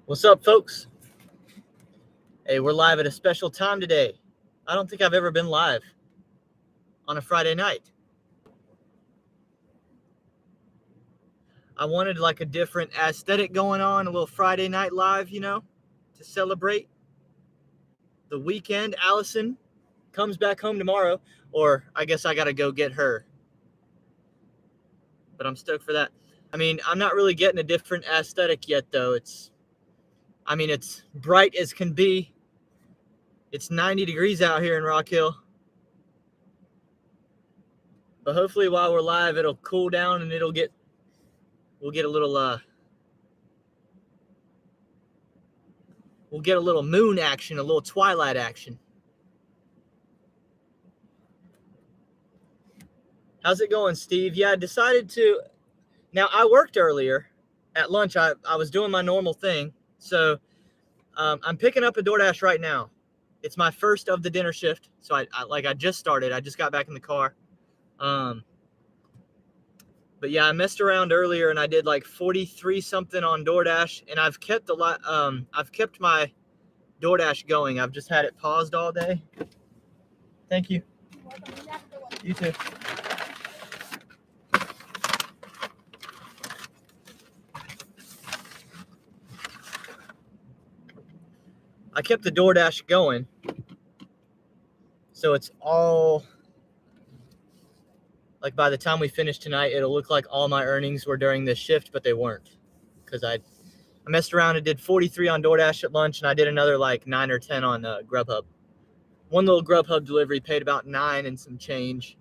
What's up, folks? Hey, we're live at a special time today. I don't think I've ever been live on a Friday night. I wanted like a different aesthetic going on, a little Friday night live, to celebrate the weekend. Allison comes back home tomorrow, or I guess I got to go get her. But I'm stoked for that. I mean, I'm not really getting a different aesthetic yet, though. It's bright as can be. It's 90 degrees out here in Rock Hill. But hopefully while we're live, it'll cool down and we'll get a little moon action, a little twilight action. How's it going, Steve? Yeah, I decided to. Now, I worked earlier at lunch. I was doing my normal thing. So I'm picking up a DoorDash right now. It's my first of the dinner shift. So I just started. I just got back in the car. But yeah, I messed around earlier and I did like 43 something on DoorDash, and I've kept my DoorDash going. I've just had it paused all day. Thank you. You too. I kept the DoorDash going, so it's all like by the time we finish tonight, it'll look like all my earnings were during this shift, but they weren't, because I messed around and did 43 on DoorDash at lunch, and I did another like 9 or 10 on Grubhub. One little Grubhub delivery paid about $9 and some change.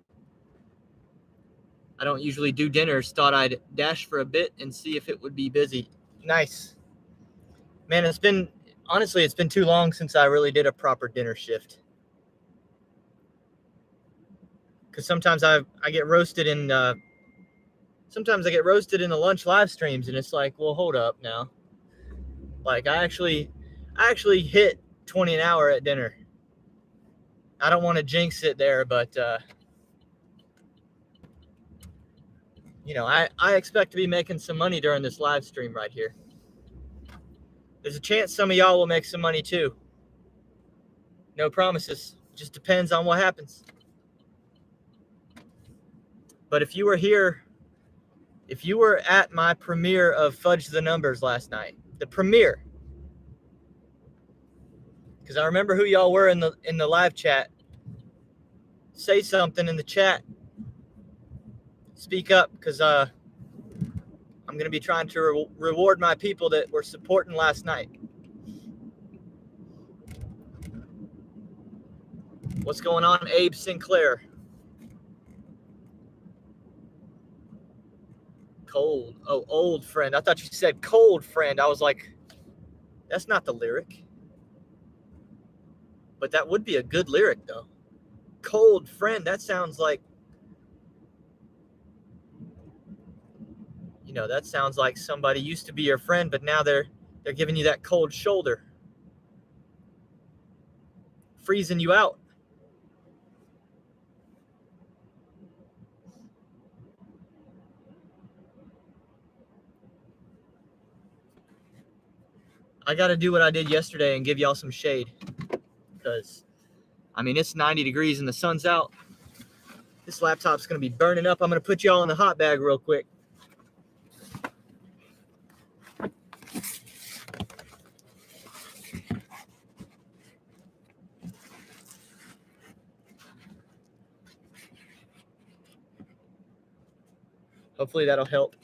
I don't usually do dinners. Thought I'd dash for a bit and see if it would be busy. Nice. Man, honestly, it's been too long since I really did a proper dinner shift. Because sometimes I get roasted in the lunch live streams, and it's like, well, hold up now. Like I actually hit 20 an hour at dinner. I don't want to jinx it there, but I expect to be making some money during this live stream right here. There's a chance some of y'all will make some money too. No promises. Just depends on what happens. But if you were at my premiere of Fudged the Numbers last night, the premiere, because I remember who y'all were in the live chat. Say something in the chat. Speak up, because I'm going to be trying to reward my people that were supporting last night. What's going on, Abe Sinclair? Cold. Oh, old friend. I thought you said cold friend. I was like, that's not the lyric. But that would be a good lyric, though. Cold friend. That sounds like, that sounds like somebody used to be your friend, but now they're giving you that cold shoulder, freezing you out. I got to do what I did yesterday and give y'all some shade, because, it's 90 degrees and the sun's out. This laptop's going to be burning up. I'm going to put y'all in the hot bag real quick. Hopefully that'll help.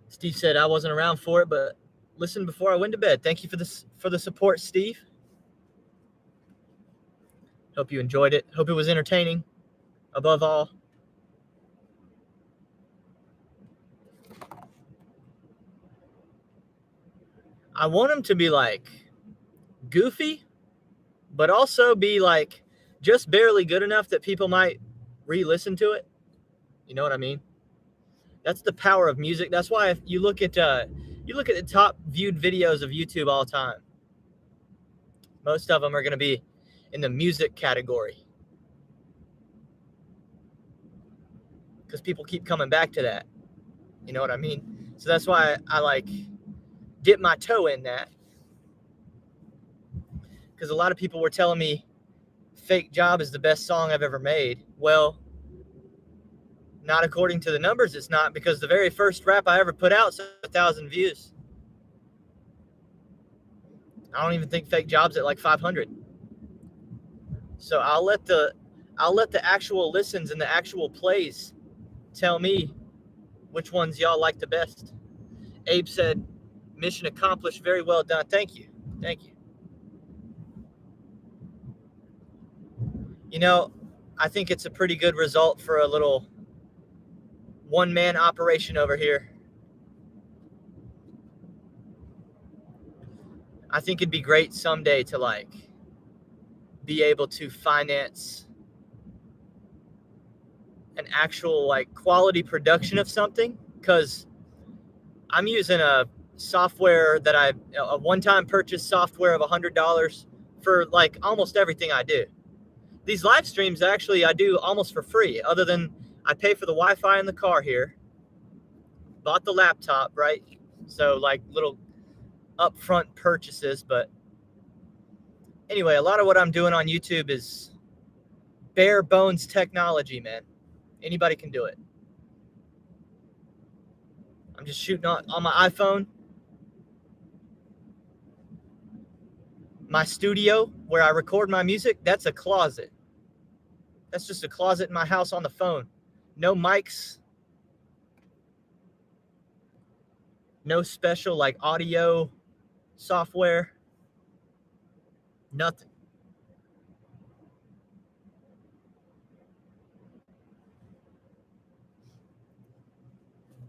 Steve said I wasn't around for it, but listen before I went to bed. Thank you for the support, Steve. Hope you enjoyed it. Hope it was entertaining, above all. I want them to be like goofy, but also be like just barely good enough that people might re-listen to it. You know what I mean? That's the power of music. That's why if you look at the top viewed videos of YouTube all time, most of them are going to be in the music category, because people keep coming back to that. You know what I mean? So that's why I like dip my toe in that. Because a lot of people were telling me Fake Job is the best song I've ever made. Well, not according to the numbers, it's not, because the very first rap I ever put out is 1,000 views. I don't even think Fake Job's at like 500. So I'll let the actual listens and the actual plays tell me which ones y'all like the best. Abe said, mission accomplished, very well done. Thank you. Thank you. You know, I think it's a pretty good result for a little one-man operation over here. I think it'd be great someday to like be able to finance an actual like quality production of something, because I'm using a software that a one-time purchase software of $100 for like almost everything I do. These live streams actually I do almost for free, other than I pay for the Wi-Fi in the car here, bought the laptop, right? So like little upfront purchases. But anyway, a lot of what I'm doing on YouTube is bare bones technology, man. Anybody can do it. I'm just shooting on my iPhone. My studio where I record my music, that's a closet. That's just a closet in my house on the phone. No mics. No special like audio software. Nothing.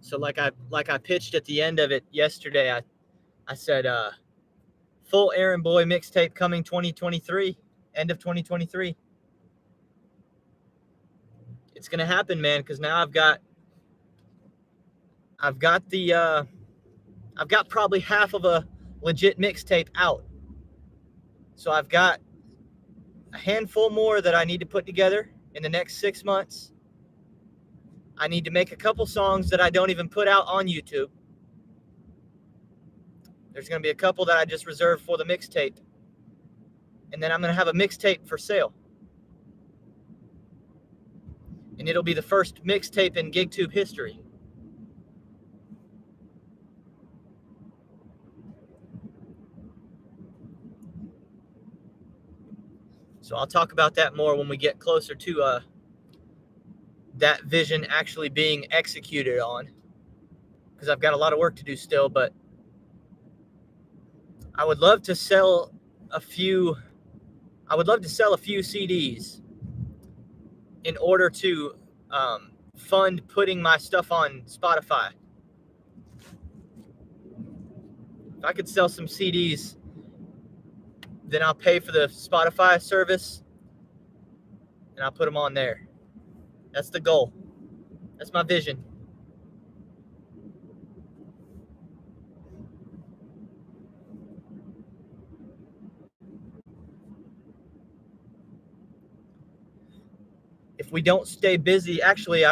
So like I pitched at the end of it yesterday, I said full Aaron Boy mixtape coming 2023, end of 2023. It's gonna happen, man, because now I've got probably half of a legit mixtape out. So I've got a handful more that I need to put together in the next 6 months. I need to make a couple songs that I don't even put out on YouTube. There's going to be a couple that I just reserved for the mixtape. And then I'm going to have a mixtape for sale. And it'll be the first mixtape in GigTube history. So I'll talk about that more when we get closer to that vision actually being executed on. Because I've got a lot of work to do still, but I would love to sell a few CDs in order to fund putting my stuff on Spotify. If I could sell some CDs, then I'll pay for the Spotify service and I'll put them on there. That's the goal. That's my vision. If we don't stay busy, actually,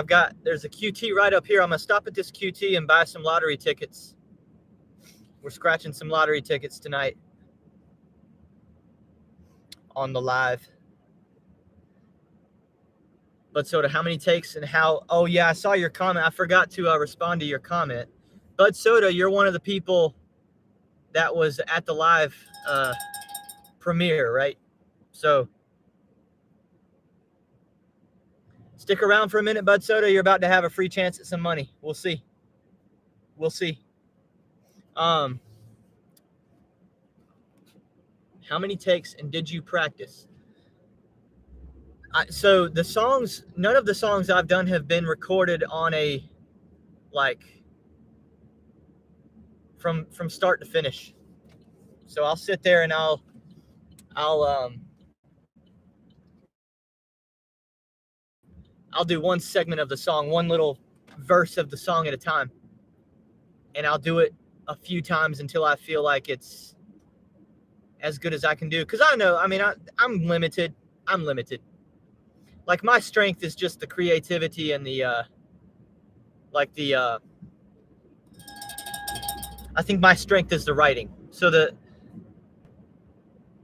there's a QT right up here. I'm going to stop at this QT and buy some lottery tickets. We're scratching some lottery tickets tonight on the live. Bud Soda, how many takes and how? Oh, yeah, I saw your comment. I forgot to respond to your comment. Bud Soda, you're one of the people that was at the live premiere, right? So stick around for a minute, Bud Soda. You're about to have a free chance at some money. We'll see. We'll see. How many takes and did you practice? So the songs, none of the songs I've done have been recorded on a, like, from start to finish. So I'll sit there and I'll do one segment of the song, one little verse of the song at a time. And I'll do it a few times until I feel like it's as good as I can do. Because I know, I mean, I'm limited. I'm limited. Like, my strength is just the creativity and the I think my strength is the writing. So the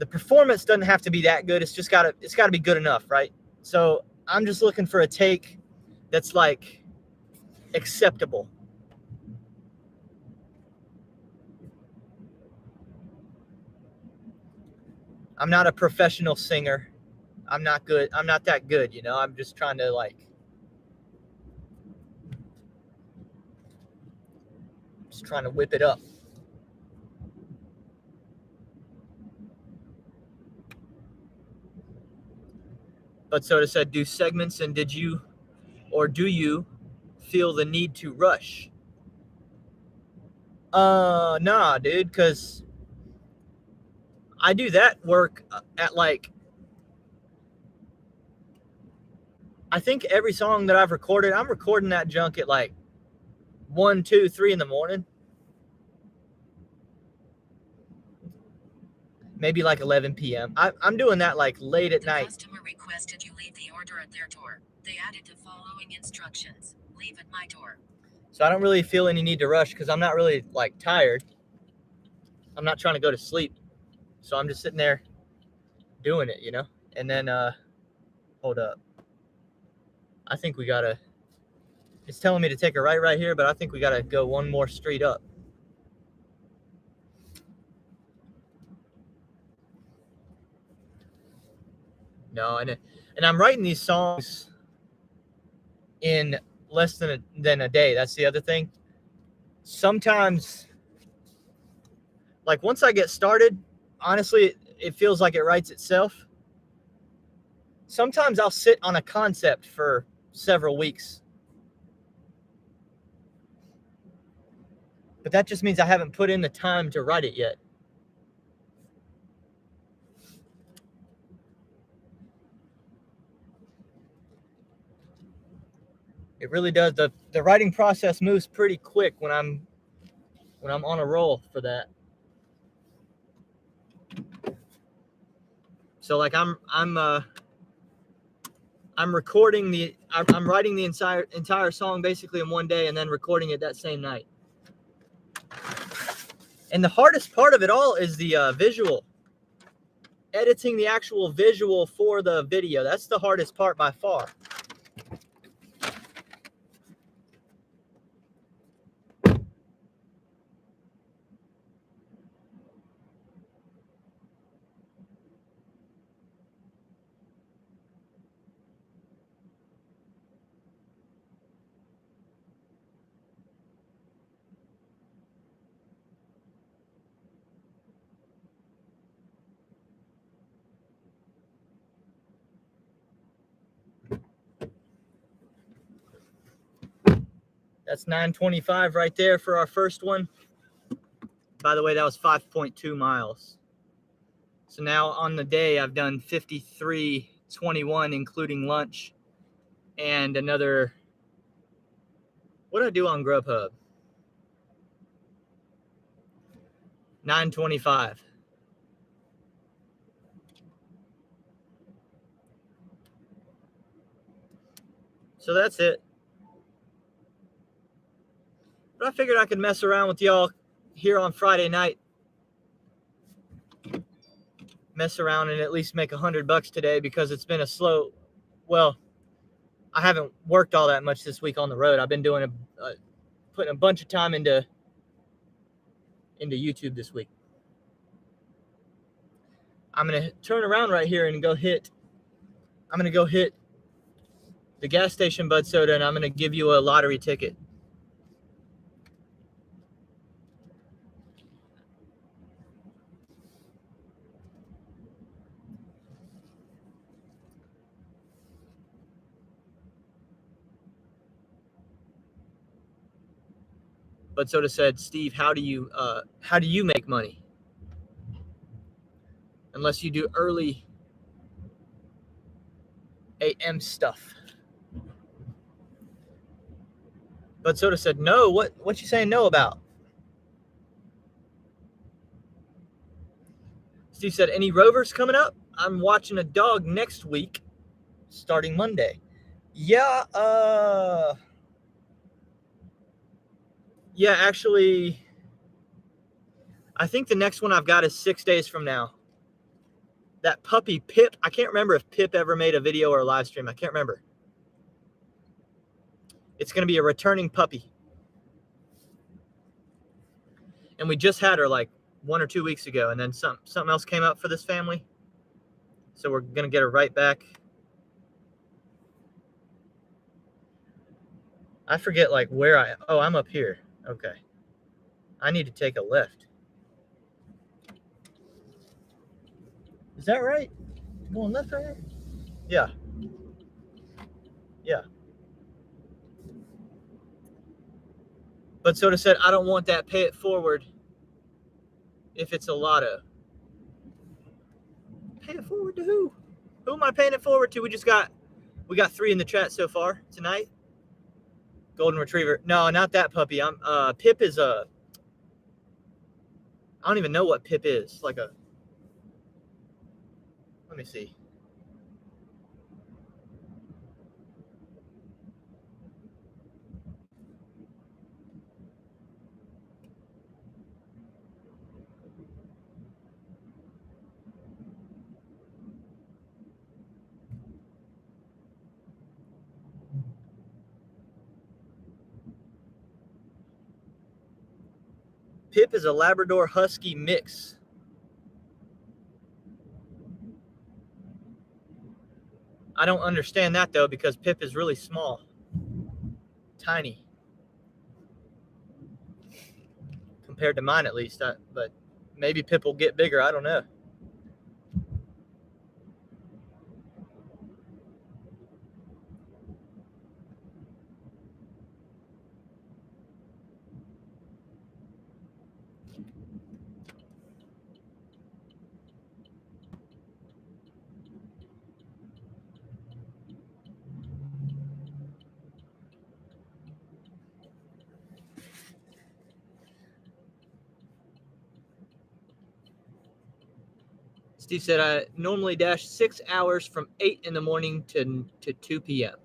performance doesn't have to be that good. It's got to be good enough, right? So I'm just looking for a take that's like acceptable. I'm not a professional singer. I'm not good. I'm not that good, you know. I'm just trying to whip it up. But Soda said, do segments, and do you feel the need to rush? Nah, dude, because I do that work at I think every song that I've recorded, I'm recording that junk at 1, 2, 3 in the morning. Maybe 11 p.m. I'm doing that late at night. Customer requested you leave the order at their door. They added the following instructions. Leave at my door. So I don't really feel any need to rush because I'm not really tired. I'm not trying to go to sleep. So I'm just sitting there doing it, you know? And then, hold up. I think we gotta, it's telling me to take a right here, but I think we gotta go one more street up. No, and I'm writing these songs in less than a day. That's the other thing. Sometimes, once I get started, honestly, it feels like it writes itself. Sometimes I'll sit on a concept for several weeks. But that just means I haven't put in the time to write it yet. It really does. The writing process moves pretty quick when I'm on a roll for that. So I'm recording I'm writing the entire song basically in one day and then recording it that same night. And the hardest part of it all is the visual. Editing the actual visual for the video. That's the hardest part by far. That's 925 right there for our first one. By the way, that was 5.2 miles. So now on the day, I've done 53.21, including lunch, and another. What did I do on Grubhub? 925. So that's it. But I figured I could mess around with y'all here on Friday night. Mess around and at least make $100 today because it's been a slow. Well, I haven't worked all that much this week on the road. I've been doing putting a bunch of time into YouTube this week. I'm gonna turn around right here and go hit. I'm gonna go hit the gas station, Bud Soda, and I'm gonna give you a lottery ticket. Bud Soda said, Steve, how do you make money? Unless you do early AM stuff. Bud Soda said, no. What you saying no about? Steve said, any rovers coming up? I'm watching a dog next week, starting Monday. Yeah, actually, I think the next one I've got is 6 days from now. That puppy Pip, I can't remember if Pip ever made a video or a live stream. I can't remember. It's going to be a returning puppy. And we just had her like 1 or 2 weeks ago, and then something else came up for this family. So we're going to get her right back. I forget like where I'm up here. Okay. I need to take a left. Is that right? Going left right here? Yeah. Yeah. But Soda said, I don't want that pay it forward if it's a lotto. Pay it forward to who? Who am I paying it forward to? We got 3 in the chat so far tonight. Golden Retriever. No, not that puppy. Pip is I don't even know what Pip is. Let me see. Pip is a Labrador Husky mix. I don't understand that though, because Pip is really small. Tiny. Compared to mine at least. But maybe Pip will get bigger. I don't know. Steve said, I normally dash 6 hours from 8 in the morning to 2 p.m.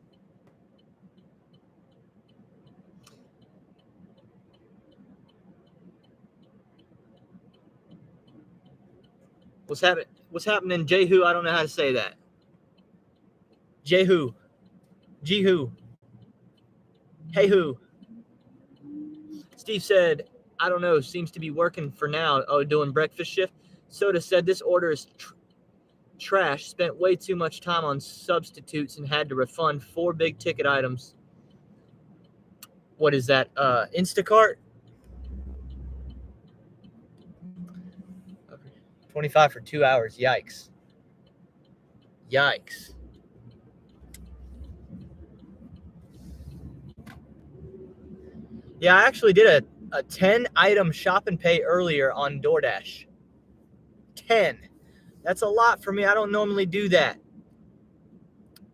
What's happening, Jehu? I don't know how to say that. Jehu. Jehu. Hey who. Steve said, I don't know, seems to be working for now. Oh, doing breakfast shift. Soda said this order is trash. Spent way too much time on substitutes and had to refund 4 big ticket items. What is that? Instacart? 25 for 2 hours. Yikes. Yikes. Yeah, I actually did a 10 item shop and pay earlier on DoorDash. 10. That's a lot for me. I don't normally do that.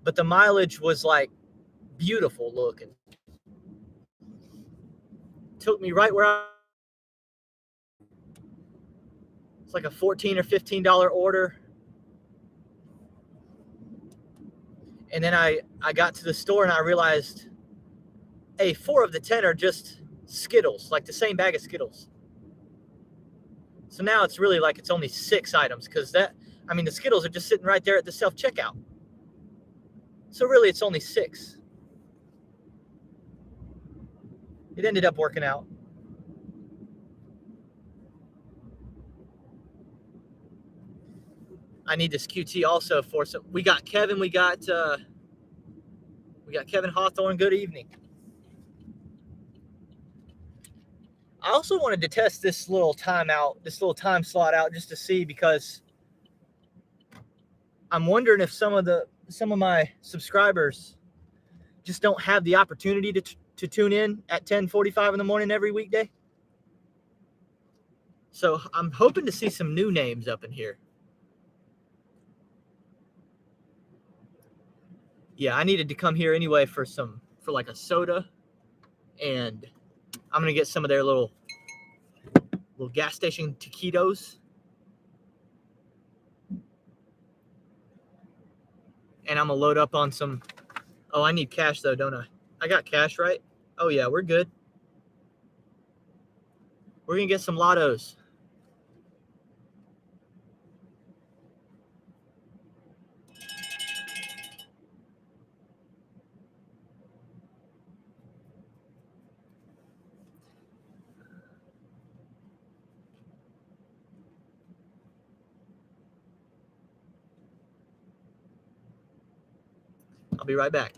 But the mileage was like beautiful looking. Took me right where it's like a $14 or $15 order. And then I got to the store and I realized, hey, 4 of the 10 are just Skittles, like the same bag of Skittles. So now it's really like it's only 6 items because the Skittles are just sitting right there at the self-checkout. So really it's only 6. It ended up working out. I need this QT also for some. We got Kevin. We got Kevin Hawthorne. Good evening. I also wanted to test this little time slot out just to see, because I'm wondering if some of my subscribers just don't have the opportunity to tune in at 10:45 in the morning every weekday. So I'm hoping to see some new names up in here. Yeah, I needed to come here anyway for like a soda, and I'm gonna get some of their little gas station taquitos. And I'm gonna load up on some. Oh, I need cash though, don't I? I got cash, right? Oh yeah, we're good. We're gonna get some lottos. I'll be right back.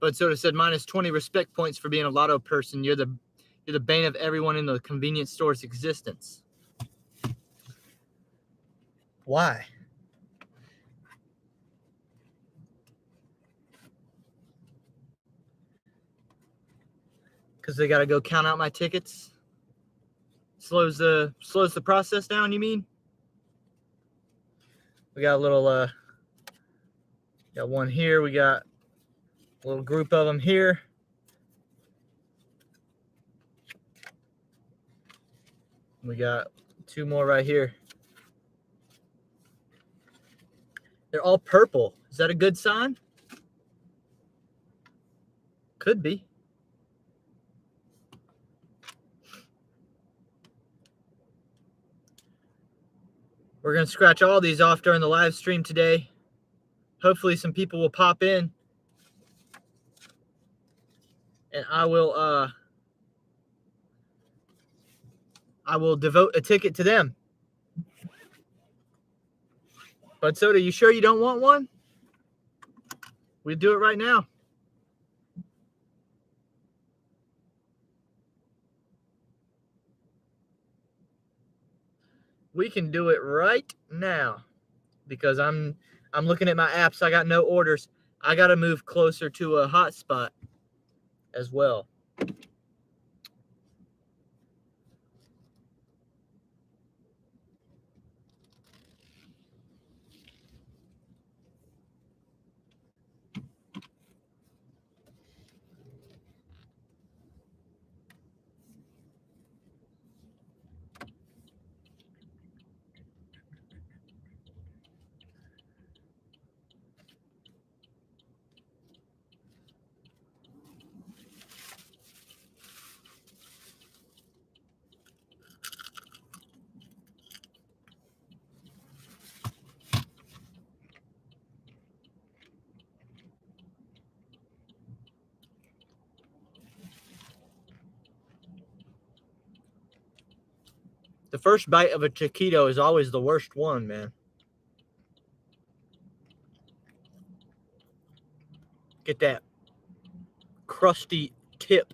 But Soda said minus 20 respect points for being a lotto person. You're the bane of everyone in the convenience store's existence. Why? Because they got to go count out my tickets. Slows the process down, you mean? We got a little got one here. We got a little group of them here. We got 2 more right here. They're all purple. Is that a good sign? Could be. We're going to scratch all these off during the live stream today. Hopefully some people will pop in. And I will devote a ticket to them. But Soda, you sure you don't want one? We'll do it right now. We can do it right now because I'm looking at my apps. I got no orders. I got to move closer to a hotspot as well. The first bite of a taquito is always the worst one, man. Get that crusty tip.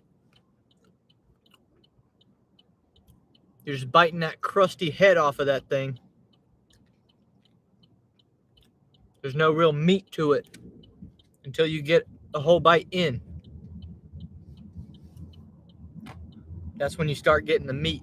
You're just biting that crusty head off of that thing. There's no real meat to it until you get a whole bite in. That's when you start getting the meat.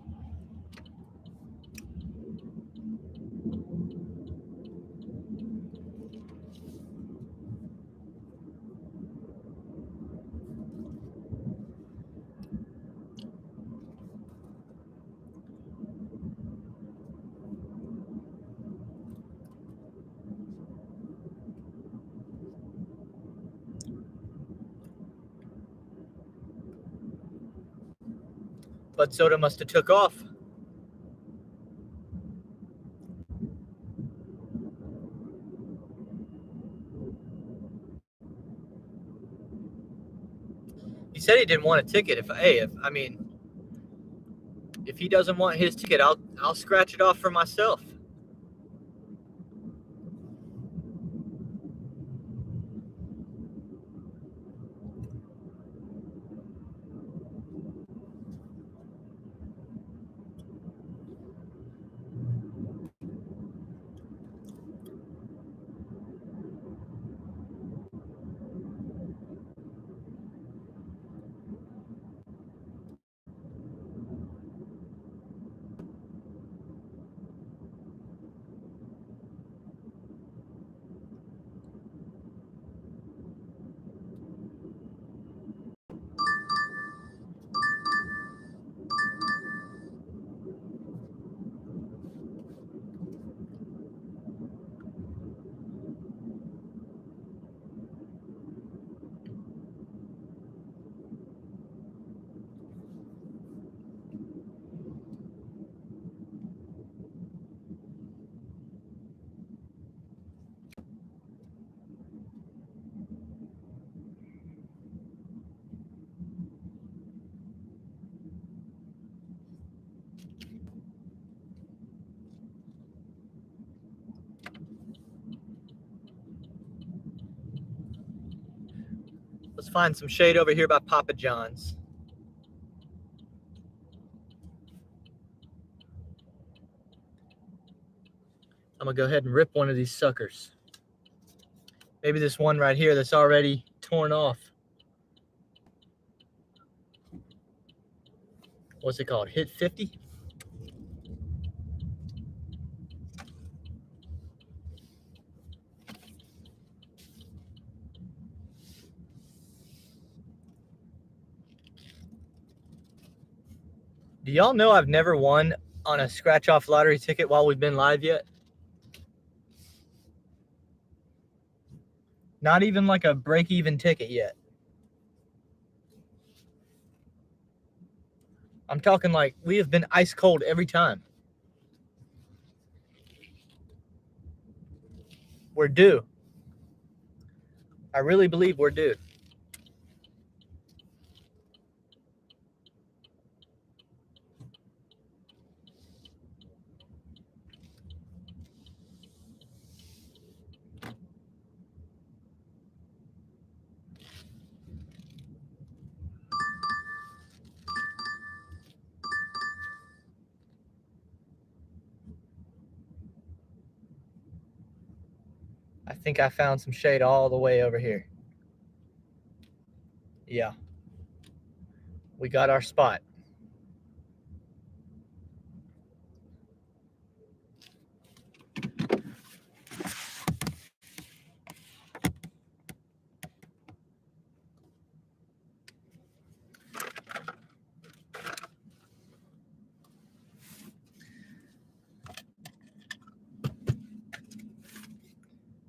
But Soda must have took off. He said he didn't want a ticket. If he doesn't want his ticket, I'll scratch it off for myself. Let's find some shade over here by Papa John's. I'm going to go ahead and rip one of these suckers. Maybe this one right here that's already torn off. What's it called? Hit 50? Do y'all know I've never won on a scratch-off lottery ticket while we've been live yet? Not even like a break-even ticket yet. I'm talking like we have been ice cold every time. We're due. I really believe we're due. I think I found some shade all the way over here. Yeah. We got our spot.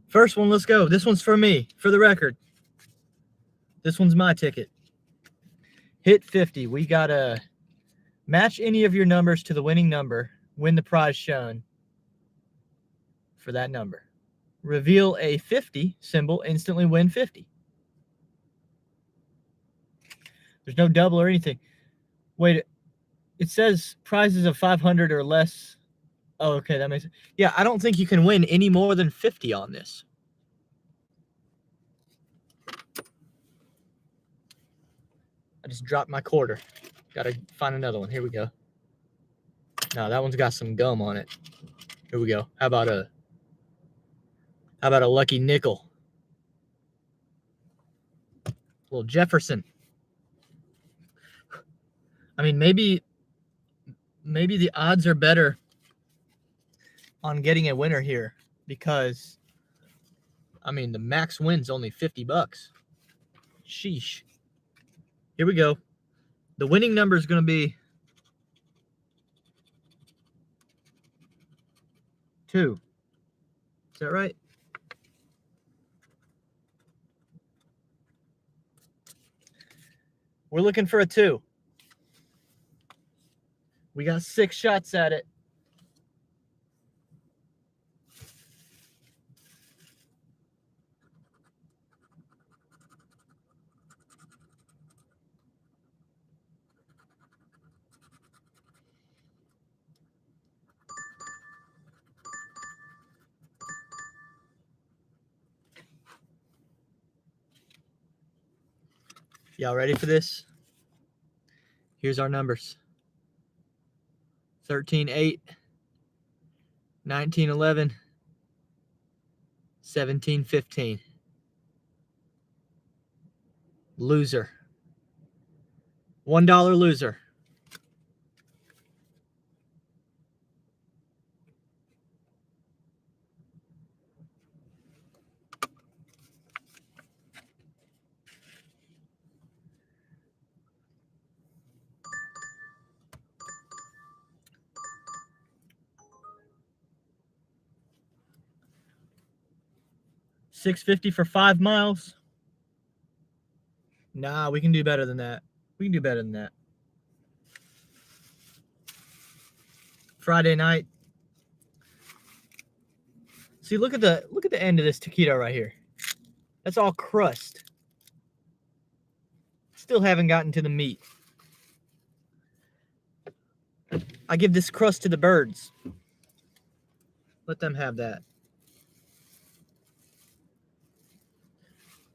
First one, let's go. This one's for me, for the record. This one's my ticket. Hit 50. We got to match any of your numbers to the winning number. Win the prize shown for that number. Reveal a 50 symbol. Instantly win 50. There's no double or anything. Wait, it says prizes of 500 or less. Oh, okay, that makes sense. Yeah, I don't think you can win any more than 50 on this. I just dropped my quarter. Got to find another one. Here we go. No, that one's got some gum on it. Here we go. How about a lucky nickel? A little Jefferson. I mean, maybe the odds are better on getting a winner here because, I mean, the max win's only $50. Sheesh. Here we go. The winning number is going to be 2. Is that right? We're looking for a 2. We got 6 shots at it. Y'all ready for this? Here's our numbers. 13-8, 19-11, 17-15. Loser. $1 loser. $6.50 for 5 miles. Nah, we can do better than that. We can do better than that. Friday night. See, look at the end of this taquito right here. That's all crust. Still haven't gotten to the meat. I give this crust to the birds. Let them have that.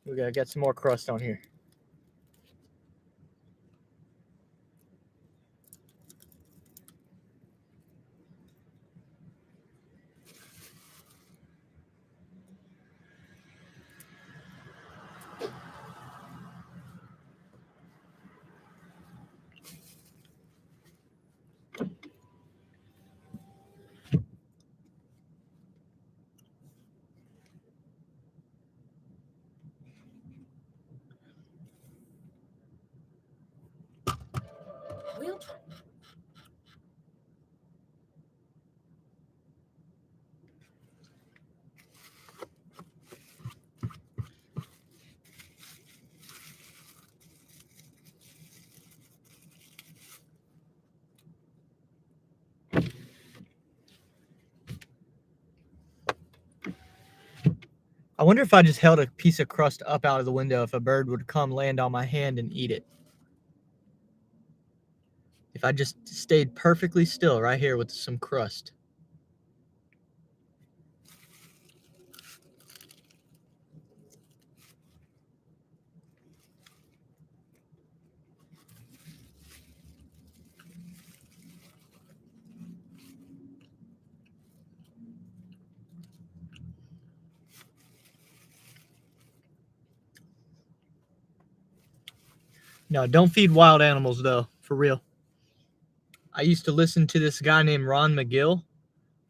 We gotta get some more crust on here. I wonder if I just held a piece of crust up out of the window, if a bird would come land on my hand and eat it. If I just stayed perfectly still right here with some crust. No, don't feed wild animals, though, for real. I used to listen to this guy named Ron McGill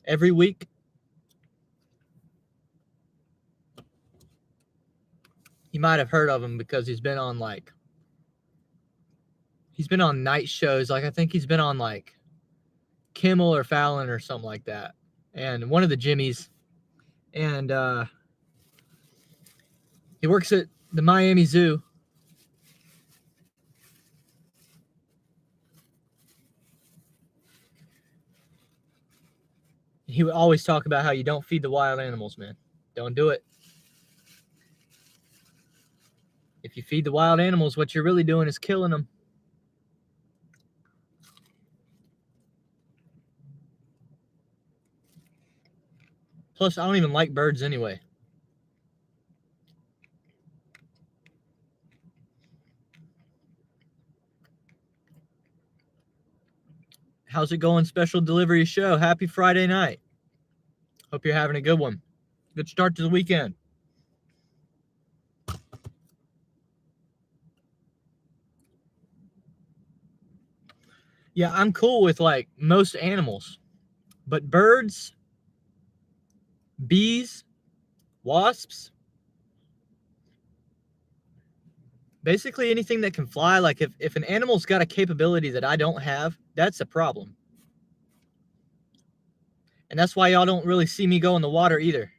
every week. You might have heard of him because he's been on night shows. Like, I think he's been on like Kimmel or Fallon or something like that. And one of the Jimmys. And he works at the Miami Zoo. He would always talk about how you don't feed the wild animals, man. Don't do it. If you feed the wild animals, what you're really doing is killing them. Plus, I don't even like birds anyway. How's it going, special delivery show? Happy Friday night. Hope you're having a good one. Good start to the weekend. Yeah, I'm cool with like most animals, but birds, bees, wasps, basically anything that can fly. Like if an animal's got a capability that I don't have, that's a problem. And that's why y'all don't really see me go in the water either.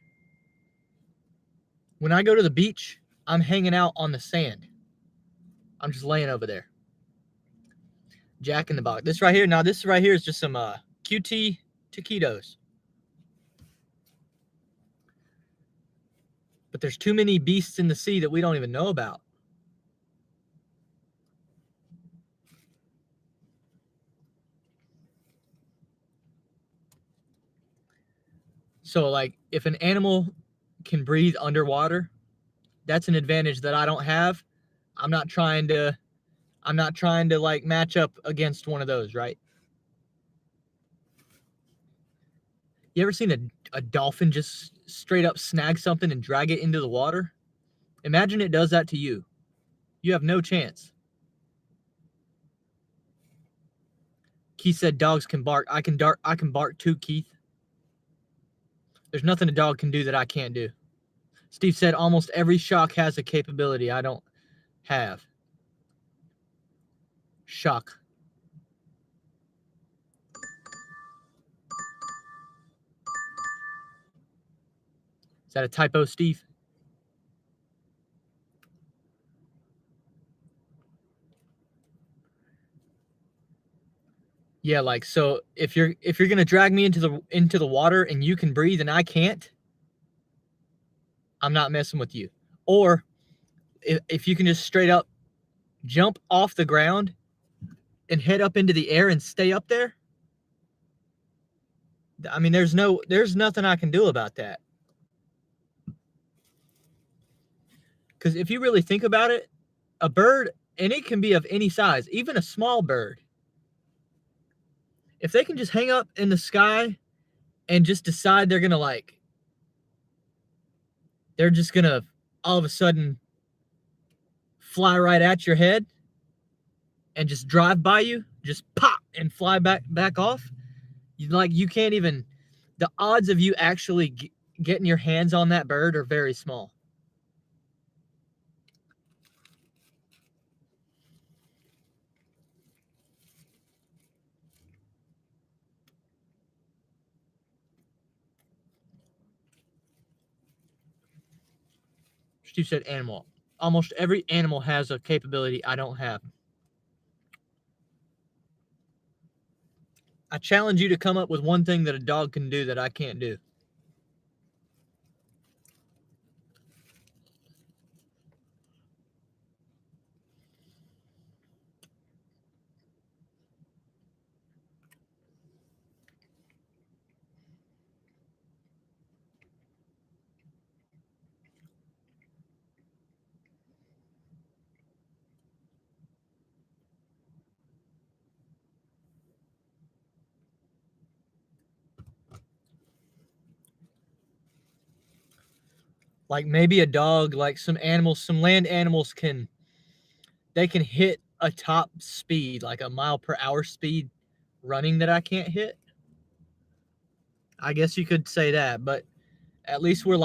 When I go to the beach, I'm hanging out on the sand. I'm just laying over there. Jack in the Box. This right here is just some QT taquitos. But there's too many beasts in the sea that we don't even know about. So like if an animal can breathe underwater, that's an advantage that I don't have. I'm not trying to like match up against one of those, right? You ever seen a dolphin just straight up snag something and drag it into the water? Imagine it does that to you. You have no chance. Keith said dogs can bark. I can bark too, Keith. There's nothing a dog can do that I can't do. Steve said almost every shock has a capability I don't have. Shock. Is that a typo, Steve? Yeah, like so if you're gonna drag me into the water and you can breathe and I can't, I'm not messing with you. Or if you can just straight up jump off the ground and head up into the air and stay up there, I mean there's nothing I can do about that. Because if you really think about it, a bird, and it can be of any size, even a small bird, if they can just hang up in the sky and just decide they're just gonna all of a sudden fly right at your head and just drive by you, just pop and fly back off, you can't even, the odds of you actually getting your hands on that bird are very small. Steve said animal. Almost every animal has a capability I don't have. I challenge you to come up with one thing that a dog can do that I can't do. Like maybe a dog, like some animals, some land animals can hit a top speed, like a mile per hour speed running that I can't hit. I guess you could say that, but at least we're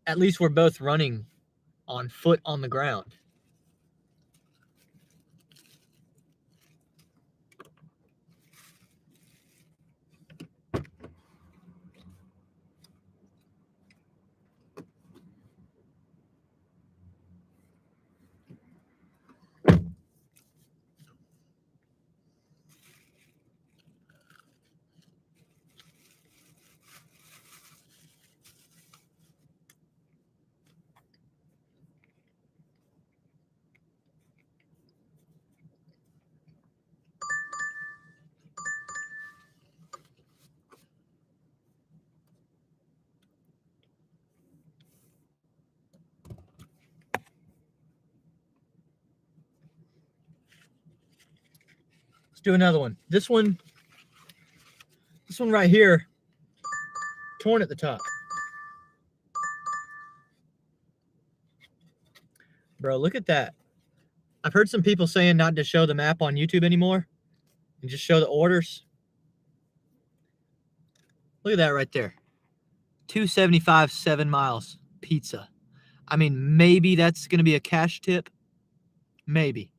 at least we're both running on foot on the ground. Let's do another one. This one right here, torn at the top. Bro, look at that. I've heard some people saying not to show the map on YouTube anymore and just show the orders. Look at that right there. 275, 7 miles, pizza. I mean, maybe that's going to be a cash tip. Maybe.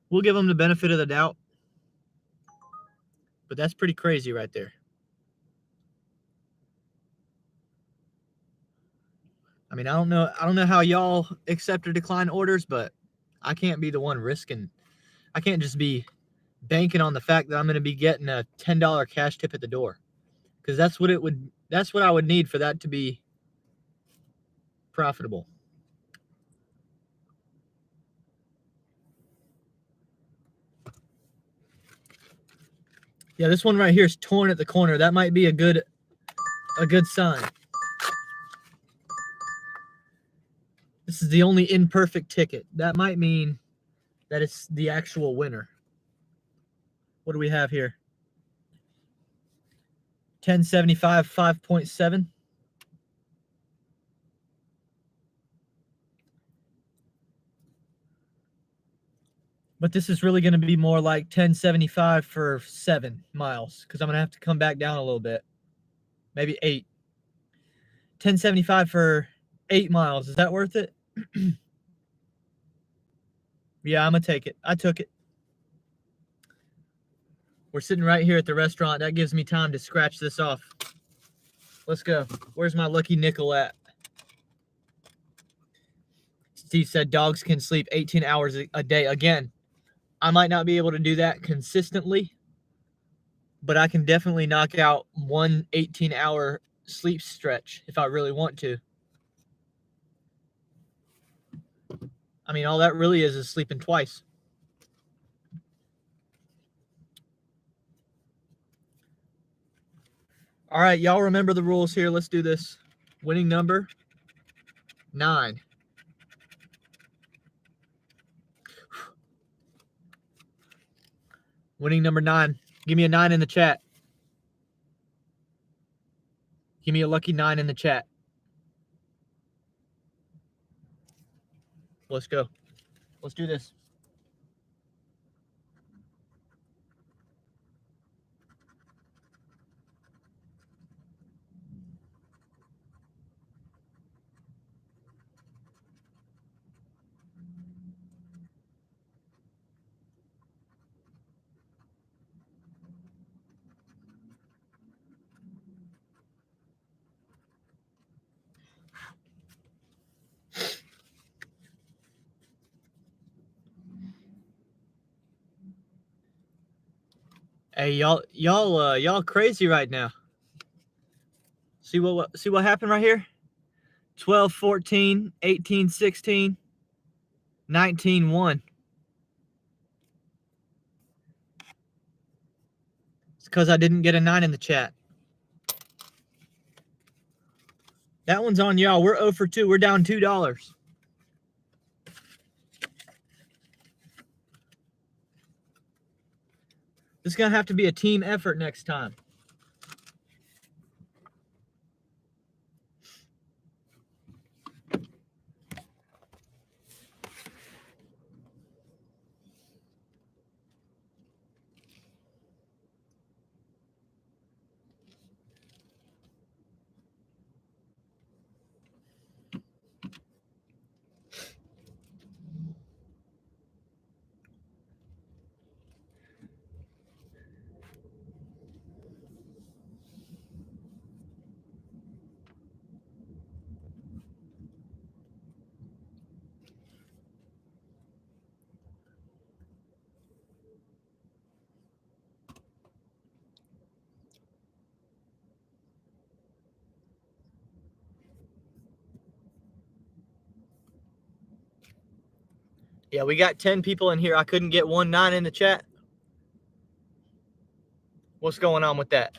We'll give them the benefit of the doubt. But that's pretty crazy right there. I mean, I don't know how y'all accept or decline orders, but I can't be the one risking. I can't just be banking on the fact that I'm going to be getting a $10 cash tip at the door. Because that's what I would need for that to be profitable. Yeah, this one right here is torn at the corner. That might be a good sign. This is the only imperfect ticket. That might mean that it's the actual winner. What do we have here? 1075, 5.7. But this is really going to be more like 1075 for 7 miles because I'm going to have to come back down a little bit. Maybe 8. 1075 for 8 miles. Is that worth it? Yeah, I'm going to take it. I took it. We're sitting right here at the restaurant. That gives me time to scratch this off. Let's go. Where's my lucky nickel at? Steve said dogs can sleep 18 hours a day. Again, I might not be able to do that consistently, but I can definitely knock out one 18-hour sleep stretch if I really want to. I mean, all that really is sleeping twice. All right, y'all remember the rules here. Let's do this. Winning number 9. Winning number 9. Give me a 9 in the chat. Give me a lucky 9 in the chat. Let's go. Let's do this. Hey, y'all crazy right now. See what happened right here? 12, 14, 18, 16, 19, 1. It's because I didn't get a 9 in the chat. That one's on y'all. We're 0 for 2. We're down $2. This is going to have to be a team effort next time. Yeah, we got 10 people in here. I couldn't get 1 9 in the chat. What's going on with that?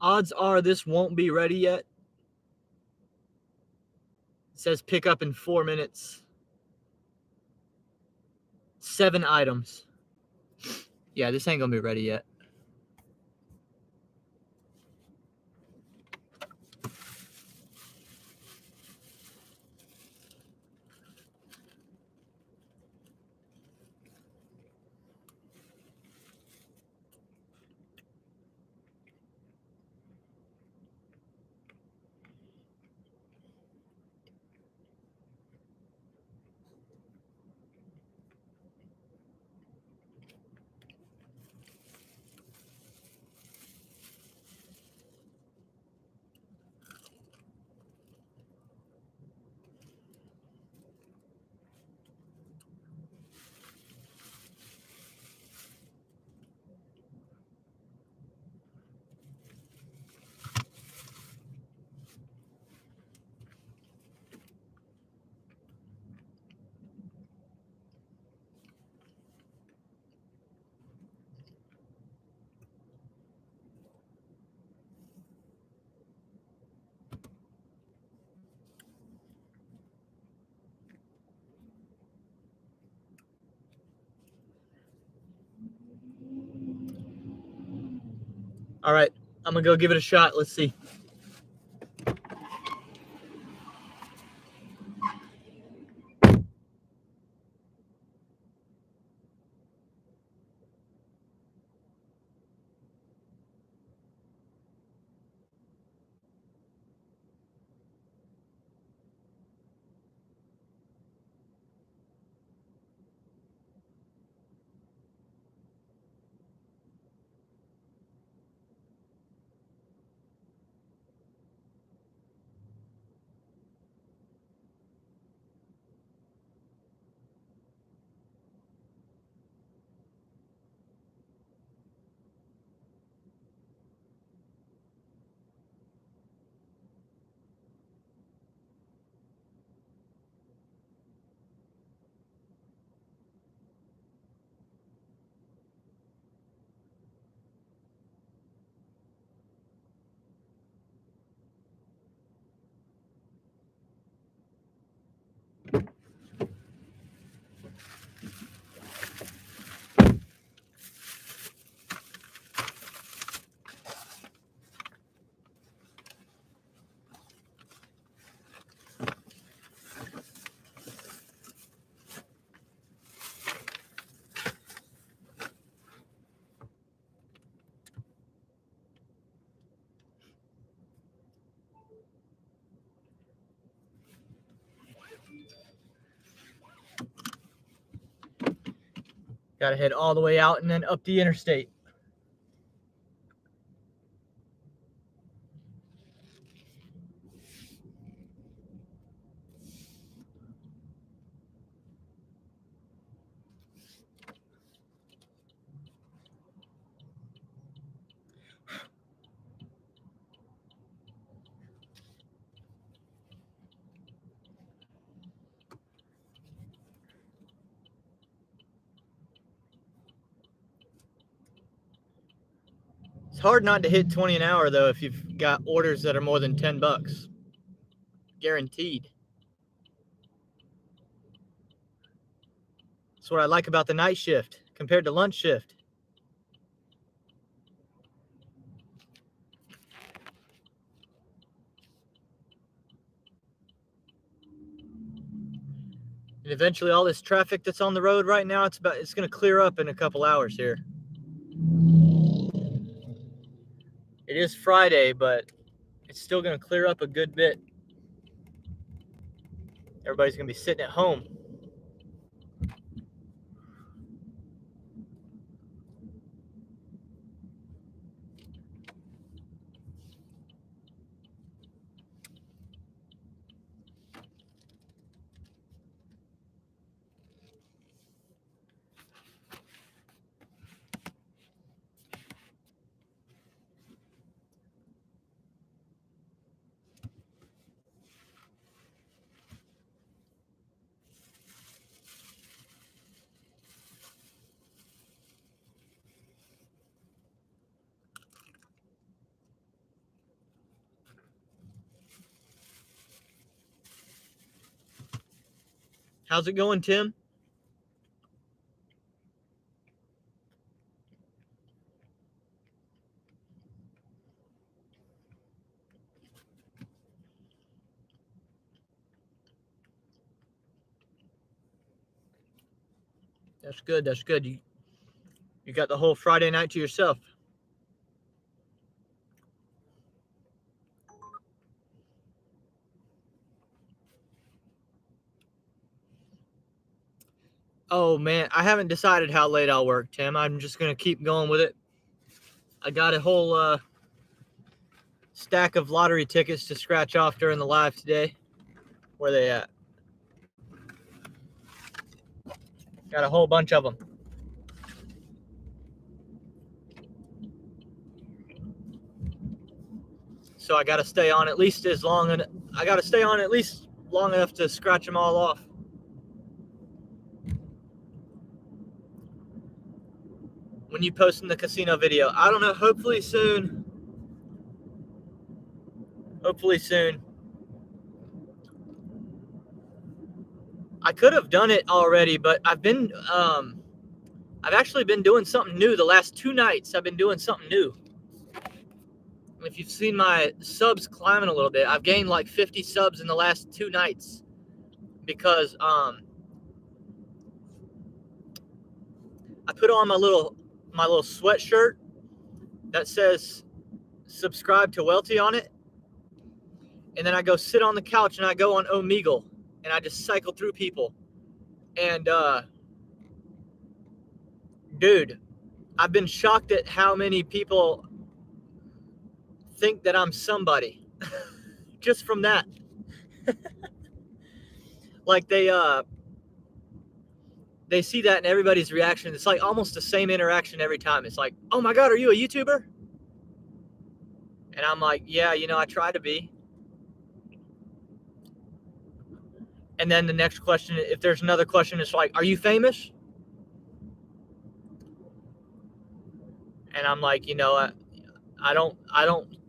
Odds are this won't be ready yet. It says pick up in 4 minutes. 7 items. Yeah, this ain't going to be ready yet. All right, I'm going to go give it a shot. Let's see. Got to head all the way out and then up the interstate. It's hard not to hit 20 an hour though if you've got orders that are more than $10. Guaranteed. That's what I like about the night shift compared to lunch shift. And eventually all this traffic that's on the road right now, it's going to clear up in a couple hours here. It is Friday, but it's still going to clear up a good bit. Everybody's going to be sitting at home. How's it going, Tim? That's good. That's good. You got the whole Friday night to yourself. Oh, man. I haven't decided how late I'll work, Tim. I'm just going to keep going with it. I got a whole stack of lottery tickets to scratch off during the live today. Where they at? Got a whole bunch of them. So I got to stay on at least long enough to scratch them all off. When you posting the casino video, I don't know. Hopefully soon. I could have done it already, but I've actually been doing something new the last 2 nights. I've been doing something new. If you've seen my subs climbing a little bit, I've gained like 50 subs in the last 2 nights because I put on my little sweatshirt that says subscribe to Welty on it, and then I go sit on the couch and I go on Omegle and I just cycle through people. And dude, I've been shocked at how many people think that I'm somebody just from that. Like they see that in everybody's reaction. It's like almost the same interaction every time. It's like, oh my God, are you a YouTuber? And I'm like, yeah, I try to be. And then the next question, if there's another question, it's like, are you famous? And I'm like, I don't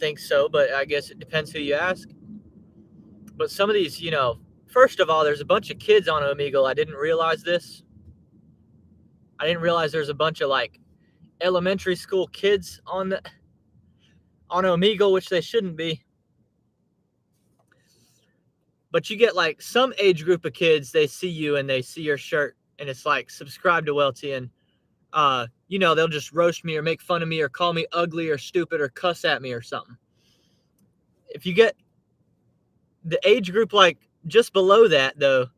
think so, but I guess it depends who you ask. But some of these, first of all, there's a bunch of kids on Omegle. I didn't realize this. I didn't realize there's a bunch of like elementary school kids on Omegle, which they shouldn't be. But you get like some age group of kids, they see you and they see your shirt and it's like, subscribe to Welty, and they'll just roast me or make fun of me or call me ugly or stupid or cuss at me or something. If you get the age group like just below that, though,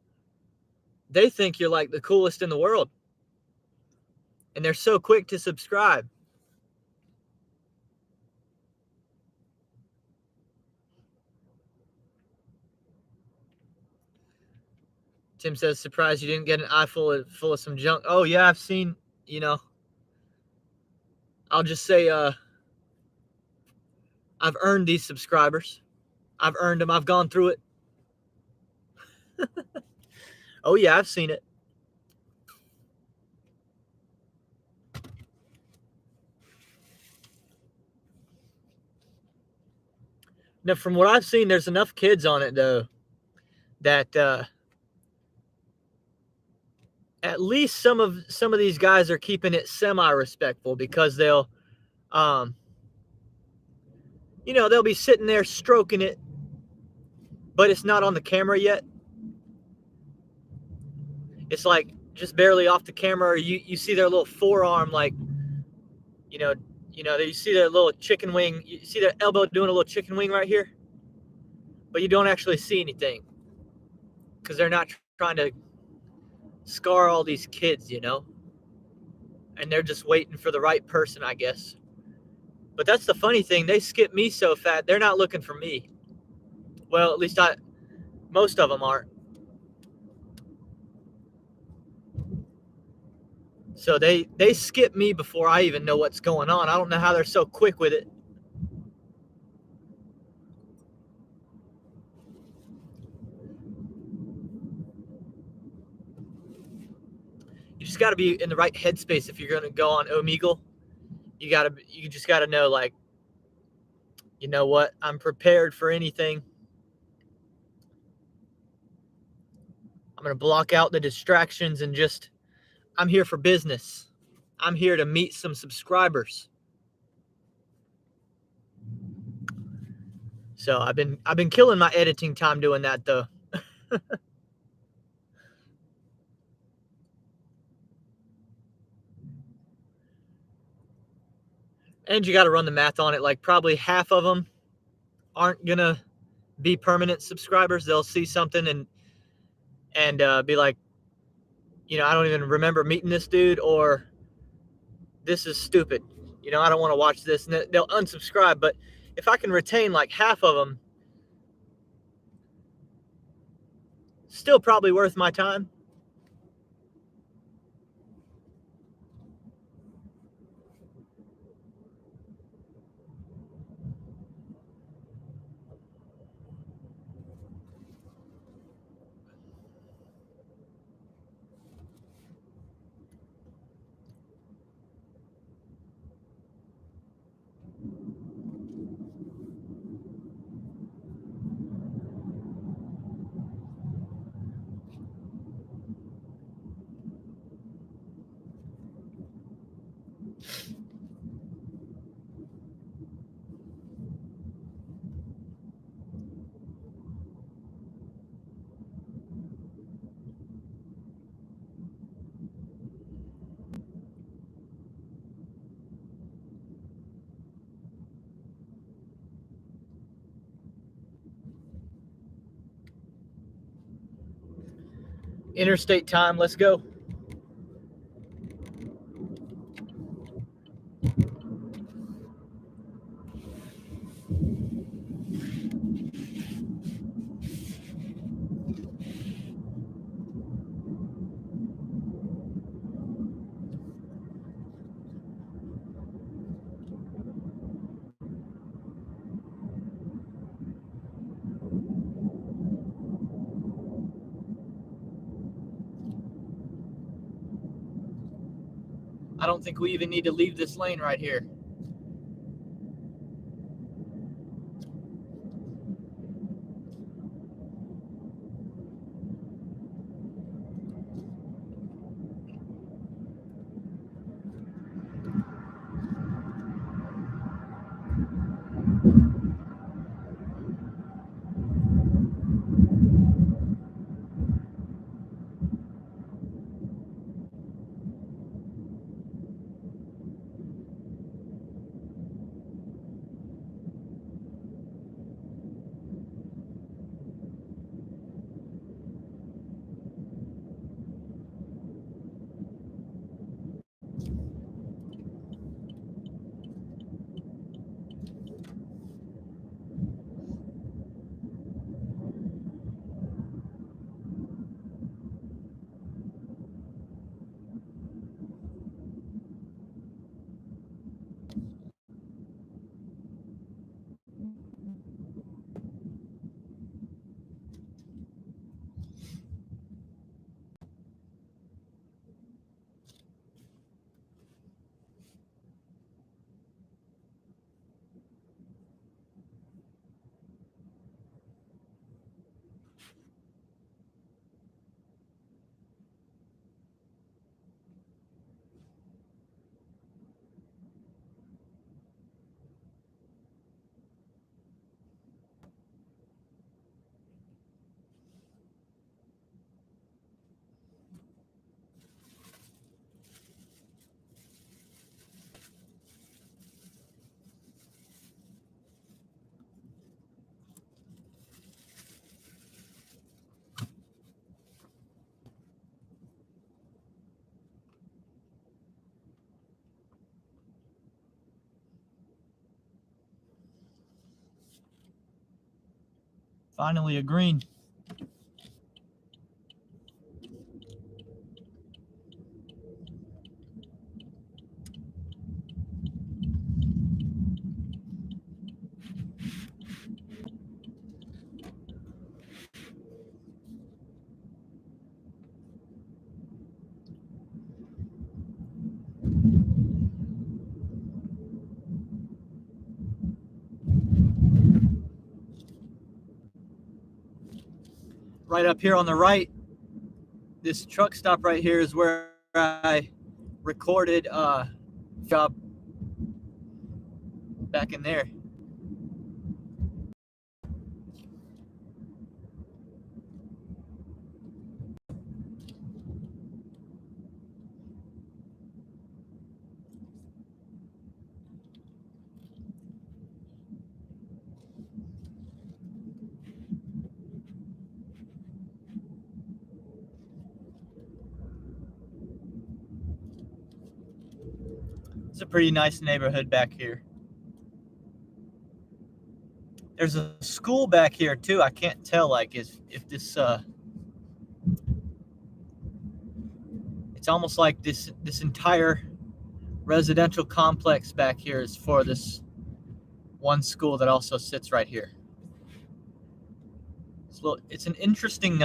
they think you're like the coolest in the world. And they're so quick to subscribe. Tim says, surprised you didn't get an eye full of some junk. Oh, yeah, I've seen, I'll just say I've earned these subscribers. I've earned them. I've gone through it. Oh, yeah, I've seen it. Now, from what I've seen, there's enough kids on it, though, that at least some of these guys are keeping it semi-respectful, because they'll they'll be sitting there stroking it, but it's not on the camera yet. It's like just barely off the camera, or you see their little forearm, like, you see their little chicken wing. You see their elbow doing a little chicken wing right here, but you don't actually see anything, because they're not trying to scar all these kids, and they're just waiting for the right person, I guess. But that's the funny thing. They skip me so fat, they're not looking for me. Well, at least most of them aren't. So they skip me before I even know what's going on. I don't know how they're so quick with it. You just got to be in the right headspace if you're going to go on Omegle. You just got to know, like, you know what? I'm prepared for anything. I'm going to block out the distractions and I'm here for business. I'm here to meet some subscribers. So I've been killing my editing time doing that, though. And you got to run the math on it. Like, probably half of them aren't going to be permanent subscribers. They'll see something and be like, I don't even remember meeting this dude, or this is stupid. I don't want to watch this. And they'll unsubscribe. But if I can retain like half of them, still probably worth my time. Interstate time, let's go. I don't think we even need to leave this lane right here. Finally a green. Right up here on the right, this truck stop right here is where I recorded job back in there. It's a pretty nice neighborhood back here. There's a school back here too. I can't tell like if this it's almost like this entire residential complex back here is for this one school that also sits right here. It's an interesting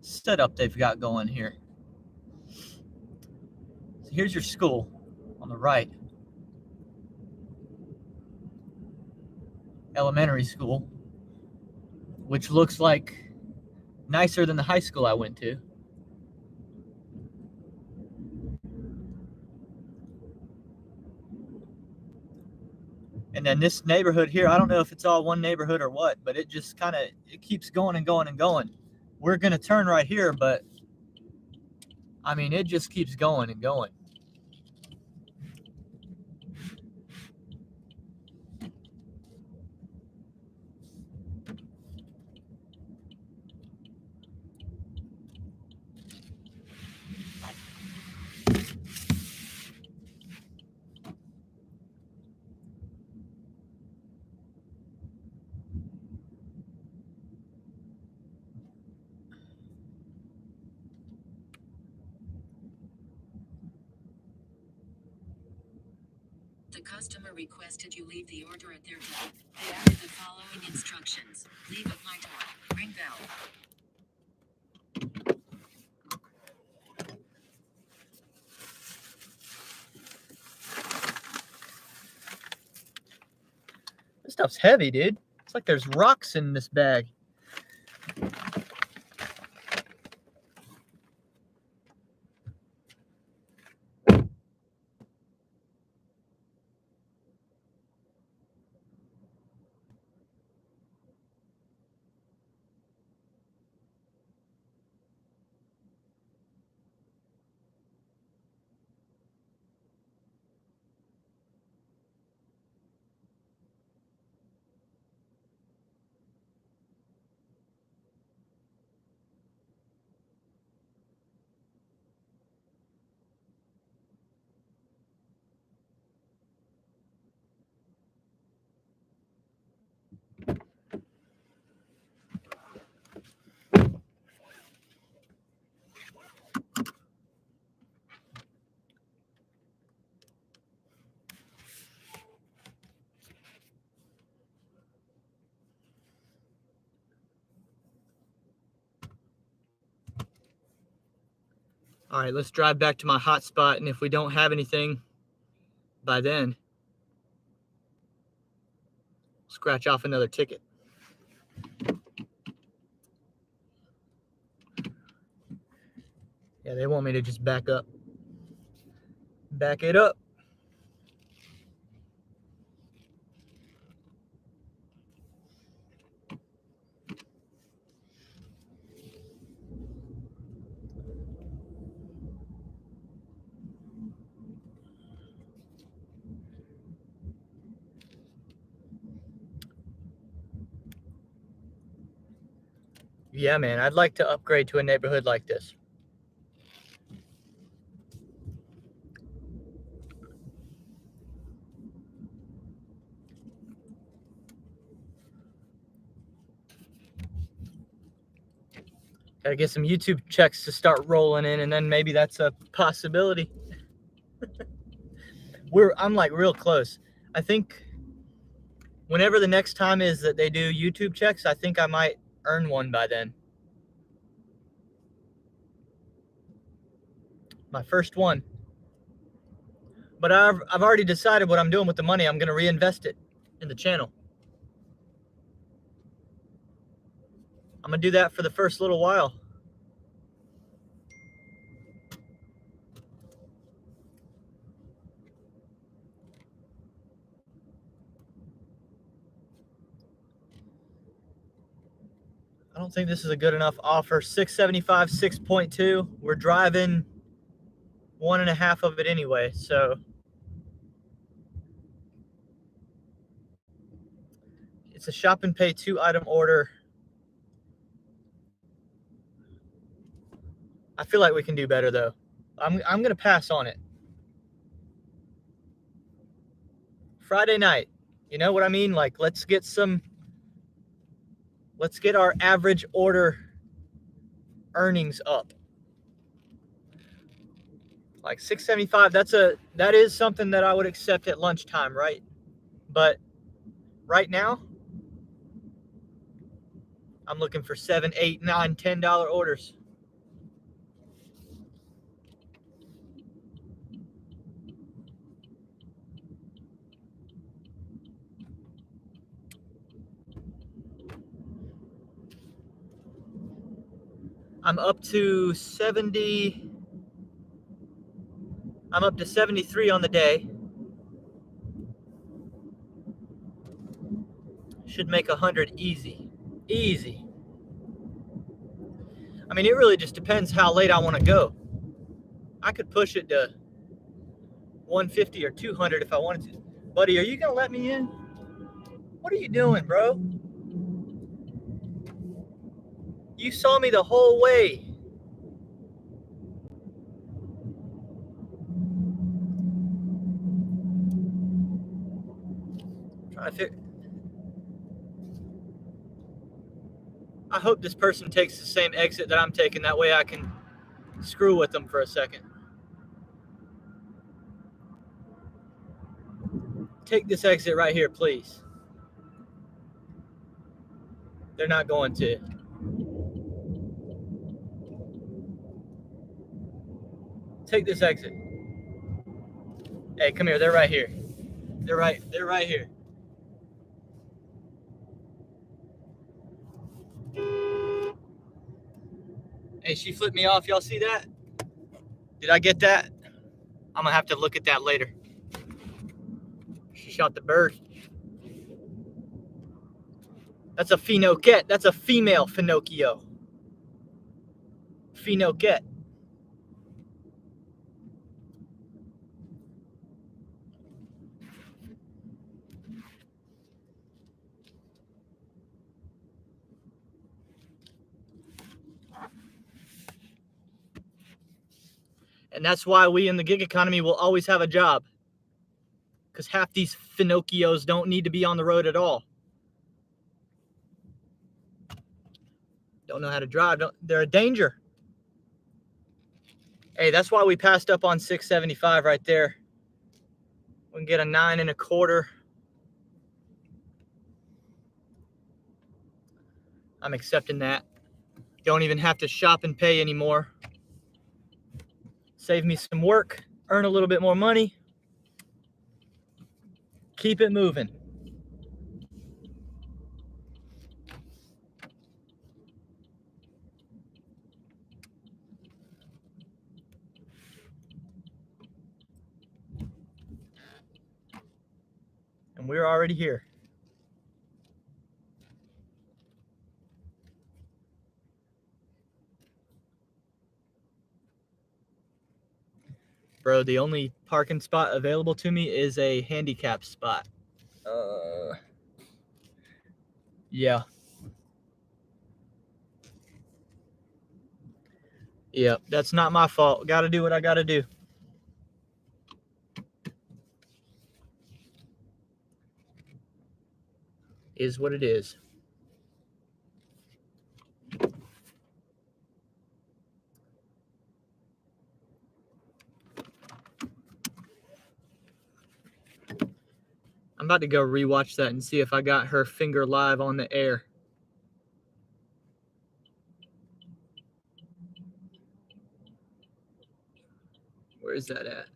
setup they've got going here. So here's your school on the right. Elementary school, which looks like nicer than the high school I went to. And then this neighborhood here, I don't know if it's all one neighborhood or what, but it just kind of, it keeps going and going and going. We're going to turn right here, but I mean, it just keeps going and going. The customer requested you leave the order at their door. They added the following instructions. Leave at my door. Ring bell. This stuff's heavy, dude. It's like there's rocks in this bag. All right, let's drive back to my hotspot, and if we don't have anything by then, scratch off another ticket. Yeah, they want me to just back up. Back it up. Yeah, man, I'd like to upgrade to a neighborhood like this. Gotta get some YouTube checks to start rolling in, and then maybe that's a possibility. I'm like real close. I think whenever the next time is that they do YouTube checks, I think I might earn one by then. My first one. But I've already decided what I'm doing with the money. I'm going to reinvest it in the channel. I'm going to do that for the first little while. I don't think this is a good enough offer. 675, 6.2. We're driving 1.5 of it anyway, so it's a shop and pay 2-item order. I feel like we can do better though. I'm going to pass on it. Friday night. You know what I mean? Like let's get our average order earnings up. Like 675, that is something that I would accept at lunchtime, right? But right now, I'm looking for $7, $8, $9, $10 orders. I'm up to 70. I'm up to 73 on the day. Should make 100 easy. Easy. I mean, it really just depends how late I want to go. I could push it to 150 or 200 if I wanted to. Buddy, are you going to let me in? What are you doing, bro? You saw me the whole way. Trying to figure. I hope this person takes the same exit that I'm taking. That way I can screw with them for a second. Take this exit right here, please. They're not going to. Take this exit. Hey, come here. They're right here. They're right here. Hey, she flipped me off. Y'all see that? Did I get that? I'm gonna have to look at that later. She shot the bird. That's a Finoquet. That's a female Finocchio. Finoquet. And that's why we in the gig economy will always have a job. Because half these Finocchios don't need to be on the road at all. Don't know how to drive. They're a danger. Hey, that's why we passed up on 675 right there. We can get a 9 1/4. I'm accepting that. Don't even have to shop and pay anymore. Save me some work. Earn a little bit more money. Keep it moving. And we're already here. Bro, the only parking spot available to me is a handicap spot. Yeah. Yeah, that's not my fault. Got to do what I got to do. Is what it is. I'm about to go rewatch that and see if I got her finger live on the air. Where is that at?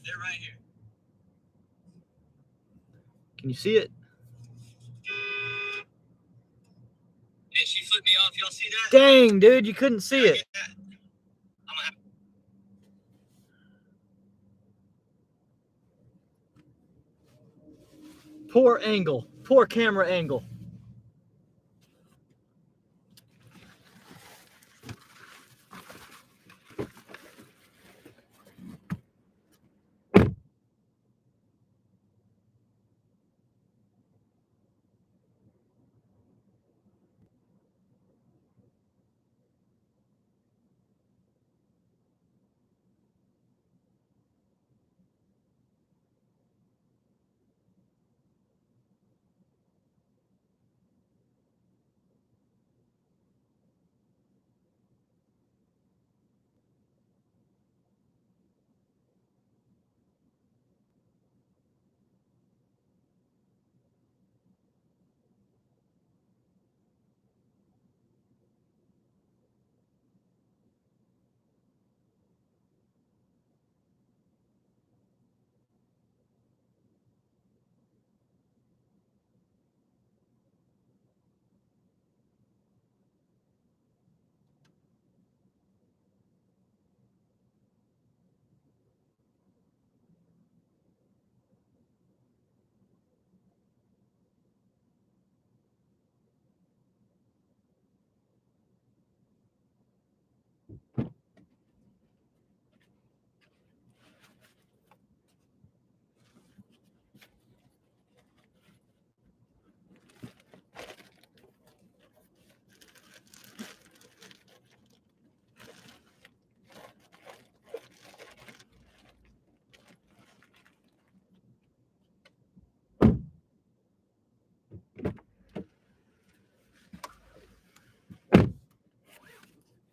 They're right here. Can you see it? Hey, she flipped me off. Y'all see that? Dang, dude, you couldn't see it. Poor angle. Poor camera angle.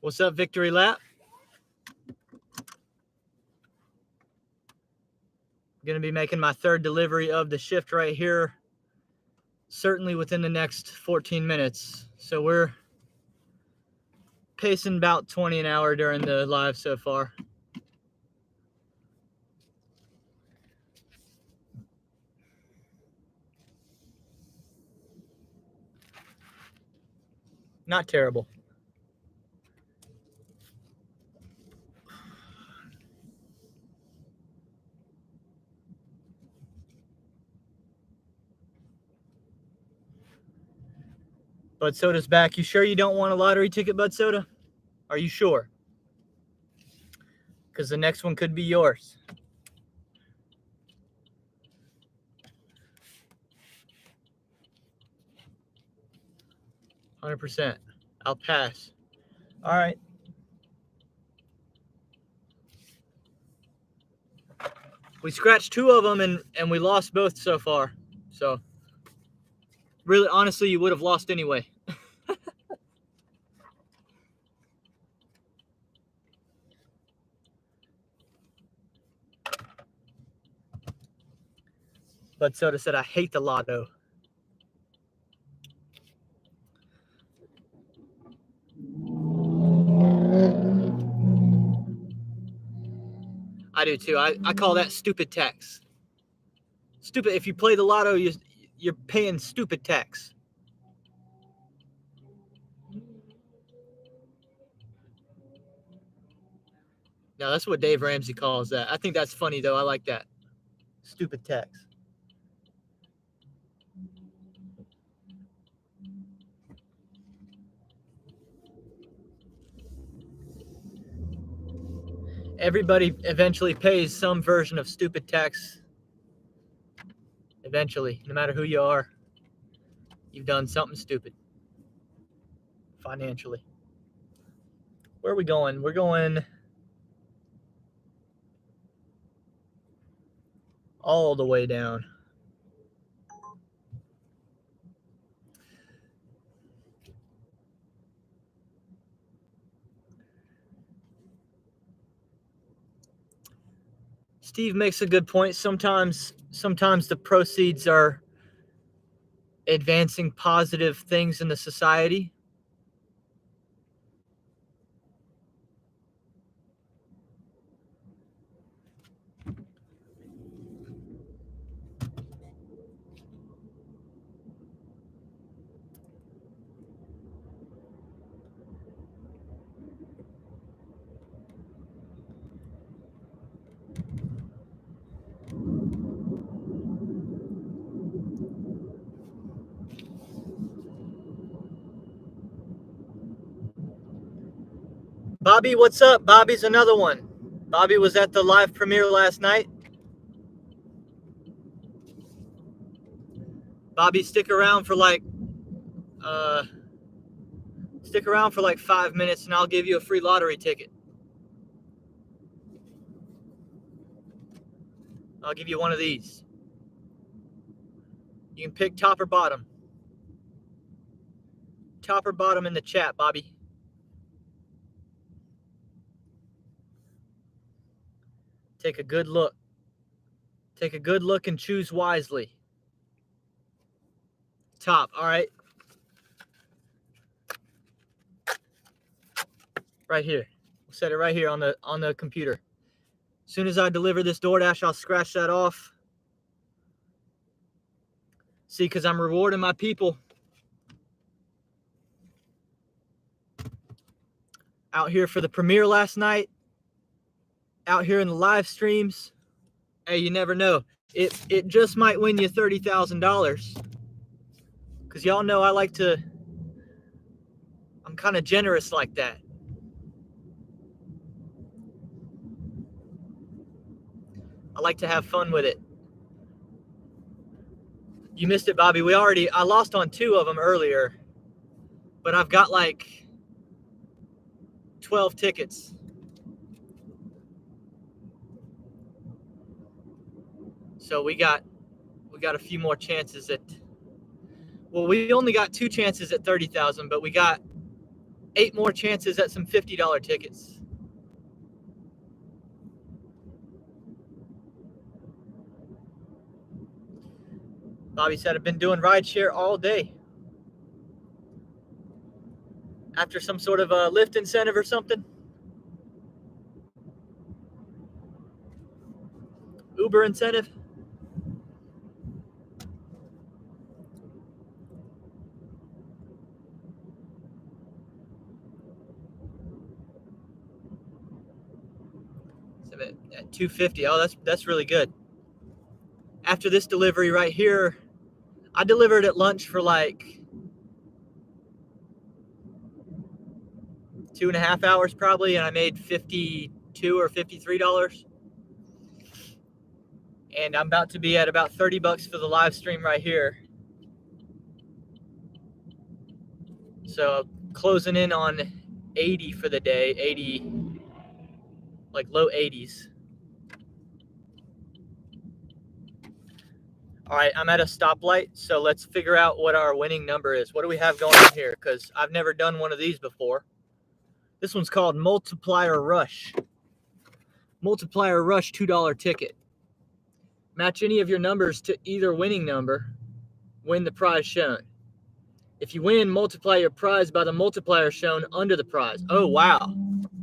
What's up, Victory Lap? Going to be making my third delivery of the shift right here, certainly within the next 14 minutes. So we're pacing about 20 an hour during the live so far. Not terrible. Bud Soda's back. You sure you don't want a lottery ticket, Bud Soda? Are you sure? Because the next one could be yours. %. I'll pass. All right. We scratched 2 of them and we lost both so far. So really, honestly, you would have lost anyway. Bud Soda said, I hate the lotto. I do too. I call that stupid tax. Stupid. If you play the lotto, you're paying stupid tax. No, that's what Dave Ramsey calls that. I think that's funny, though. I like that. Stupid tax. Everybody eventually pays some version of stupid tax. Eventually, no matter who you are, you've done something stupid financially. Where are we going? We're going all the way down. Steve makes a good point. Sometimes the proceeds are advancing positive things in the society. Bobby, what's up? Bobby's another one. Bobby was at the live premiere last night. Bobby, stick around for like 5 minutes and I'll give you a free lottery ticket. I'll give you one of these. You can pick top or bottom. Top or bottom in the chat, Bobby. Take a good look. Take a good look and choose wisely. Top, all right. Right here. We'll set it right here on the computer. As soon as I deliver this DoorDash, I'll scratch that off. See, because I'm rewarding my people. Out here for the premiere last night. Out here in the live streams. Hey, you never know. It just might win you $30,000. Because y'all know I'm kind of generous like that. I like to have fun with it. You missed it, Bobby. I lost on 2 of them earlier. But I've got like 12 tickets. So we got a few more chances at. Well, we only got 2 chances at 30,000, but we got 8 more chances at some $50 tickets. Bobby said, I've been doing rideshare all day. After some sort of a Lyft incentive or something? Uber incentive? At $250. Oh, that's really good. After this delivery right here, I delivered at lunch for like 2.5 hours probably, and I made $52 or $53. And I'm about to be at about $30 for the live stream right here. So closing in on 80 for the day, 80, like low 80s. All right, I'm at a stoplight, so let's figure out what our winning number is. What do we have going on here? Because I've never done one of these before. This one's called Multiplier Rush. Multiplier Rush $2 ticket. Match any of your numbers to either winning number, win the prize shown. If you win, multiply your prize by the multiplier shown under the prize. Oh, wow.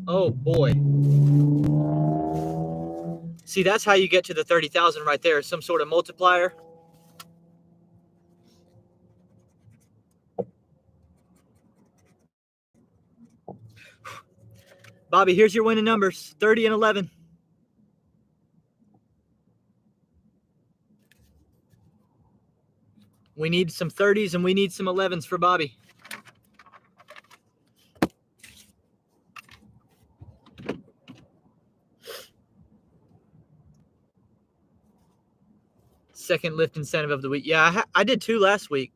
Oh, boy. See, that's how you get to the 30,000 right there. Some sort of multiplier. Bobby, here's your winning numbers, 30 and 11. We need some 30s and we need some 11s for Bobby. Second Lyft incentive of the week. Yeah, I did 2 last week.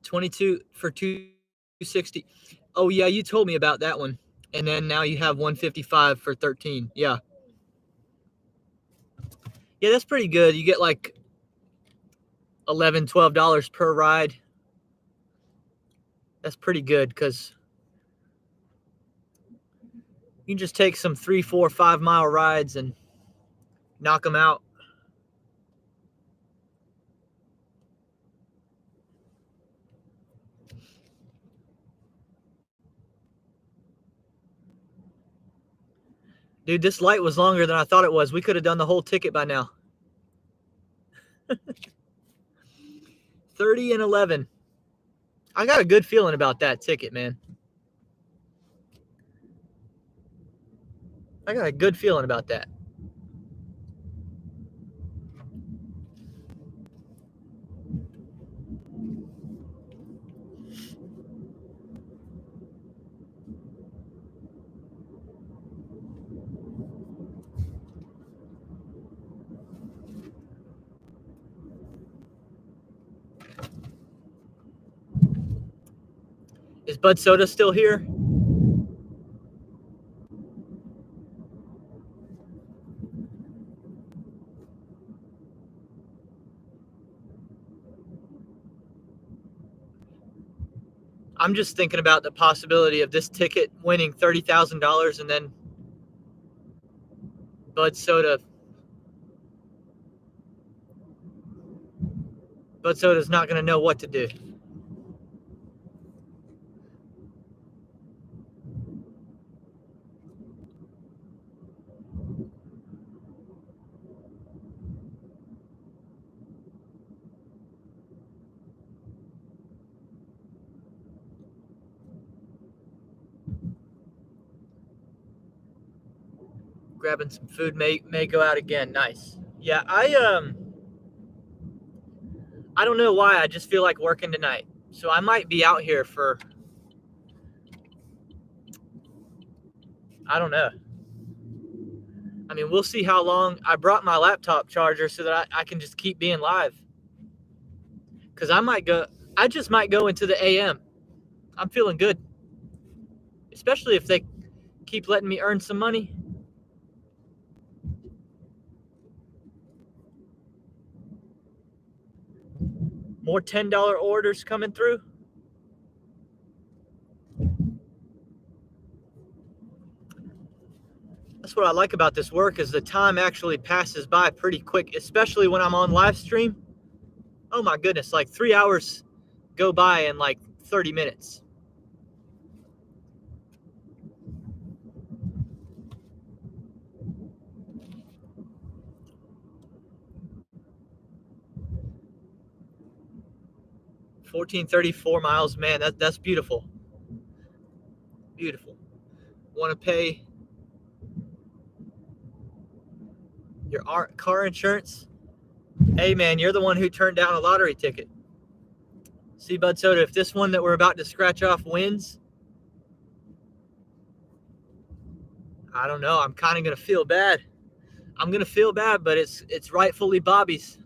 22 for 260. Oh, yeah, you told me about that one. And then now you have 155 for 13. Yeah. Yeah, that's pretty good. You get like $11, $12 per ride. That's pretty good because You can just take some 3, 4, 5 mile rides and knock them out. Dude, this light was longer than I thought it was. We could have done the whole ticket by now. 30 and 11. I got a good feeling about that ticket, man. I got a good feeling about that. Is Bud Soda still here? I'm just thinking about the possibility of this ticket winning $30,000 and then Bud Soda's not going to know what to do. Grabbing some food may go out again. Nice. Yeah, I don't know why. I just feel like working tonight. So I might be out here for, I don't know. I mean, we'll see how long. I brought my laptop charger so that I can just keep being live. Because I just might go into the AM. I'm feeling good. Especially if they keep letting me earn some money. More $10 orders coming through. That's what I like about this work is the time actually passes by pretty quick, especially when I'm on live stream. Oh my goodness, like 3 hours go by in like 30 minutes. $1,434 miles, man, that's beautiful. Beautiful. Want to pay your car insurance? Hey man, you're the one who turned down a lottery ticket. See, Bud Soda, if this one that we're about to scratch off wins, I don't know. I'm kind of gonna feel bad. I'm gonna feel bad, but it's rightfully Bobby's.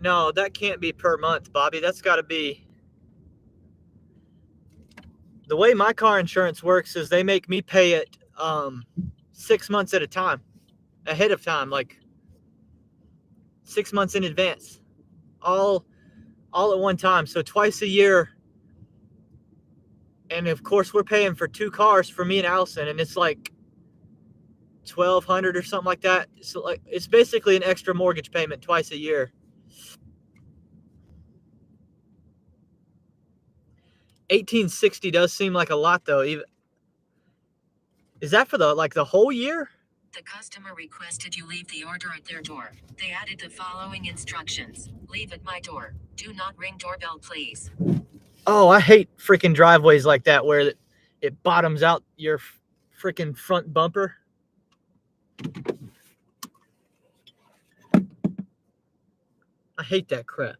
No, that can't be per month, Bobby. That's got to be. The way my car insurance works is they make me pay it 6 months at a time, ahead of time, like 6 months in advance, all at one time. So twice a year. And of course, we're paying for 2 cars for me and Allison, and it's like $1,200 or something like that. So like it's basically an extra mortgage payment twice a year. $1,860 does seem like a lot though. Even is that for the whole year? The customer requested you leave the order at their door. They added the following instructions. Leave at my door. Do not ring doorbell, please. Oh, I hate freaking driveways like that where it bottoms out your freaking front bumper. I hate that crap.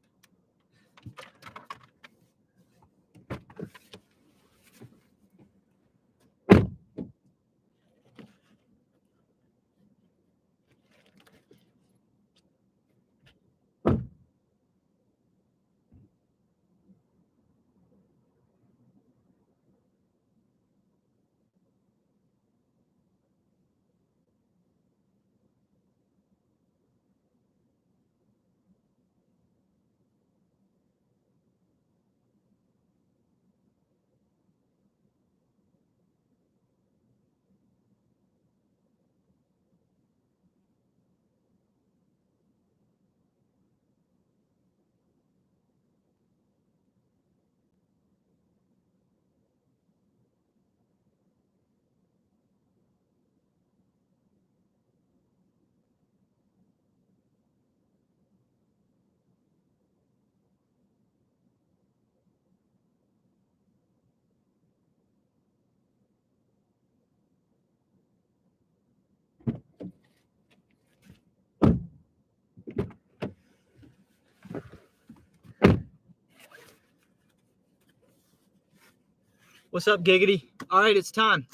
What's up, Giggity? All right, it's time.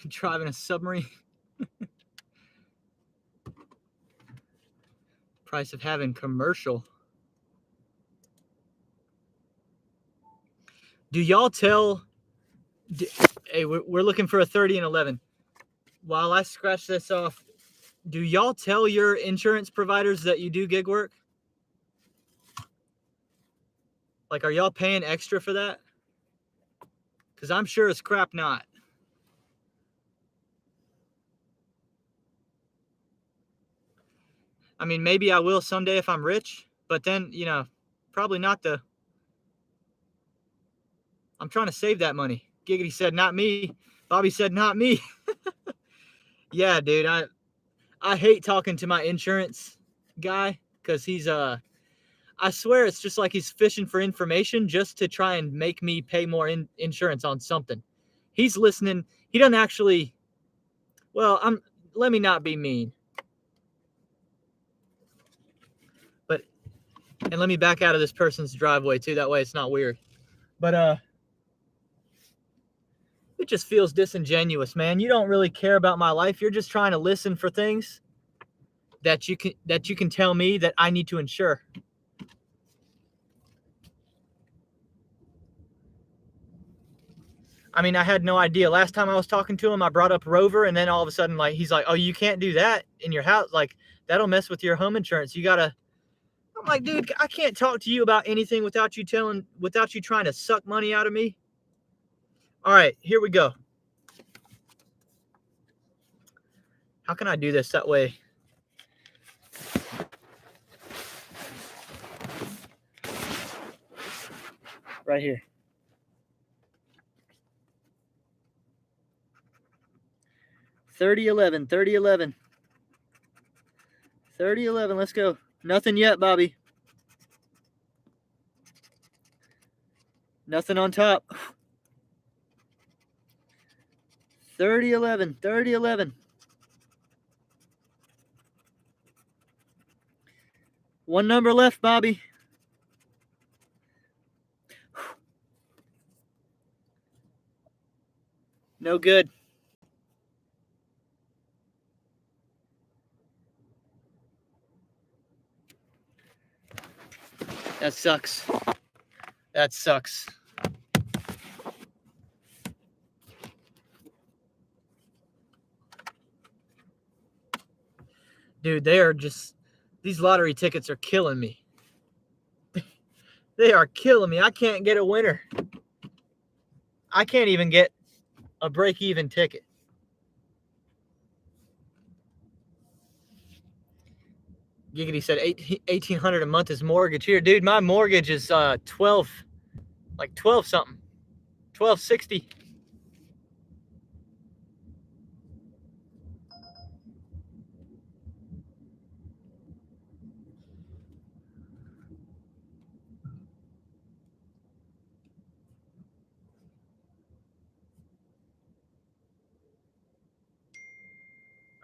Driving a submarine. Price of having commercial. Do y'all tell... Hey, we're looking for a 30 and 11. While I scratch this off, do y'all tell your insurance providers that you do gig work? Like, are y'all paying extra for that? Because I'm sure as crap not. I mean, maybe I will someday if I'm rich, but then, you know, probably not the... I'm trying to save that money. Giggity said, not me. Bobby said, not me. Yeah, dude, I hate talking to my insurance guy because he's, I swear it's just like he's fishing for information just to try and make me pay more insurance on something. He's listening. He doesn't actually... Well, let me not be mean. But, and let me back out of this person's driveway too. That way it's not weird. But, it just feels disingenuous, man. You don't really care about my life. You're just trying to listen for things that you can tell me that I need to insure. I mean, I had no idea. Last time I was talking to him, I brought up Rover, and then all of a sudden, like, he's like, "Oh, you can't do that in your house. Like, that'll mess with your home insurance. You gotta..." I'm like, dude, I can't talk to you about anything without you trying to suck money out of me. All right, here we go. How can I do this that way? Right here. $30.11, $30.11. $30.11, let's go. Nothing yet, Bobby. Nothing on top. $30.11, $30.11. One number left, Bobby. No good. That sucks. That sucks. Dude, these lottery tickets are killing me. They are killing me. I can't get a winner. I can't even get a break-even ticket. Giggity said $1,800 a month is mortgage here. Dude, my mortgage is 12 something. $1,260.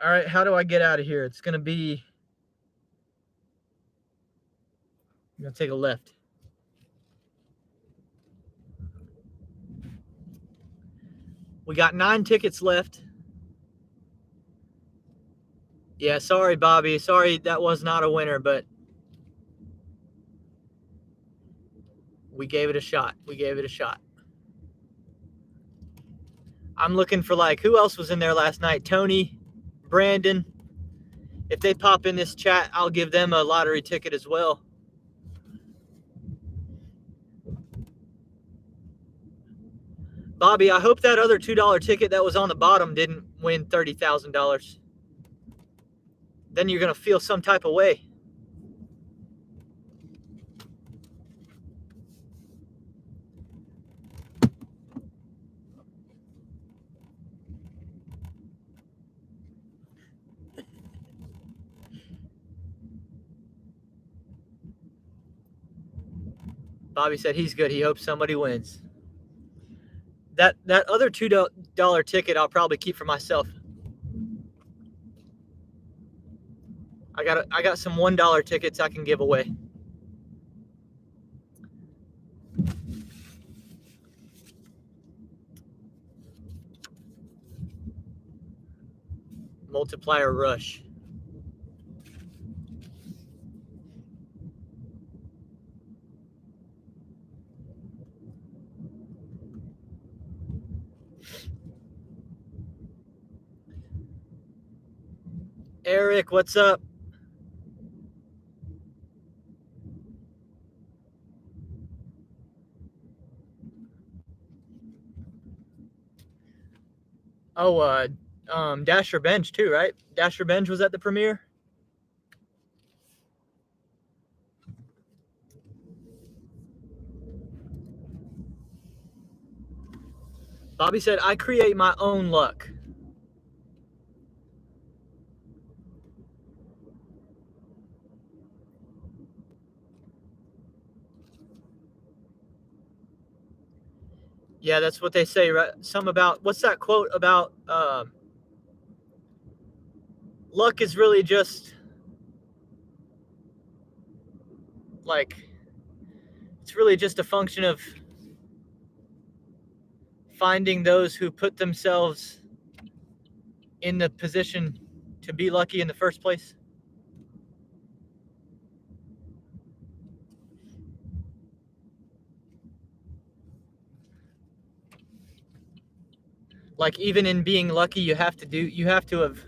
All right, how do I get out of here? It's going to be... I'm going to take a left. We got 9 tickets left. Yeah, sorry, Bobby. Sorry that was not a winner, but we gave it a shot. We gave it a shot. I'm looking for, like, who else was in there last night? Tony, Brandon. If they pop in this chat, I'll give them a lottery ticket as well. Bobby, I hope that other $2 ticket that was on the bottom didn't win $30,000. Then you're going to feel some type of way. Bobby said he's good. He hopes somebody wins. That other $2 ticket I'll probably keep for myself. I got some $1 tickets I can give away. Multiplier rush. Eric, what's up? Oh, Dasher Bench too, right? Dasher Bench was at the premiere. Bobby said, I create my own luck. Yeah, that's what they say, right? Some about, what's that quote about? Luck is really just like, it's really just a function of finding those who put themselves in the position to be lucky in the first place. Like, even in being lucky, you have to have,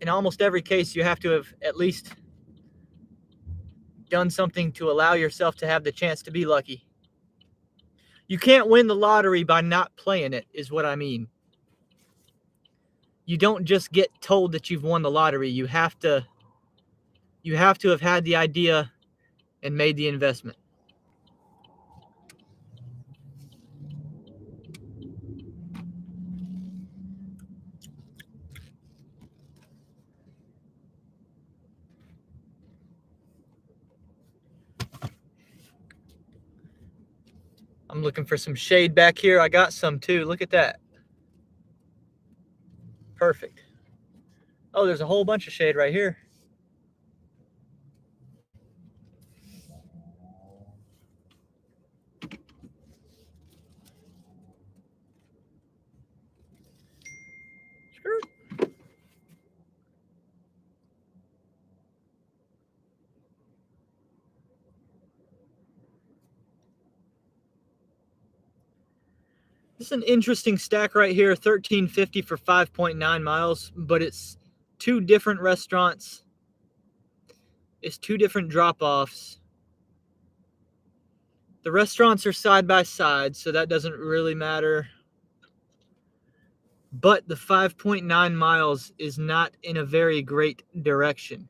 in almost every case, you have to have at least done something to allow yourself to have the chance to be lucky. You can't win the lottery by not playing it, is what I mean. You don't just get told that you've won the lottery. You have to have had the idea and made the investment. I'm looking for some shade back here. I got some too. Look at that. Perfect. Oh, there's a whole bunch of shade right here. This is an interesting stack right here, $13.50 for 5.9 miles, but it's 2 different restaurants. It's 2 different drop-offs. The restaurants are side by side, so that doesn't really matter. But the 5.9 miles is not in a very great direction.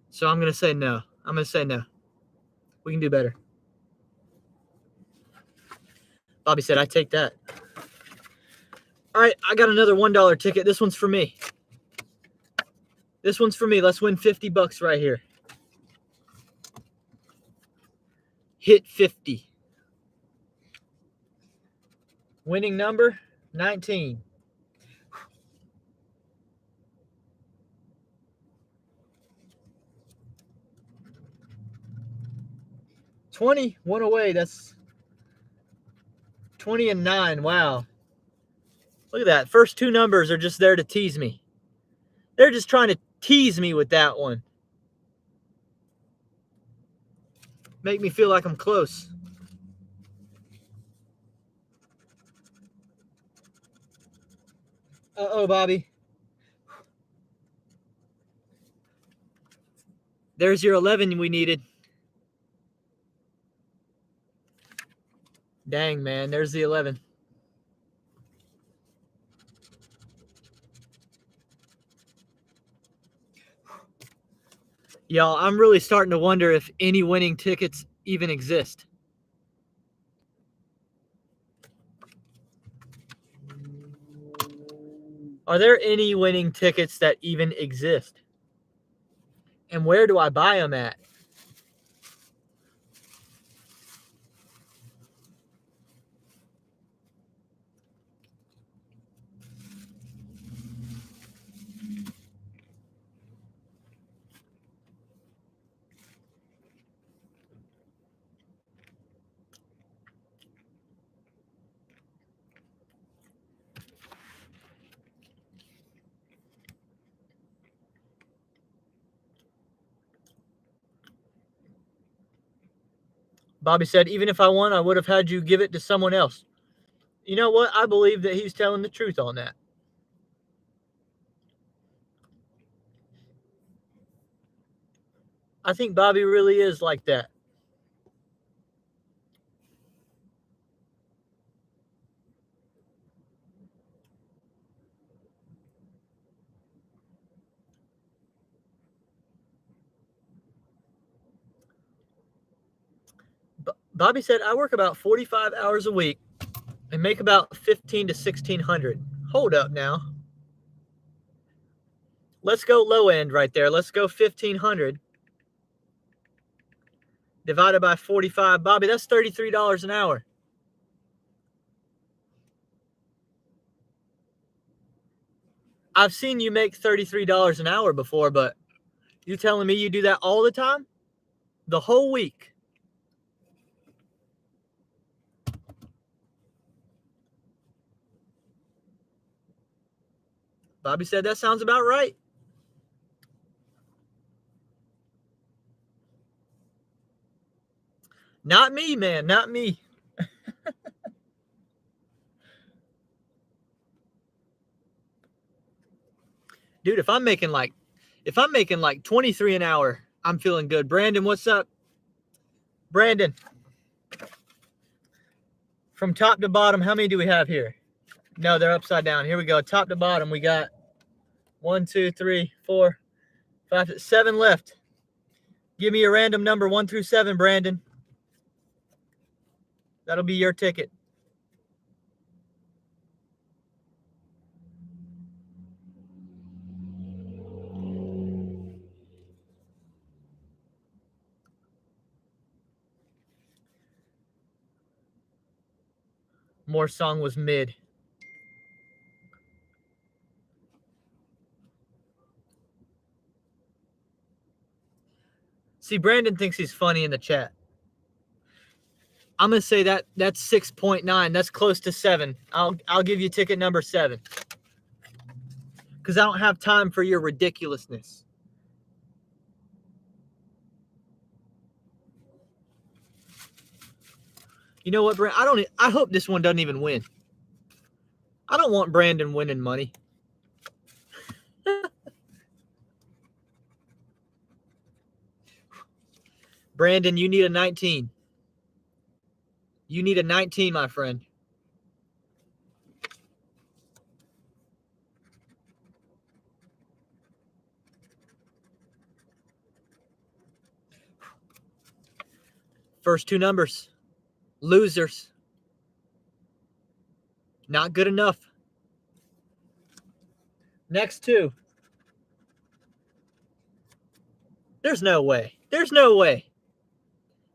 So I'm going to say no. I'm going to say no. We can do better. Bobby said, I take that. All right, I got another $1 ticket. This one's for me. This one's for me. Let's win $50 right here. Hit 50. Winning number, 19. 20, one away. That's 20 and 9. Wow. Look at that. First two numbers are just there to tease me. They're just trying to tease me with that one. Make me feel like I'm close. Uh-oh, Bobby. There's your 11 we needed. Dang, man. There's the 11. Y'all, I'm really starting to wonder if any winning tickets even exist. Are there any winning tickets that even exist? And where do I buy them at? Bobby said, even if I won, I would have had you give it to someone else. You know what? I believe that he's telling the truth on that. I think Bobby really is like that. Bobby said, I work about 45 hours a week and make about 15 to 1600. Hold up now. Let's go low end right there. Let's go 1500 divided by 45. Bobby, that's $33 an hour. I've seen you make $33 an hour before, but you telling me you do that all the time? The whole week? Bobby said that sounds about right. Not me, man. Not me. Dude, if I'm making like 23 an hour, I'm feeling good. Brandon, what's up? Brandon. From top to bottom, how many do we have here? No, they're upside down. Here we go. Top to bottom, we got 1, 2, 3, 4, 5, 7 left. Give me a random number 1 through 7, Brandon. That'll be your ticket. More song was mid. See, Brandon thinks he's funny in the chat. I'm gonna say that's 6.9. That's close to 7. I'll give you ticket number 7. Because I don't have time for your ridiculousness. You know what, Brandon? I hope this one doesn't even win. I don't want Brandon winning money. Brandon, you need a 19. You need a 19, my friend. First two numbers. Losers. Not good enough. Next two. There's no way. There's no way.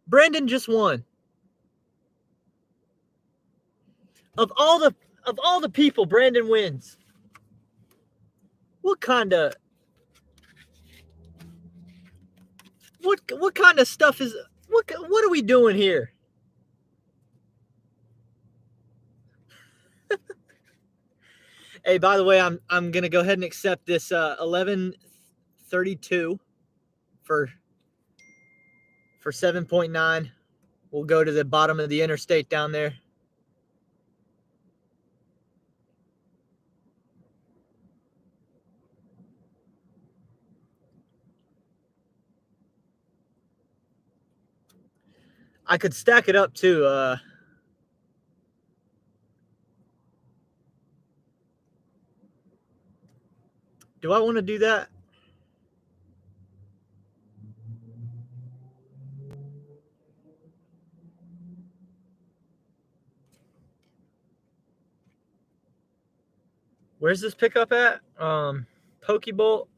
Brandon just won. Of all the people, Brandon wins. What kind of stuff is What are we doing here? Hey, by the way, I'm gonna go ahead and accept this 1132 for 7.9. We'll go to the bottom of the interstate down there. I could stack it up too. Do I want to do that? Where's this pickup at? Pokebolt.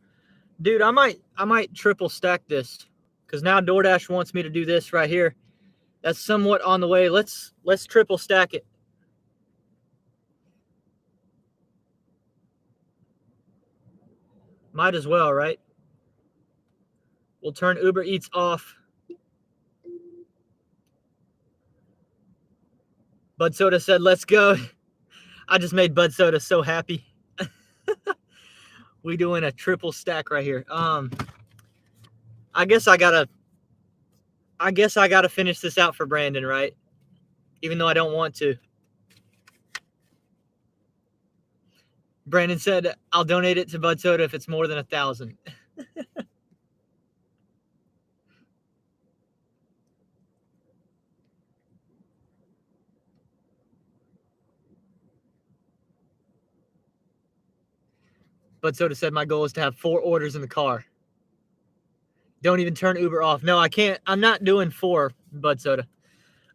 Dude, I might triple stack this because now DoorDash wants me to do this right here. That's somewhat on the way. Let's triple stack it. Might as well, right? We'll turn Uber Eats off. Bud Soda said, let's go. I just made Bud Soda so happy. We doing a triple stack right here. I guess I gotta finish this out for Brandon, right? Even though I don't want to. Brandon said, I'll donate it to Bud Soda if it's more than 1,000. Bud Soda said my goal is to have 4 orders in the car. Don't even turn Uber off. No, I can't. I'm not doing 4, Bud Soda.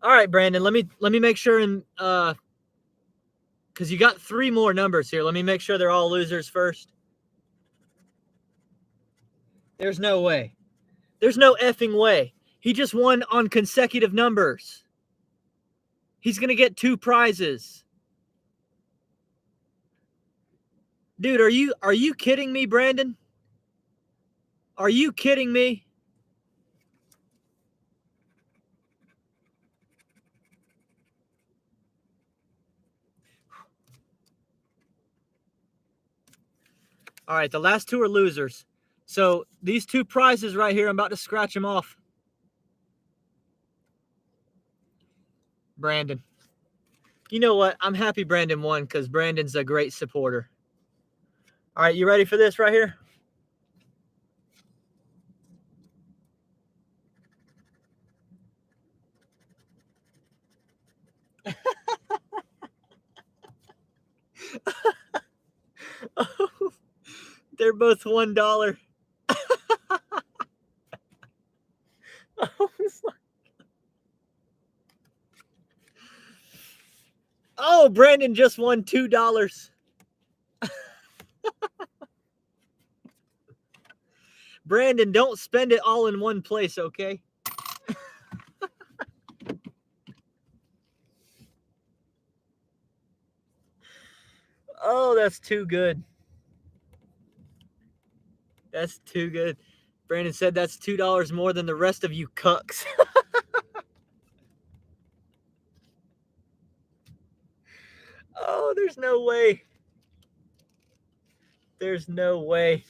All right, Brandon, let me make sure and because you got 3 more numbers here. Let me make sure they're all losers first. There's no way. There's no effing way. He just won on consecutive numbers. He's going to get 2 prizes. Dude, are you kidding me, Brandon? Are you kidding me? All right, the last 2 are losers. So these 2 prizes right here, I'm about to scratch them off. Brandon. You know what? I'm happy Brandon won because Brandon's a great supporter. All right, you ready for this right here? Oh, they're both $1. Oh, Brandon just won $2. Brandon, don't spend it all in one place, okay? Oh, that's too good. That's too good. Brandon said that's $2 more than the rest of you cucks. Oh, there's no way. There's no way.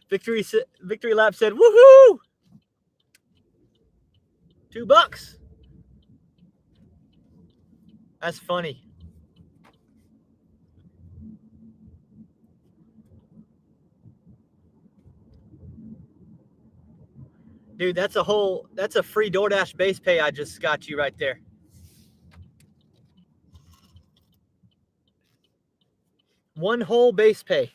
Victory Lap said, woohoo! $2. That's funny. Dude, that's a free DoorDash base pay I just got you right there. One whole base pay.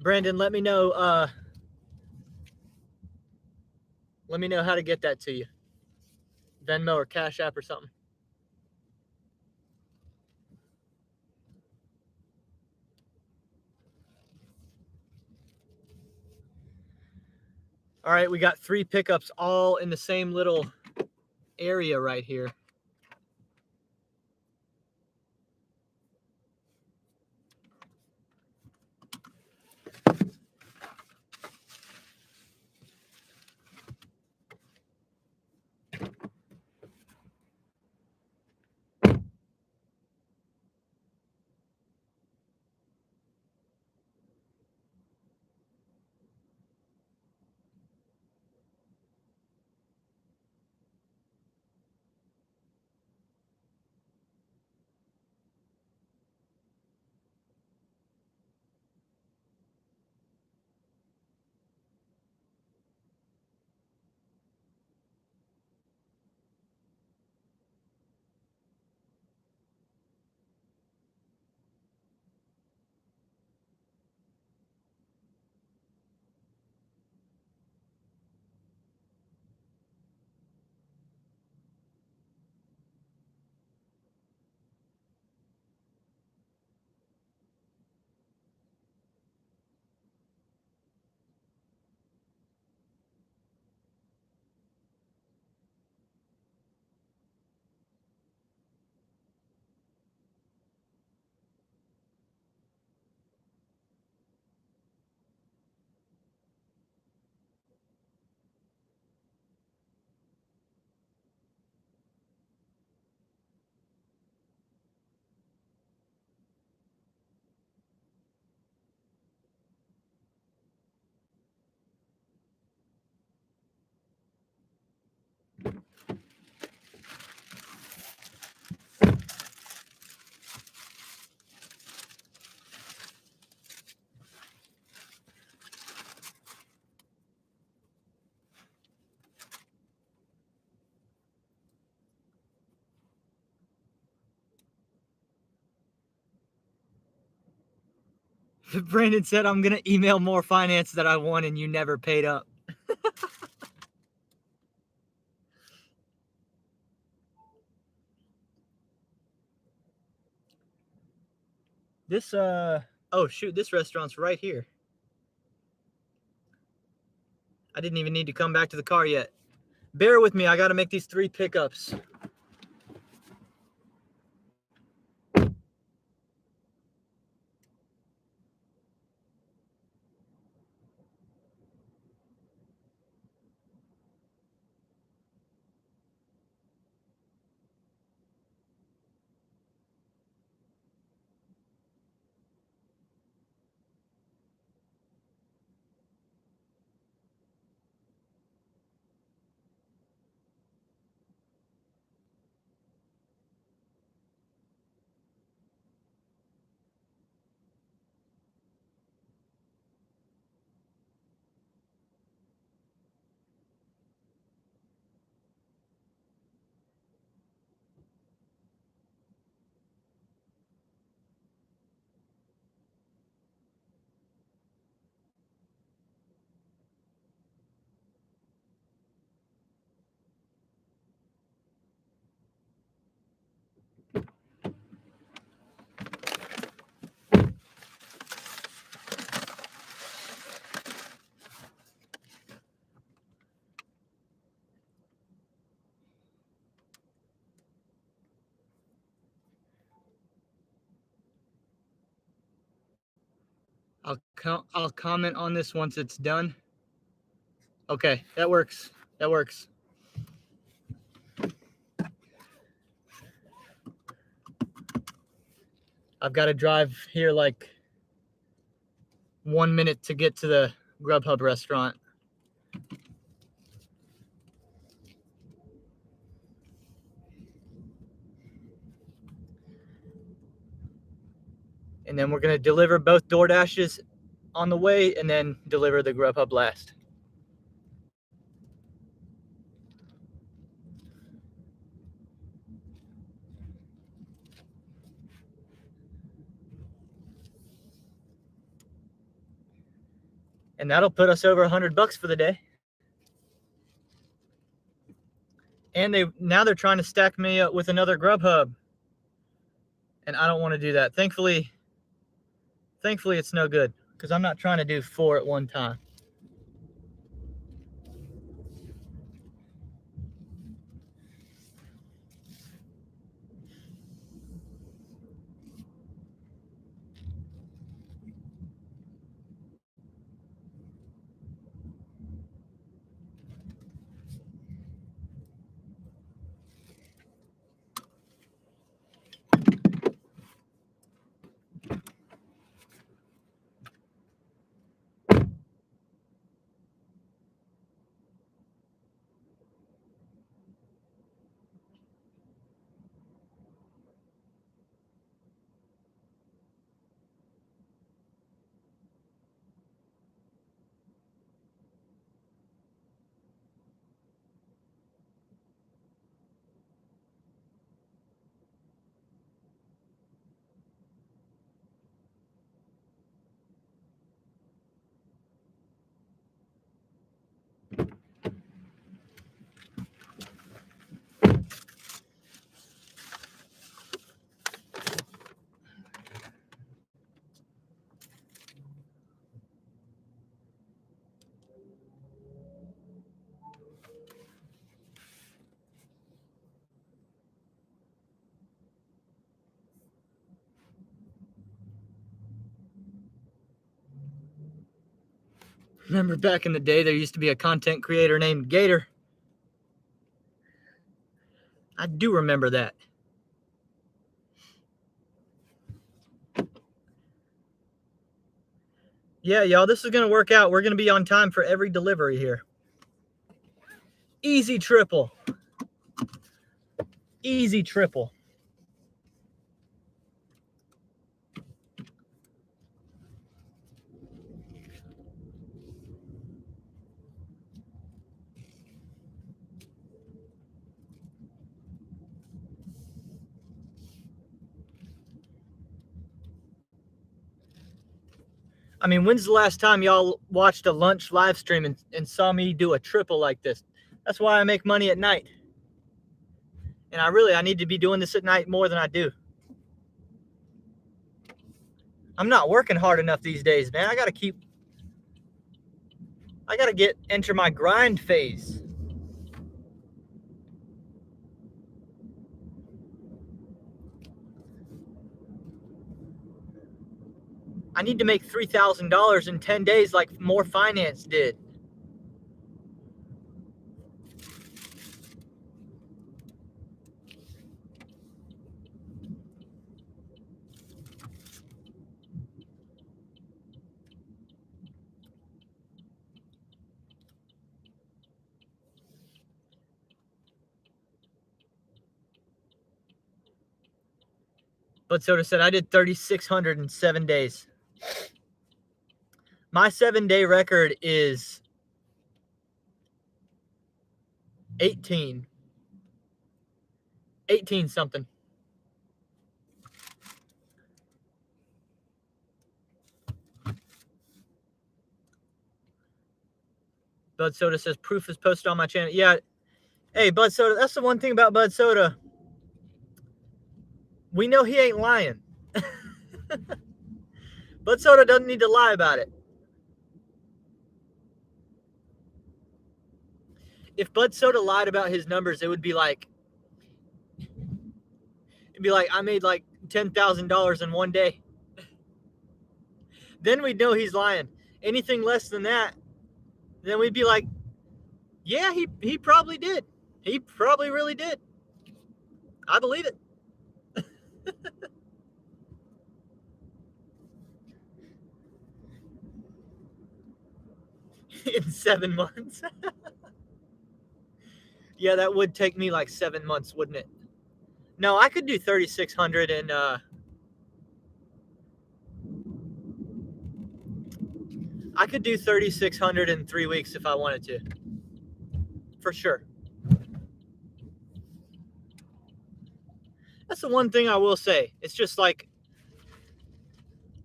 Brandon, let me know Let me know how to get that to you. Venmo or Cash App or something. All right, we got 3 pickups all in the same little area right here. Brandon said, I'm going to email more finance that I won and you never paid up. This, oh shoot, this restaurant's right here. I didn't even need to come back to the car yet. Bear with me, I got to make these 3 pickups. I'll comment on this once it's done. Okay, that works. That works. I've got to drive here like 1 minute to get to the Grubhub restaurant. And then we're going to deliver both DoorDashes on the way and then deliver the Grubhub last. And that'll put us over $100 for the day. And now they're trying to stack me up with another Grubhub. And I don't want to do that. Thankfully it's no good because I'm not trying to do 4 at one time. Remember back in the day, there used to be a content creator named Gator. I do remember that. Yeah, y'all, this is going to work out. We're going to be on time for every delivery here. Easy triple. Easy triple. I mean, when's the last time y'all watched a lunch live stream and saw me do a triple like this? That's why I make money at night. And I need to be doing this at night more than I do. I'm not working hard enough these days, man. I got to enter my grind phase. I need to make $3,000 in 10 days like More Finance did. But Soda said I did 3,600 in 7 days. My 7-day record is 18 something. Bud Soda says proof is posted on my channel. Yeah. Hey, Bud Soda, that's the one thing about Bud Soda. We know he ain't lying. Bud Soda doesn't need to lie about it. If Bud Soda lied about his numbers, it'd be like I made like $10,000 in 1 day. Then we'd know he's lying. Anything less than that, then we'd be like, yeah, he probably did. He probably really did. I believe it. In 7 months. Yeah, that would take me like 7 months, wouldn't it? No, I could do 3,600 and I could do 3,600 in 3 weeks if I wanted to. For sure. That's the one thing I will say. It's just like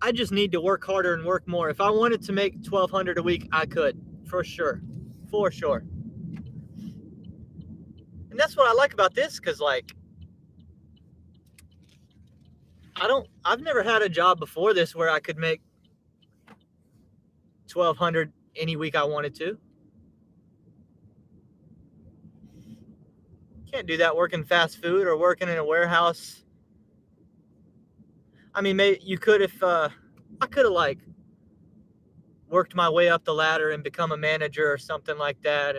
I just need to work harder and work more. If I wanted to make 1,200 a week, I could. For sure. For sure. And that's what I like about this, because like I've never had a job before this where I could make $1,200 any week I wanted to. Can't do that working fast food or working in a warehouse. I mean, maybe you could if I could have like worked my way up the ladder and become a manager or something like that.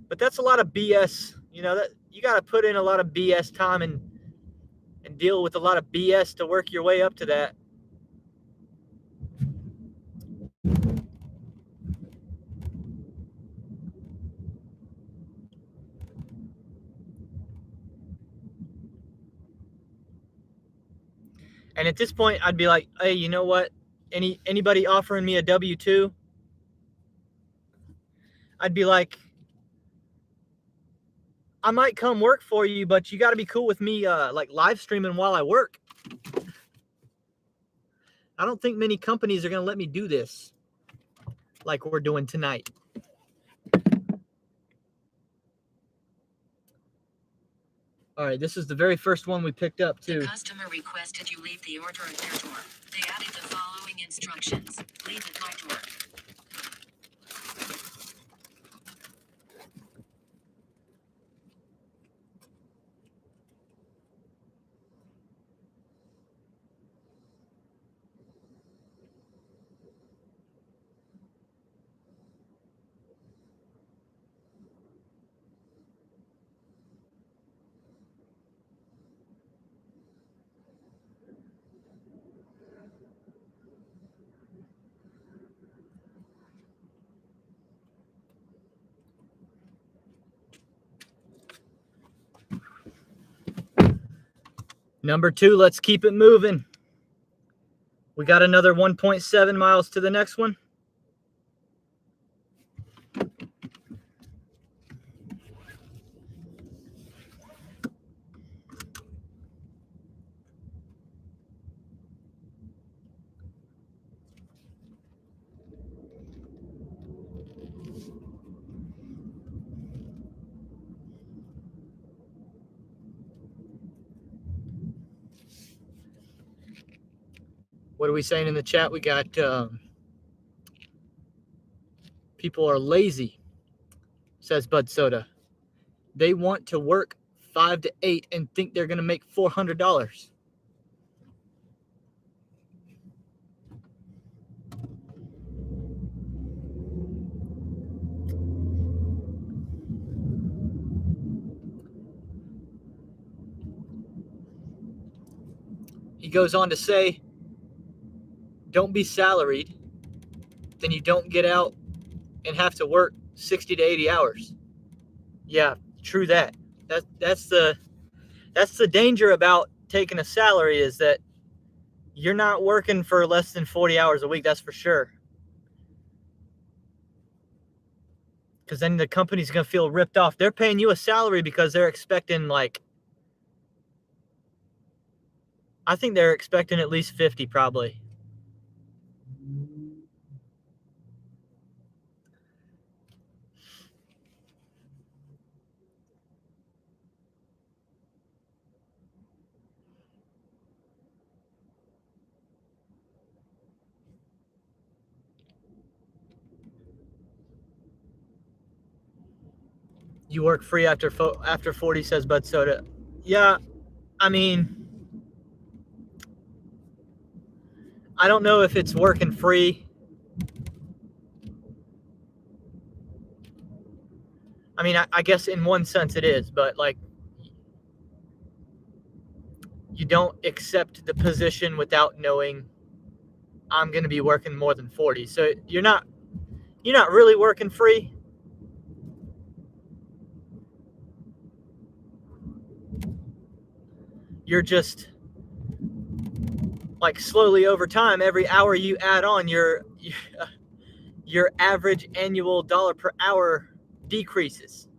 But that's a lot of BS. That you got to put in a lot of BS time and deal with a lot of BS to work your way up to that. And at this point, I'd be like, hey, you know what? Anybody offering me a W-2? I'd be like, I might come work for you, but you got to be cool with me like live streaming while I work. I don't think many companies are going to let me do this like we're doing tonight. All right, this is the very first one we picked up, too. The customer requested you leave the order at their door. They added the following instructions. Leave at my door. Number 2, let's keep it moving. We got another 1.7 miles to the next one. What are we saying in the chat? We got people are lazy, says Bud Soda. They want to work 5 to 8 and think they're going to make $400. He goes on to say, don't be salaried, then you don't get out and have to work 60 to 80 hours. Yeah, true that. That's the danger about taking a salary, is that you're not working for less than 40 hours a week, that's for sure. Because then the company's going to feel ripped off. They're paying you a salary because they're expecting I think they're expecting at least 50 probably. You work free after 40, says Bud Soda. Yeah, I mean, I don't know if it's working free. I mean, I guess in one sense it is, but like, you don't accept the position without knowing I'm going to be working more than 40. So you're not really working free. You're just like slowly over time, every hour you add on, your average annual dollar per hour decreases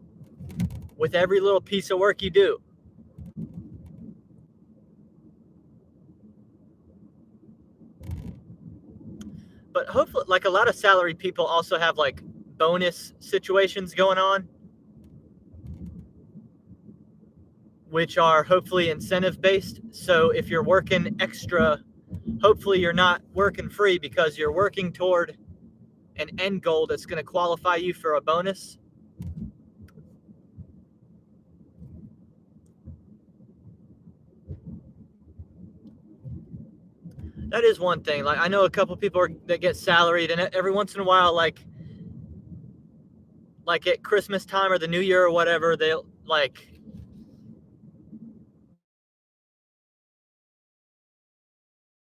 with every little piece of work you do. But hopefully, like, a lot of salary people also have like bonus situations going on. which are hopefully incentive based. So if you're working extra, hopefully you're not working free because you're working toward an end goal that's going to qualify you for a bonus. That is one thing. Like I know a couple people that get salaried, and every once in a while, like at Christmas time or the New Year or whatever, they'll like,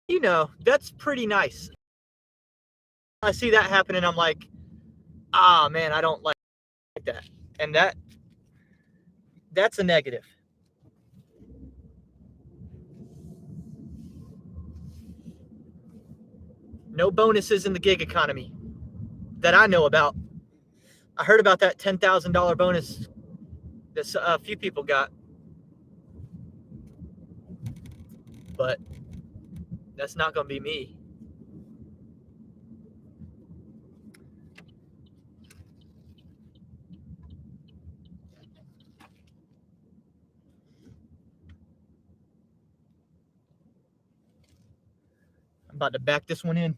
you know, that's pretty nice. I see that happen, and I'm like, ah, man, I don't like that, and that's a negative. No bonuses in the gig economy that I know about. I heard about that $10,000 bonus that a few people got, but that's not going to be me. I'm about to back this one in.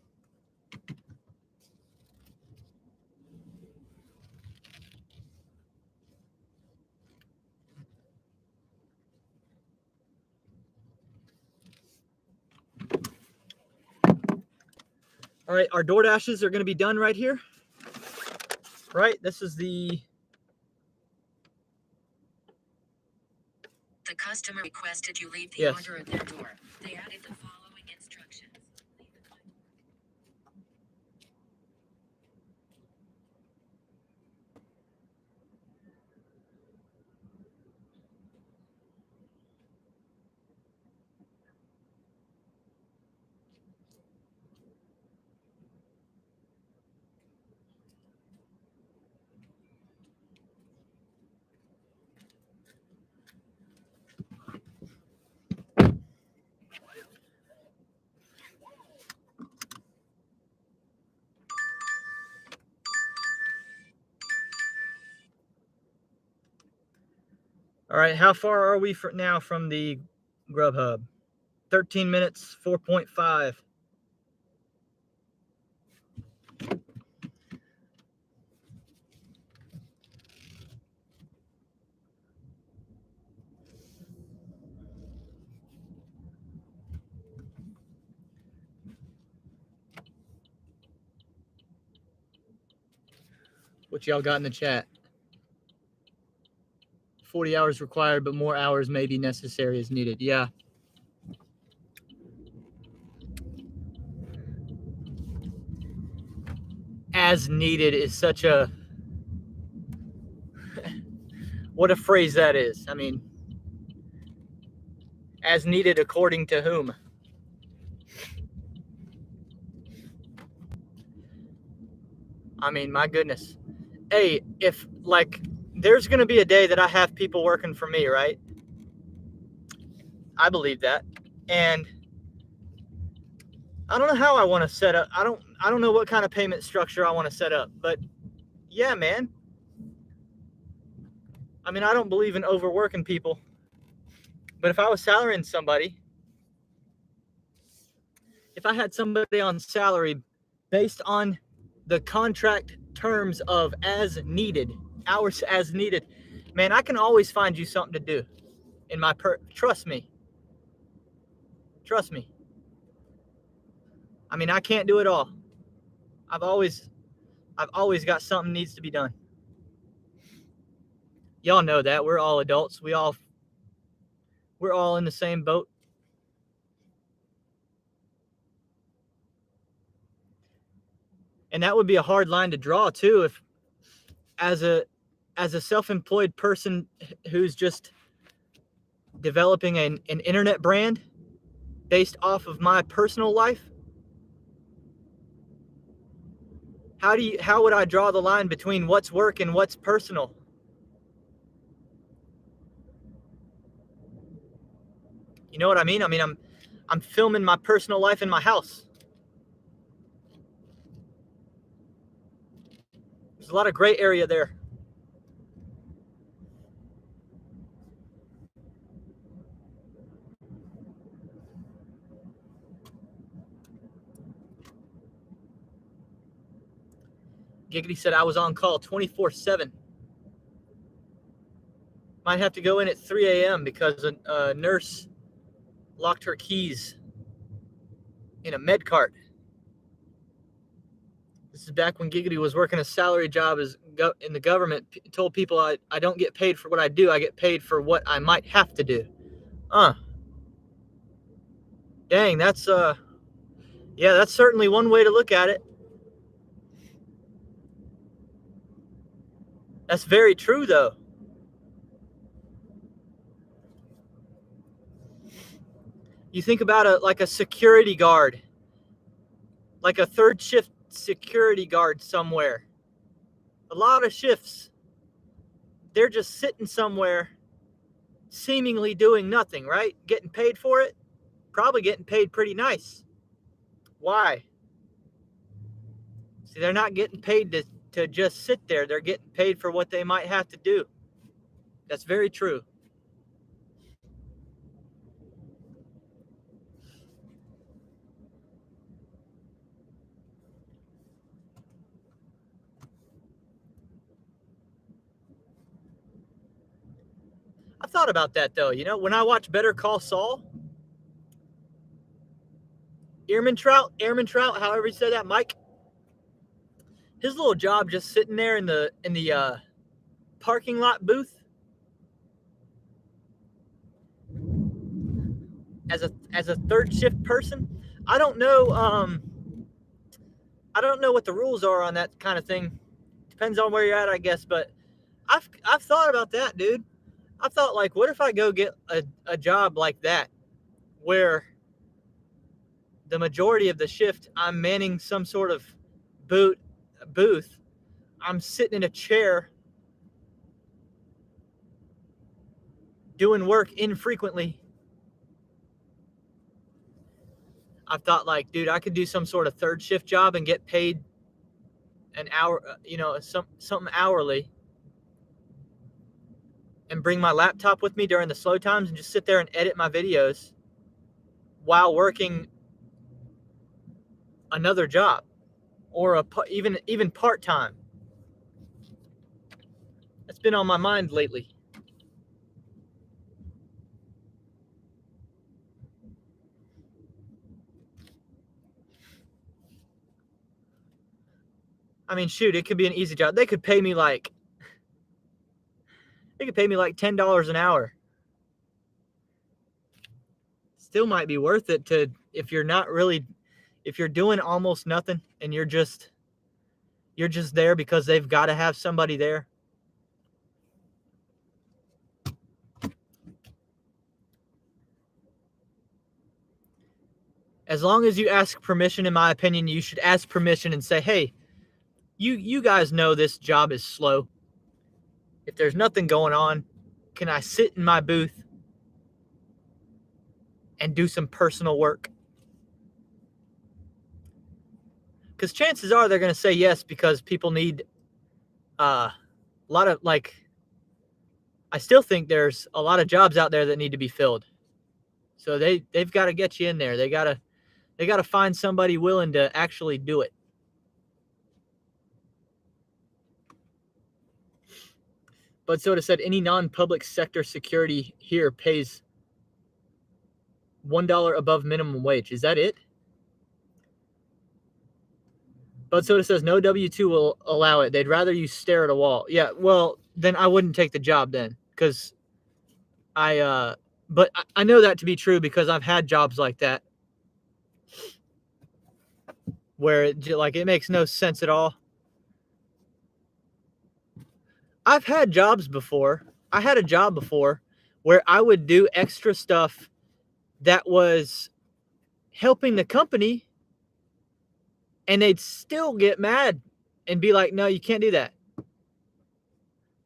All right, our DoorDashes are going to be done right here. Right, this is the customer requested you leave the order at their door. They added the following instructions. All right, how far are we now from the Grubhub? 13 minutes, 4.5. What y'all got in the chat? 40 hours required, but more hours may be necessary as needed. Yeah. As needed is such a what a phrase that is. I mean, as needed according to whom? I mean, my goodness. Hey, if like there's going to be a day that I have people working for me, right? I believe that. And I don't know how I want to set up. I don't know what kind of payment structure I want to set up, but yeah, man. I mean, I don't believe in overworking people. But if I was salarying somebody, if I had somebody on salary based on the contract terms of as needed, hours as needed, man, I can always find you something to do in my trust me. Trust me. I mean, I can't do it all. I've always got something needs to be done. Y'all know that. We're all adults. We're all in the same boat. And that would be a hard line to draw too if as a self-employed person who's just developing an internet brand based off of my personal life, how would I draw the line between what's work and what's personal? You know what I mean? I mean, I'm filming my personal life in my house. There's a lot of gray area there. Giggity said I was on call 24/7. Might have to go in at 3 a.m. because a nurse locked her keys in a med cart. This is back when Giggity was working a salary job in the government. Told people I don't get paid for what I do. I get paid for what I might have to do. Dang, that's yeah, that's certainly one way to look at it. That's very true, though. You think about like a security guard, like a third shift security guard somewhere. A lot of shifts, they're just sitting somewhere, seemingly doing nothing, right? Getting paid for it? Probably getting paid pretty nice. Why? See, they're not getting paid to just sit there. They're getting paid for what they might have to do. That's very true. I've thought about that, though. You know, when I watch Better Call Saul, Ehrmantraut, however you say that, Mike, his little job just sitting there in the parking lot booth as a third shift person. I don't know what the rules are on that kind of thing. Depends on where you're at, I guess, but I've thought about that, dude. I thought, like, what if I go get a job like that where the majority of the shift I'm manning some sort of booth. I'm sitting in a chair doing work infrequently. I've thought, like, dude, I could do some sort of third shift job and get paid an hour, something hourly, and bring my laptop with me during the slow times and just sit there and edit my videos while working another job, or even part-time. That's been on my mind lately. I mean, shoot, it could be an easy job. They could pay me like $10 an hour. Still might be worth it if you're doing almost nothing and you're just there because they've got to have somebody there. As long as you ask permission, in my opinion, you should ask permission and say, hey, you guys know this job is slow. If there's nothing going on, can I sit in my booth and do some personal work? Because chances are they're going to say yes, because people need a lot of, like, I still think there's a lot of jobs out there that need to be filled. So they've got to get you in there. They got to find somebody willing to actually do it. But Soda said any non-public sector security here pays $1 above minimum wage. Is that it? But Soda says no W-2 will allow it. They'd rather you stare at a wall. Yeah, well, then I wouldn't take the job then, because but I know that to be true because I've had jobs like that where it makes no sense at all. I've had jobs before. I had a job before where I would do extra stuff that was helping the company, and they'd still get mad and be like, no, you can't do that.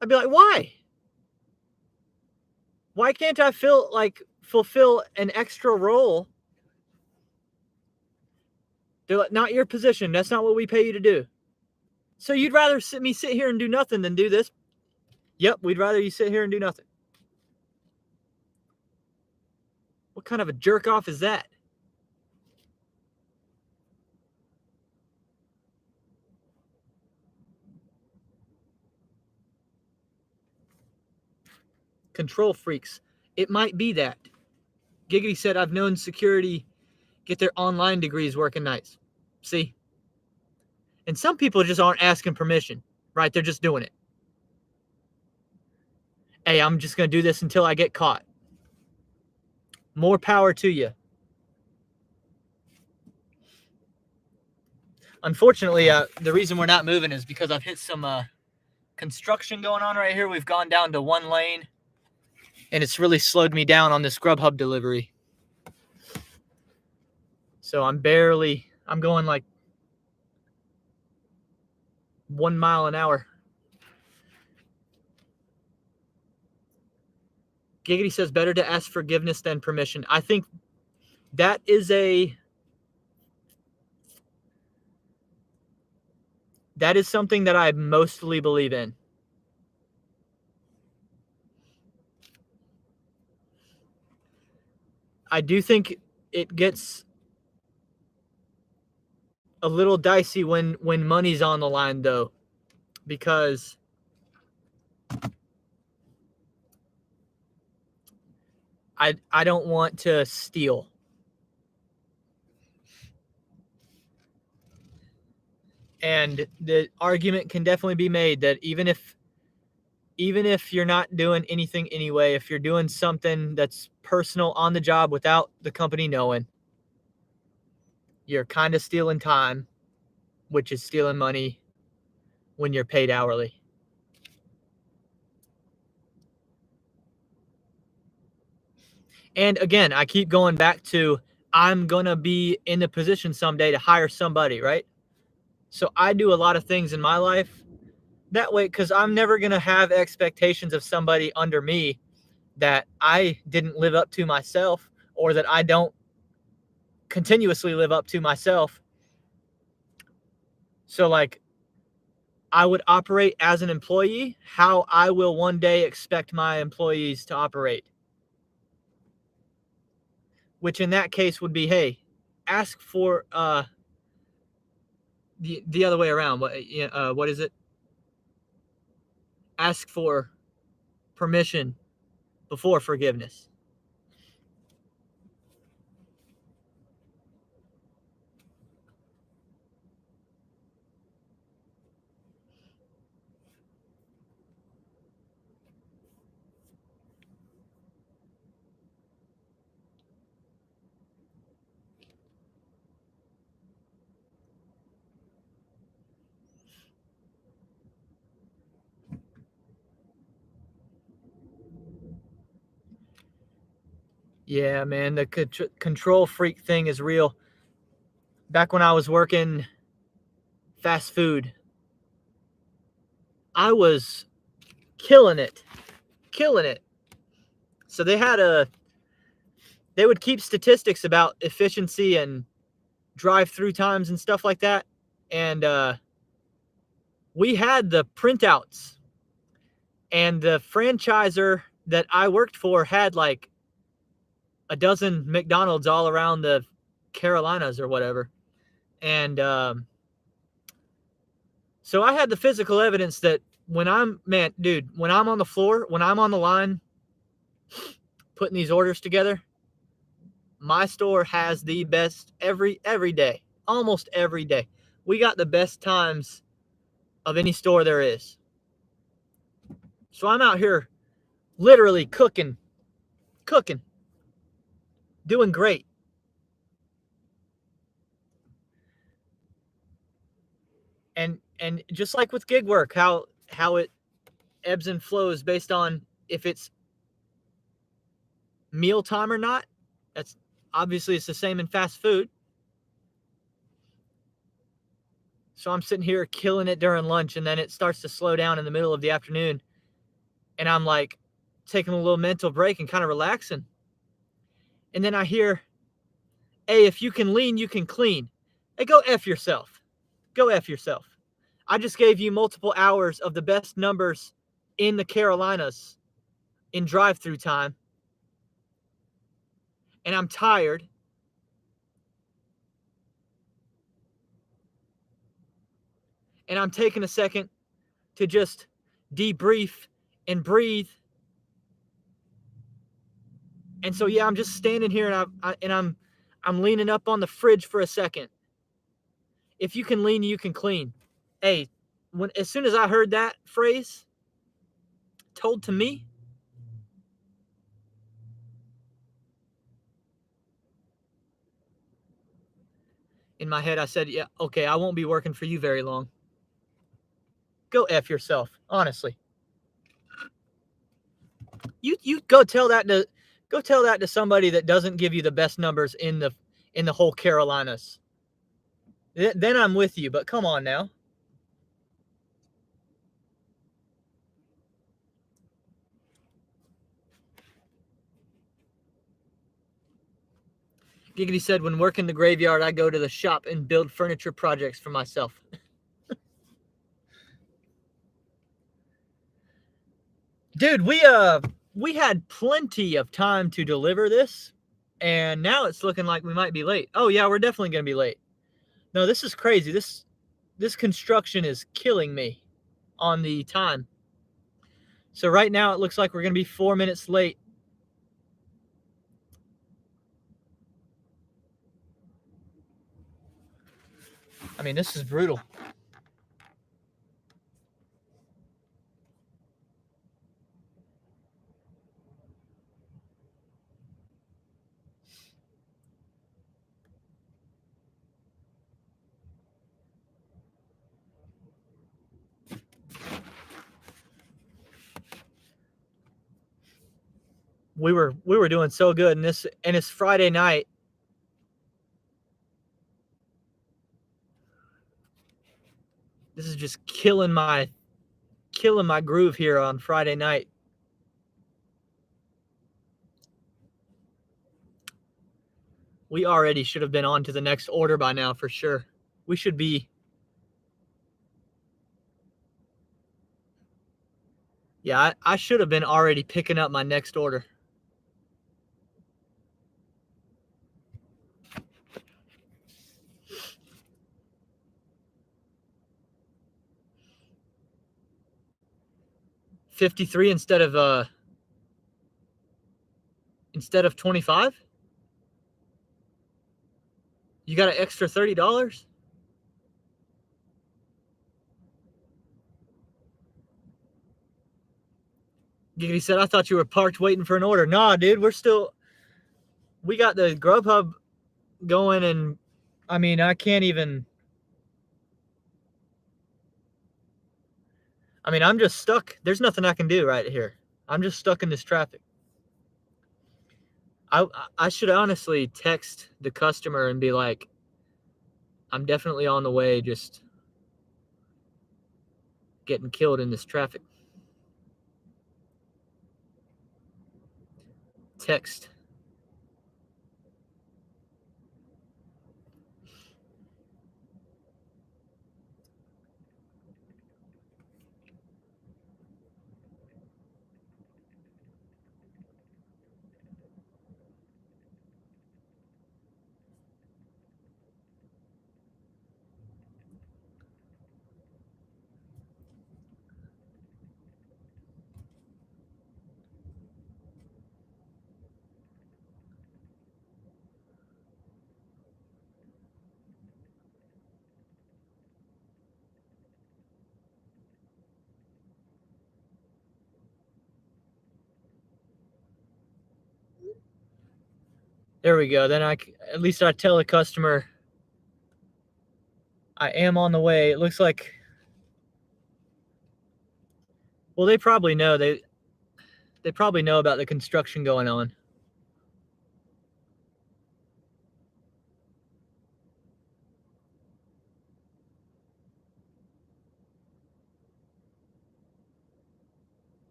I'd be like, why? Why can't I fulfill an extra role? They're like, not your position. That's not what we pay you to do. So you'd rather sit here and do nothing than do this? Yep, we'd rather you sit here and do nothing. What kind of a jerk off is that? control freaks. It might be that. Giggity said, I've known security get their online degrees working nights. See? And some people just aren't asking permission, right? They're just doing it. Hey, I'm just going to do this until I get caught. More power to you. Unfortunately, the reason we're not moving is because I've hit some construction going on right here. We've gone down to one lane, and it's really slowed me down on this Grubhub delivery. So I'm going like 1 mile an hour. Giggity says, better to ask forgiveness than permission. I think that is something that I mostly believe in. I do think it gets a little dicey when money's on the line, though, because I don't want to steal. And the argument can definitely be made that even if you're not doing anything anyway, if you're doing something that's personal on the job without the company knowing, you're kind of stealing time, which is stealing money when you're paid hourly. And again, I keep going back to, I'm going to be in the position someday to hire somebody, right? So I do a lot of things in my life that way, because I'm never going to have expectations of somebody under me that I didn't live up to myself, or that I don't continuously live up to myself. So like, I would operate as an employee how I will one day expect my employees to operate. Which in that case would be, hey, ask for the other way around. What is it? Ask for permission before forgiveness. Yeah, man, the control freak thing is real. Back when I was working fast food, I was killing it. So they would keep statistics about efficiency and drive-through times and stuff like that. And we had the printouts, and the franchisor that I worked for had like a dozen McDonald's all around the Carolinas or whatever. And so I had the physical evidence that when I'm on the floor, when I'm on the line putting these orders together, my store has the best every day, almost every day. We got the best times of any store there is. So I'm out here literally cooking, doing great. And just like with gig work, how it ebbs and flows based on if it's mealtime or not. That's obviously, it's the same in fast food. So I'm sitting here killing it during lunch, and then it starts to slow down in the middle of the afternoon, and I'm like taking a little mental break and kind of relaxing. And then I hear, hey, if you can lean, you can clean. Hey, go F yourself. I just gave you multiple hours of the best numbers in the Carolinas in drive-through time, and I'm tired. And I'm taking a second to just debrief and breathe And so yeah, I'm just standing here and I'm leaning up on the fridge for a second. If you can lean, you can clean. Hey, as soon as I heard that phrase told to me, in my head I said, yeah, okay, I won't be working for you very long. Go F yourself, honestly. You go tell that to somebody that doesn't give you the best numbers in the whole Carolinas. Then I'm with you, but come on now. Giggity said, when working the graveyard, I go to the shop and build furniture projects for myself. Dude, we had plenty of time to deliver this, and now it's looking like we might be late. Oh yeah, we're definitely gonna be late. No, this is crazy. This construction is killing me on the time. So right now it looks like we're gonna be 4 minutes late. I mean, this is brutal. We were doing so good, and it's Friday night. This is just killing my groove here on Friday night. We already should have been on to the next order by now for sure. We should be. Yeah, I should have been already picking up my next order. $53 instead of 25. You got an extra $30. Giggity said, I thought you were parked waiting for an order. Nah, dude, we got the Grubhub going, and I mean, I can't even. I mean, I'm just stuck. There's nothing I can do right here. I'm just stuck in this traffic. I should honestly text the customer and be like, I'm definitely on the way, just getting killed in this traffic. Text. There we go. Then at least I tell the customer I am on the way. It looks like, well, they probably know. They probably know about the construction going on.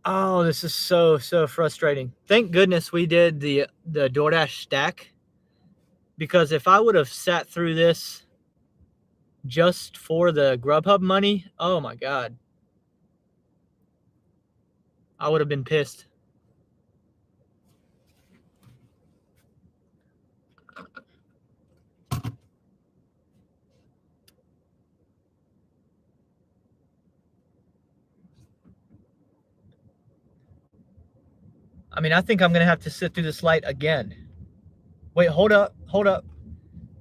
Oh, this is so frustrating. Thank goodness we did the DoorDash stack, because if I would have sat through this just for the Grubhub money, oh my God. I would have been pissed. I mean, I think I'm going to have to sit through this light again. Wait, hold up. Hold up.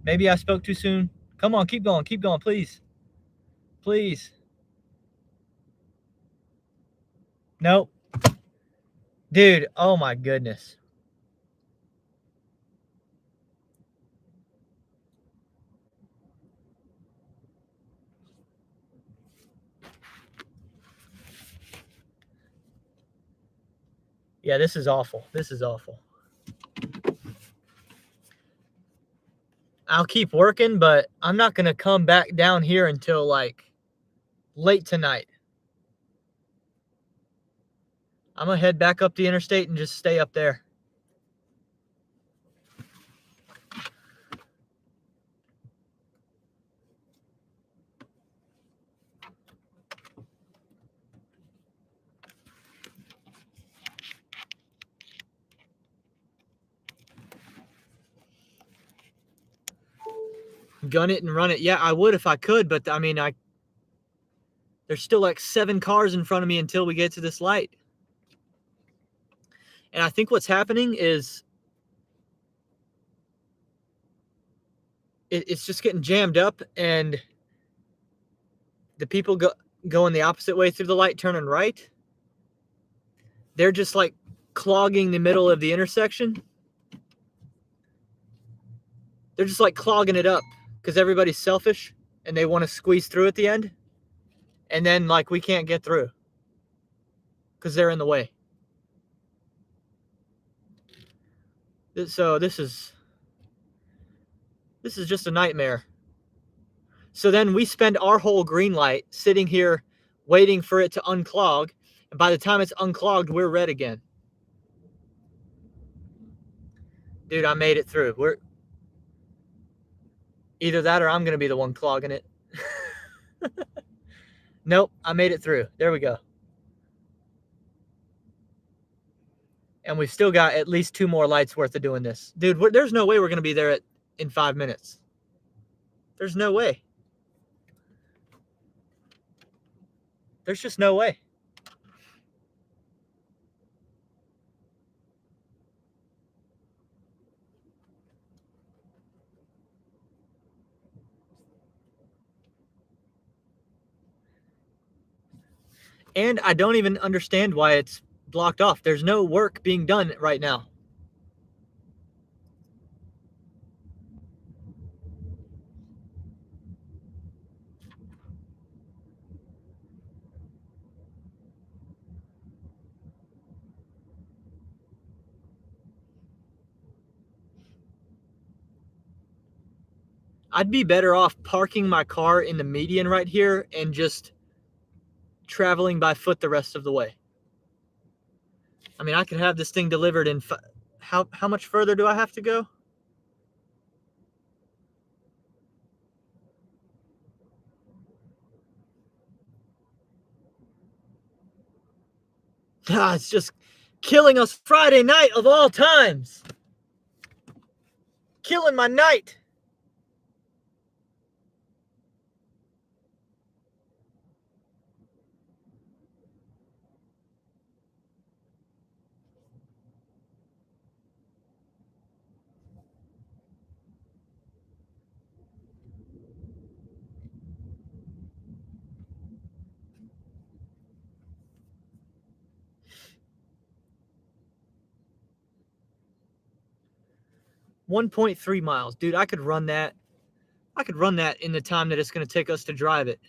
Maybe I spoke too soon. Come on, keep going, please. Please. Nope. Dude, oh my goodness. Yeah, this is awful. This is awful. I'll keep working, but I'm not going to come back down here until like late tonight. I'm going to head back up the interstate and just stay up there. Gun it and run it. Yeah, I would if I could, but I mean, there's still like 7 cars in front of me until we get to this light. And I think what's happening is it's just getting jammed up, and the people going the opposite way through the light, turning right, they're just like clogging the middle of the intersection. They're just like clogging it up because everybody's selfish and they want to squeeze through at the end. And then like we can't get through because they're in the way. So this is just a nightmare. So then we spend our whole green light sitting here waiting for it to unclog. And by the time it's unclogged, we're red again. Dude, I made it through. We're either that or I'm going to be the one clogging it. Nope, I made it through. There we go. And we've still got at least 2 more lights worth of doing this. Dude, there's no way we're going to be there in 5 minutes. There's no way. There's just no way. And I don't even understand why it's blocked off. There's no work being done right now. I'd be better off parking my car in the median right here and just traveling by foot the rest of the way. I mean, I could have this thing delivered in how much further do I have to go? It's just killing us Friday night of all times. Killing my night. $1.3 miles. Dude, I could run that. I could run that in the time that it's going to take us to drive it.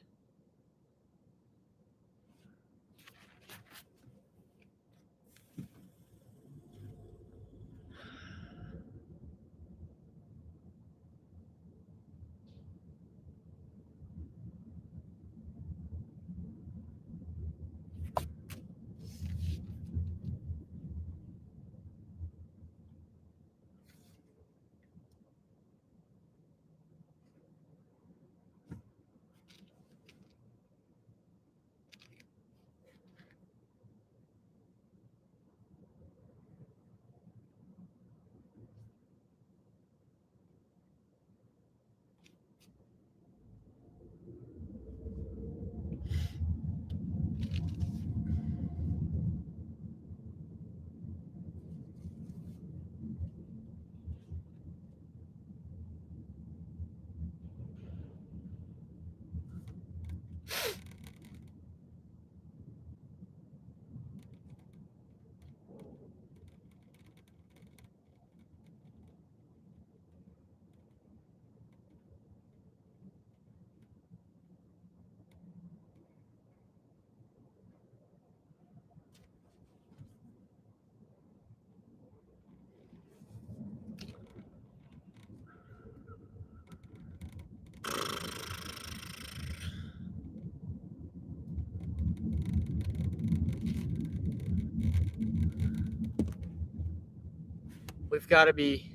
We've got to be.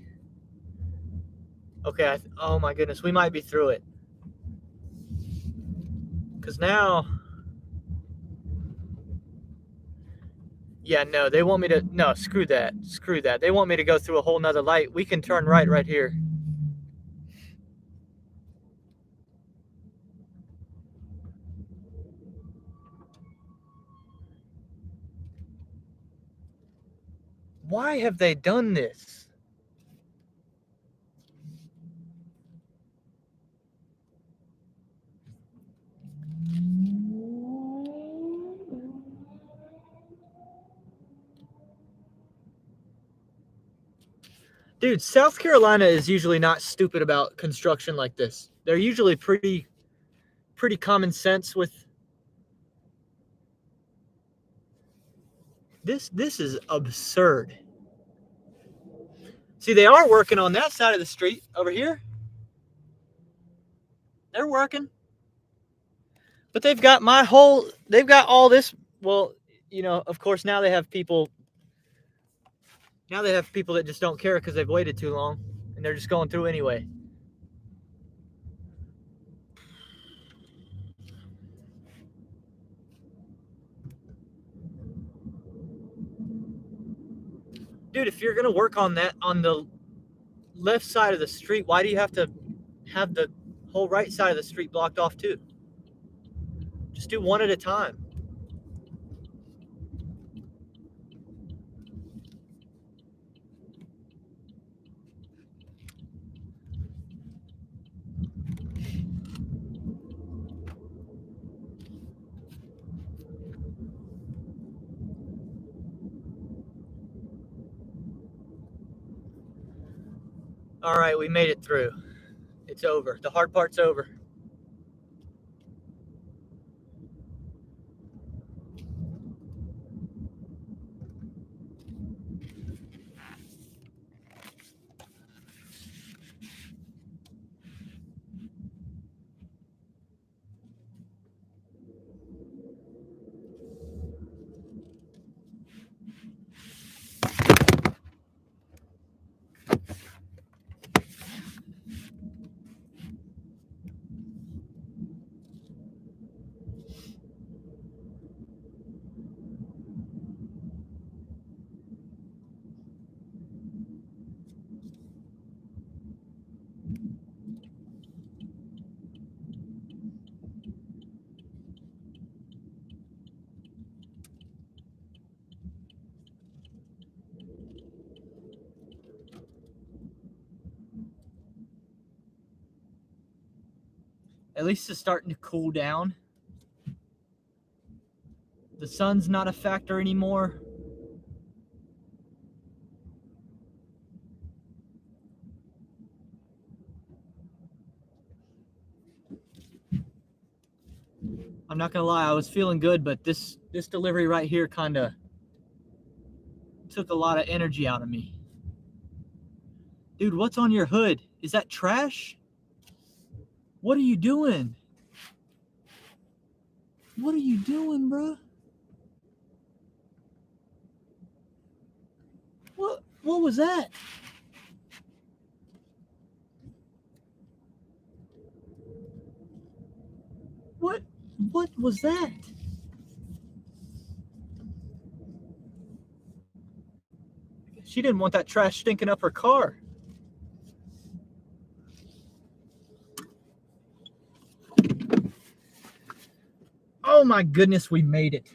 Okay, oh my goodness, we might be through it. Because now. Yeah, no, they want me to. No, screw that. Screw that. They want me to go through a whole nother light. We can turn right here. Why have they done this? Dude, South Carolina is usually not stupid about construction like this. They're usually pretty common sense with this. This is absurd. See, they are working on that side of the street over here. They're working. But they've got all this. Well, you know, of course, now they have people that just don't care because they've waited too long and they're just going through anyway. Dude, if you're going to work on that on the left side of the street, why do you have to have the whole right side of the street blocked off too? Just do one at a time. All right, we made it through. It's over. The hard part's over. At least it's starting to cool down. The sun's not a factor anymore. I'm not gonna lie, I was feeling good, but this delivery right here kind of took a lot of energy out of me. Dude, what's on your hood? Is that trash? What are you doing? What are you doing, bro? What was that? What was that? She didn't want that trash stinking up her car. Oh my goodness, we made it.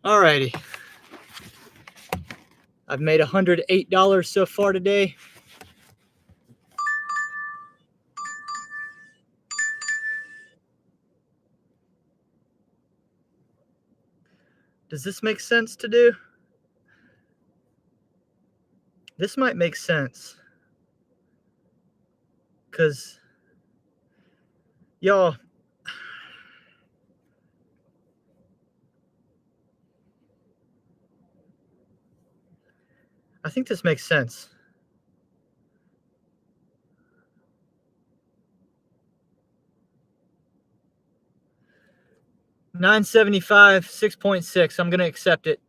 Alrighty. I've made $108 so far today. Does this make sense to do? This might make sense. Because, y'all, I think this makes sense. $9.75, 6.6. I'm going to accept it.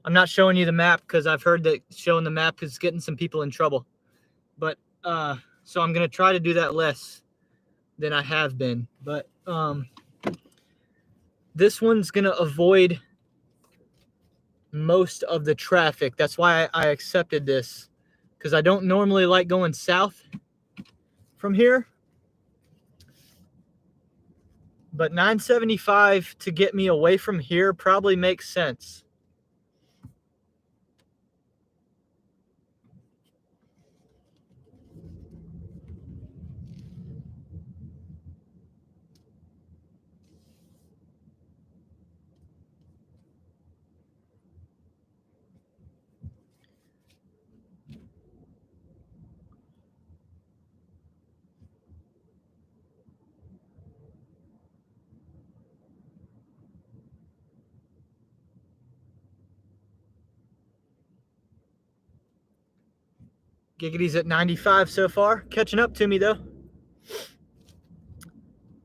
I'm not showing you the map because I've heard that showing the map is getting some people in trouble. But, so I'm going to try to do that less than I have been. But this one's going to avoid most of the traffic. That's why I accepted this, because I don't normally like going south from here. But $9.75 to get me away from here probably makes sense. Giggity's at 95 so far. Catching up to me, though.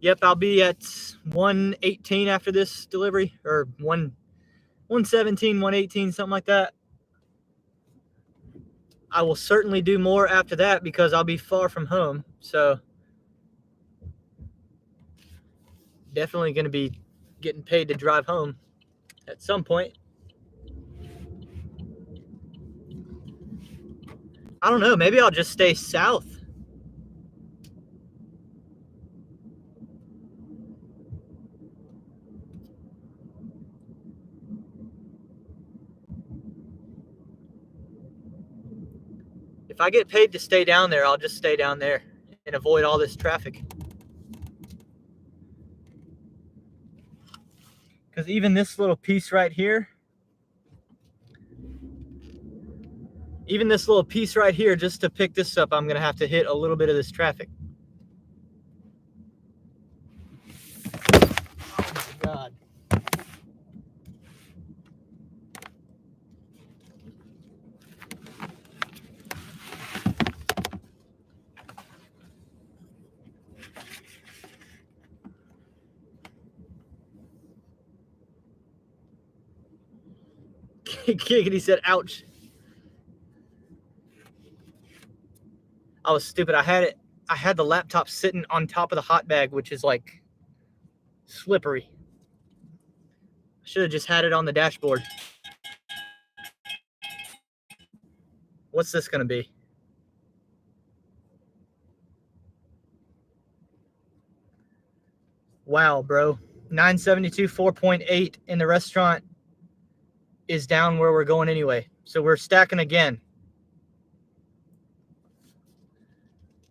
Yep, I'll be at 118 after this delivery, or 117, 118, something like that. I will certainly do more after that because I'll be far from home. So definitely going to be getting paid to drive home at some point. I don't know. Maybe I'll just stay south. If I get paid to stay down there, I'll just stay down there and avoid all this traffic. Because even this little piece right here, just to pick this up, I'm going to have to hit a little bit of this traffic. Oh my God. Giggity said, ouch. I was stupid. I had the laptop sitting on top of the hot bag, which is like slippery. I should have just had it on the dashboard. What's this going to be? Wow, bro. 972, 4.8 in the restaurant is down where we're going anyway. So we're stacking again.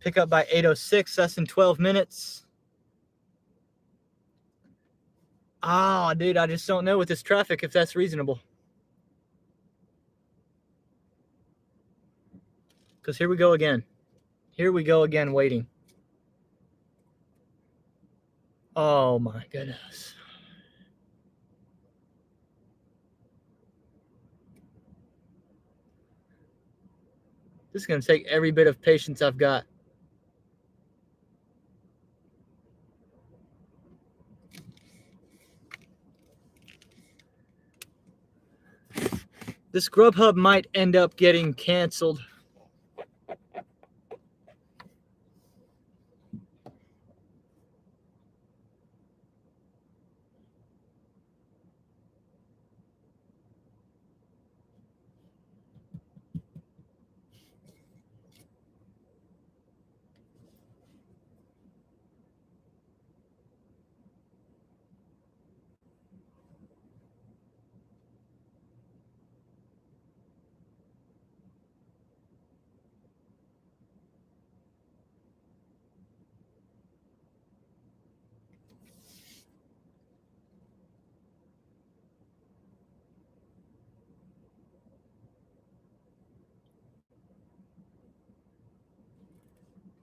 Pick up by 8:06, less than 12 minutes. Ah, dude, I just don't know with this traffic if that's reasonable. Because here we go again. Here we go again waiting. Oh my goodness. This is going to take every bit of patience I've got. This Grubhub might end up getting canceled.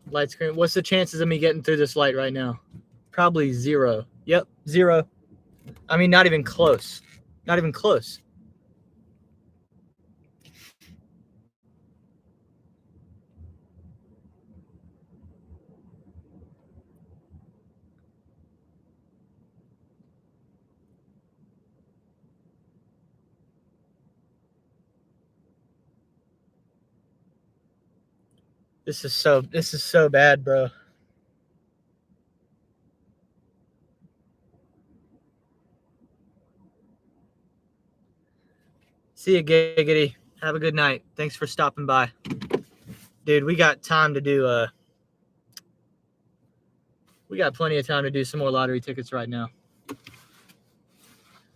Light screen. What's the chances of me getting through this light right now? Probably 0. Yep, 0. I mean, not even close. Not even close. This is so bad, bro. See you, Giggity. Have a good night. Thanks for stopping by. Dude, we got time to do we got plenty of time to do some more lottery tickets right now.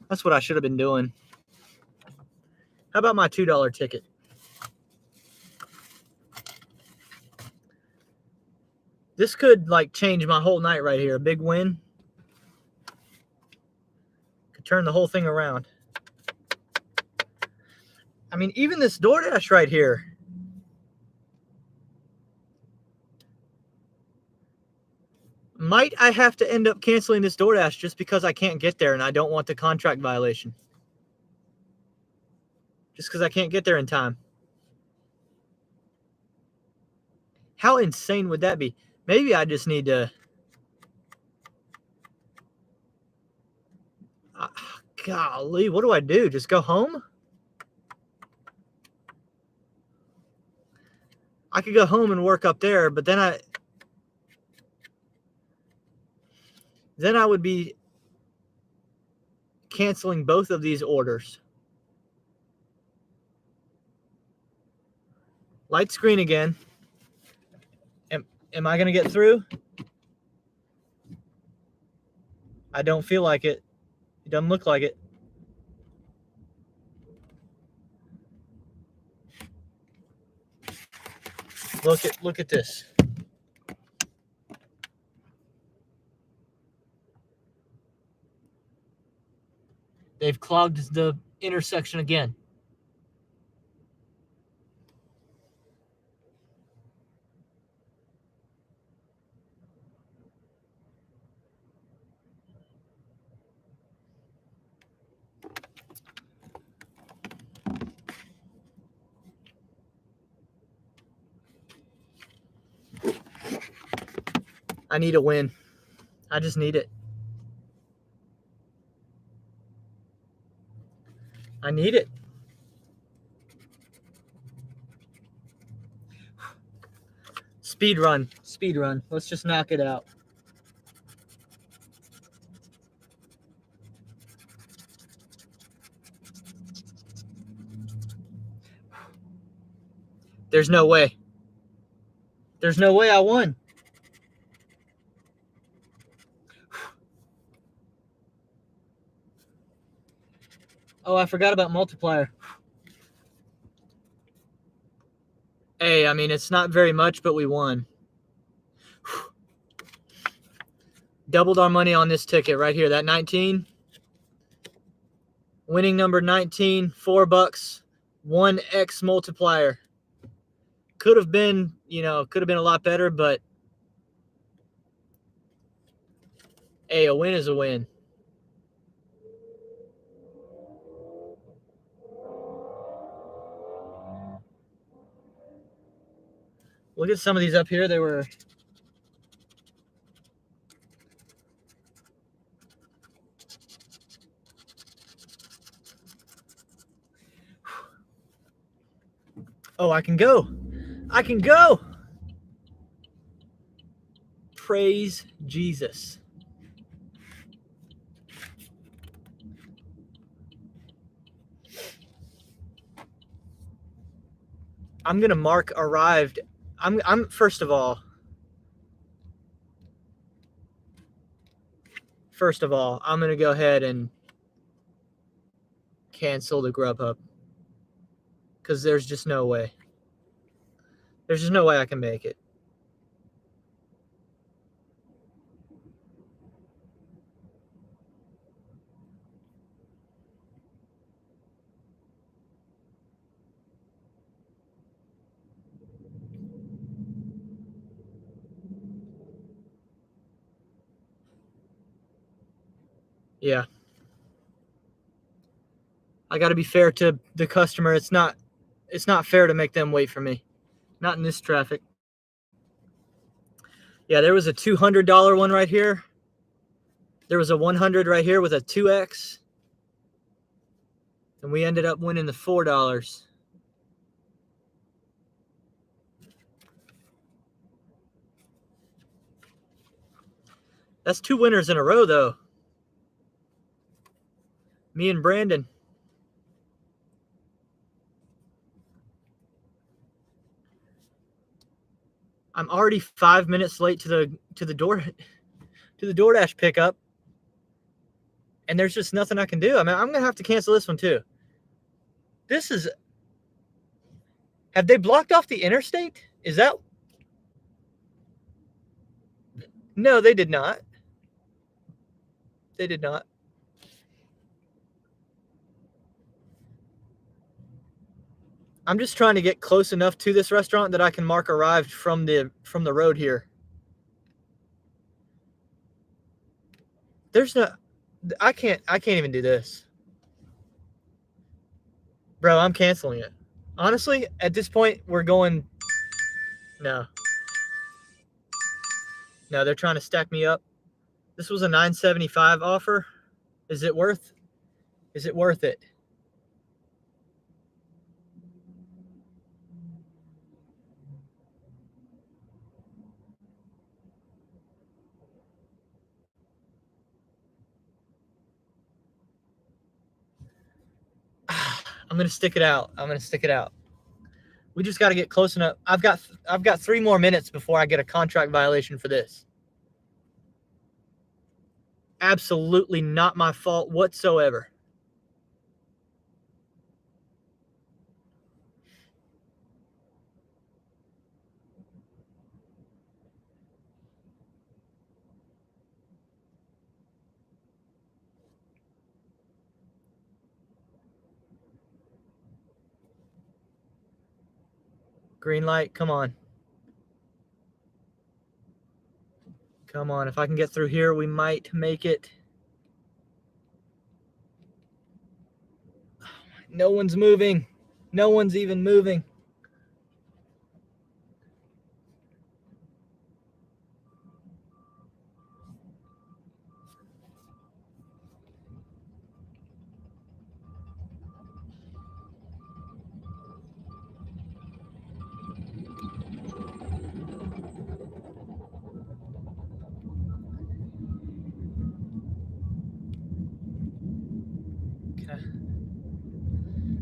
That's what I should have been doing. How about my $2 ticket? This could like change my whole night right here. A big win. Could turn the whole thing around. I mean, even this DoorDash right here. Might I have to end up canceling this DoorDash just because I can't get there and I don't want the contract violation? Just because I can't get there in time. How insane would that be? Maybe I just need to... golly, what do I do? Just go home? I could go home and work up there, but then I would be canceling both of these orders. Light screen again. Am I going to get through? I don't feel like it. It doesn't look like it. Look at this. They've clogged the intersection again. I need a win. I just need it. I need it. Speed run. Speed run. Let's just knock it out. There's no way. There's no way I won. Oh, I forgot about multiplier. Hey, I mean, it's not very much, but we won. Doubled our money on this ticket right here. That 19. Winning number 19, $4, 1x multiplier. Could have been, could have been a lot better, but hey, a win is a win. Look at some of these up here. They were... Oh, I can go. I can go. Praise Jesus. I'm going to mark arrived. I'm first of all, I'm going to go ahead and cancel the Grubhub because there's just no way. There's just no way I can make it. Yeah. I got to be fair to the customer. It's not fair to make them wait for me. Not in this traffic. Yeah, there was a $200 one right here. There was a 100 right here with a 2X. And we ended up winning the $4. That's 2 winners in a row, though. Me and Brandon. I'm already 5 minutes late to the DoorDash pickup, and there's just nothing I can do. I mean, I'm gonna have to cancel this one too. This is. Have they blocked off the interstate? Is that? No, they did not. They did not. I'm just trying to get close enough to this restaurant that I can mark arrived from the road here. There's no. I can't even do this. Bro, I'm canceling it. Honestly, at this point, we're going. No. No, they're trying to stack me up. This was a $9.75 offer. Is it worth it? I'm gonna stick it out. We just got to get close enough. I've got 3 more minutes before I get a contract violation for this. Absolutely not my fault whatsoever. Green light, come on. Come on, if I can get through here, we might make it. No one's moving. No one's even moving.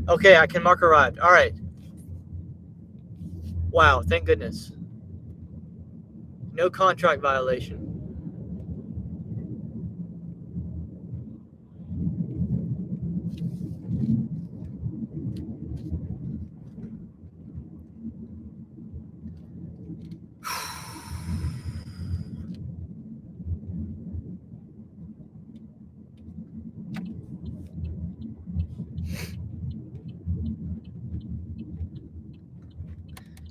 Okay, I can mark arrived. All right. Wow, thank goodness. No contract violation.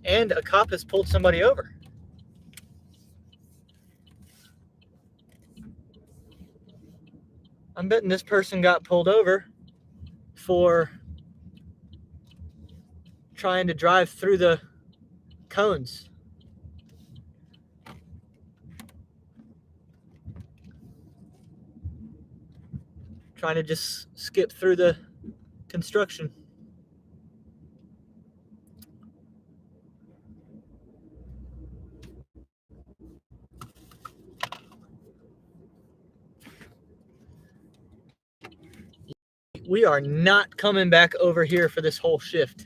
And a cop has pulled somebody over. I'm betting this person got pulled over for trying to drive through the cones. Trying to just skip through the construction. We are not coming back over here for this whole shift.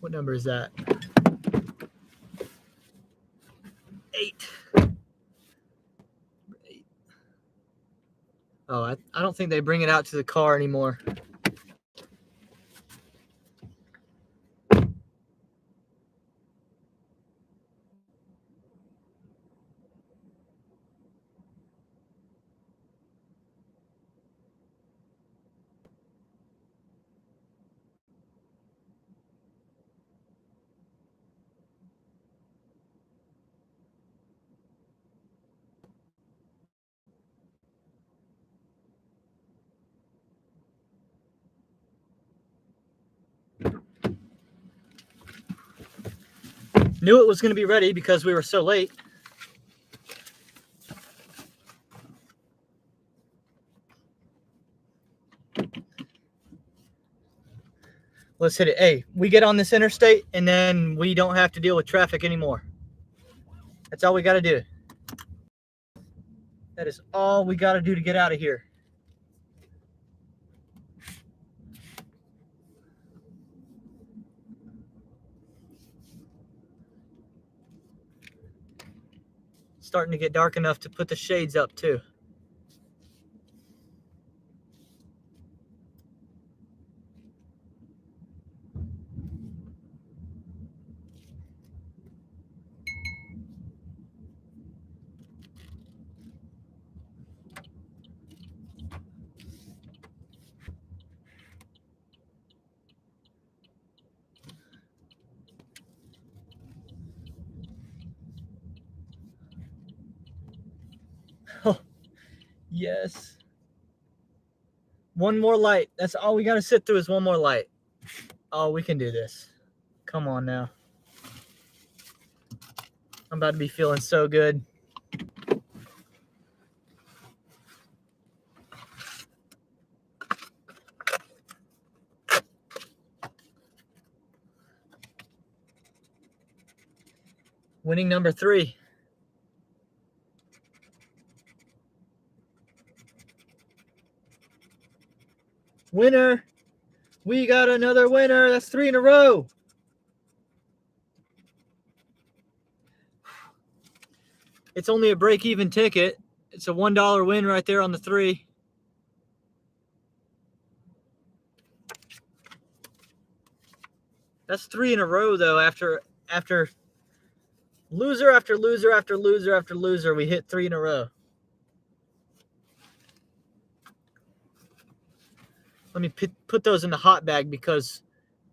What number is that? 8. Oh, I don't think they bring it out to the car anymore. Knew it was going to be ready because we were so late. Let's hit it. Hey, we get on this interstate and then we don't have to deal with traffic anymore. That's all we got to do. That is all we got to do to get out of here. Starting to get dark enough to put the shades up too. Oh, yes. One more light. That's all we got to sit through is one more light. Oh, we can do this. Come on now. I'm about to be feeling so good. Winning number 3. Winner. We got another winner. That's 3 in a row. It's only a break-even ticket. It's a $1 win right there on the 3. That's 3 in a row, though. After loser after loser after loser after loser, we hit 3 in a row. Let me put those in the hot bag because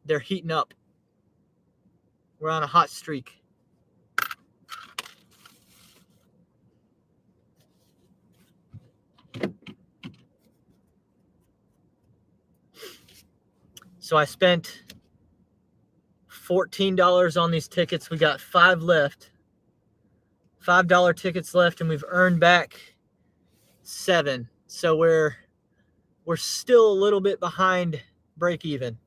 they're heating up. We're on a hot streak. So I spent $14 on these tickets. We got 5 left. $5 tickets left, and we've earned back 7. So we're still a little bit behind break even.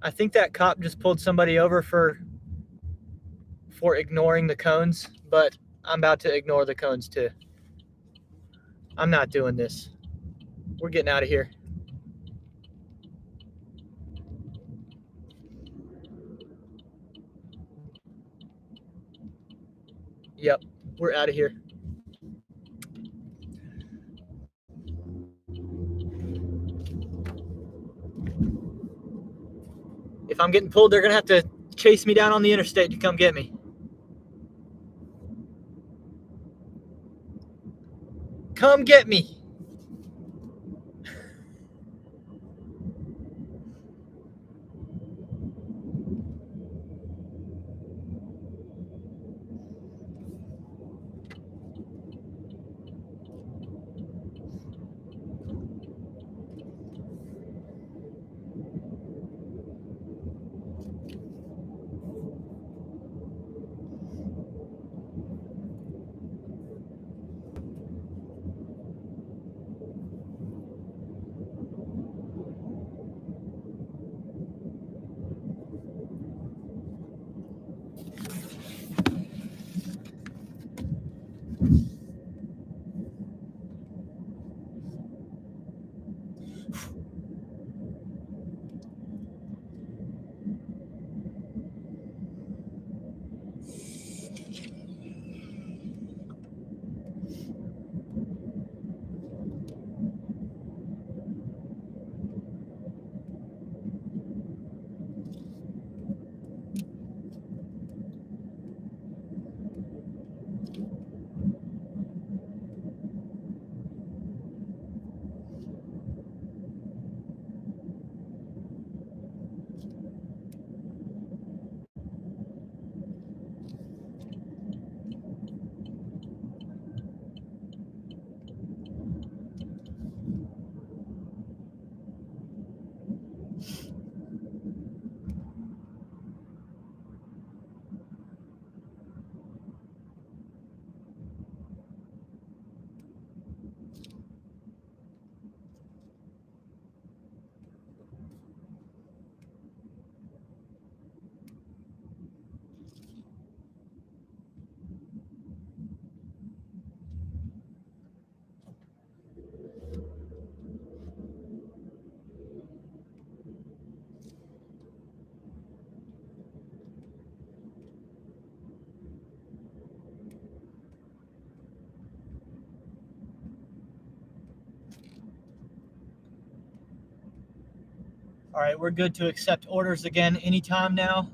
I think that cop just pulled somebody over for ignoring the cones, but I'm about to ignore the cones too. I'm not doing this. We're getting out of here. Yep, we're out of here. If I'm getting pulled, they're going to have to chase me down on the interstate to come get me. Come get me. All right, we're good to accept orders again anytime now.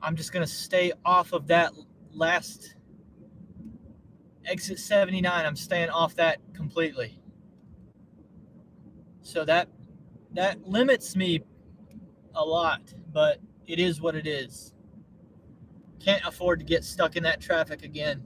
I'm just going to stay off of that last exit 79. I'm staying off that completely. So that limits me a lot, but it is what it is. Can't afford to get stuck in that traffic again.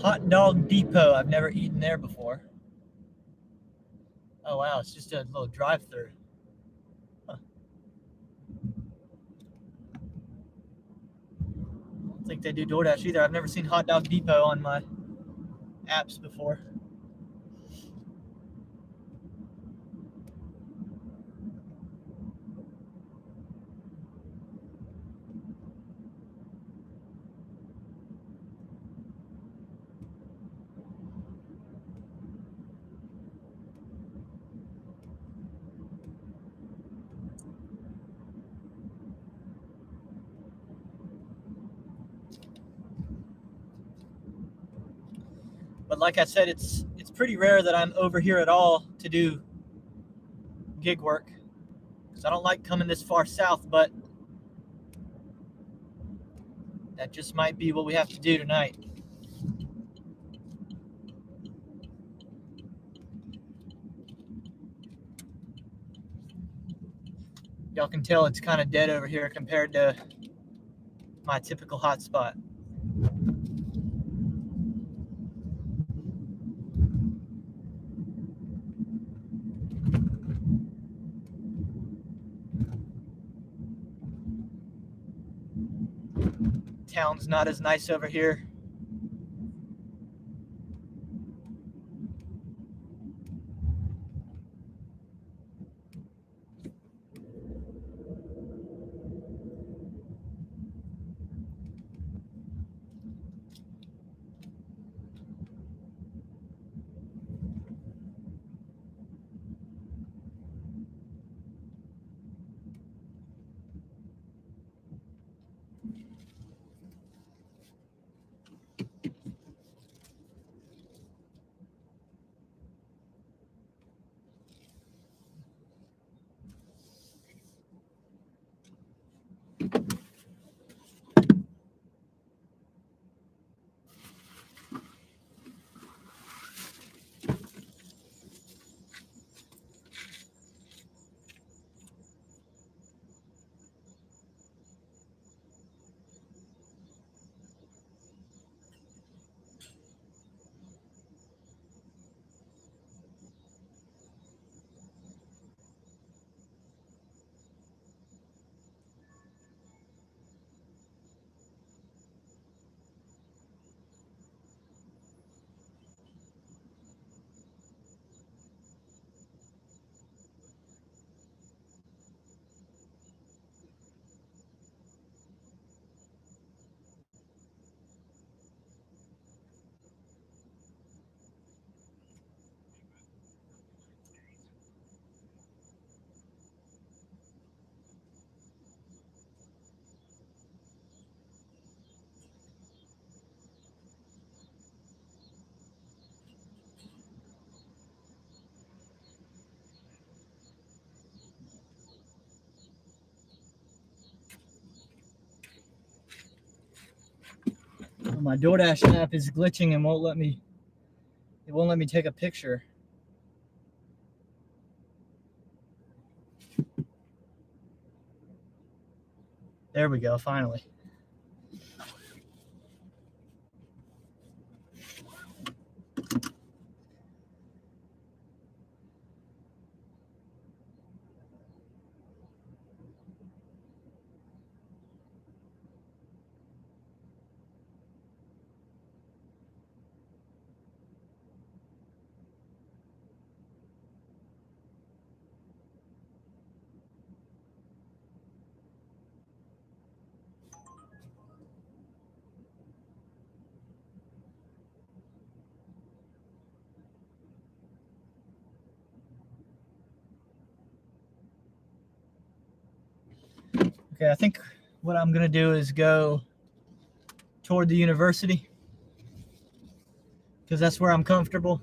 Hot Dog Depot. I've never eaten there before. Oh, wow. It's just a little drive-through. Huh. I don't think they do DoorDash either. I've never seen Hot Dog Depot on my apps before. But like I said, it's pretty rare that I'm over here at all to do gig work, because I don't like coming this far south, but that just might be what we have to do tonight. Y'all can tell it's kind of dead over here compared to my typical hotspot. Town's not as nice over here. My DoorDash app is glitching and won't let me. It won't let me take a picture. There we go, finally. Okay, I think what I'm gonna do is go toward the university because that's where I'm comfortable.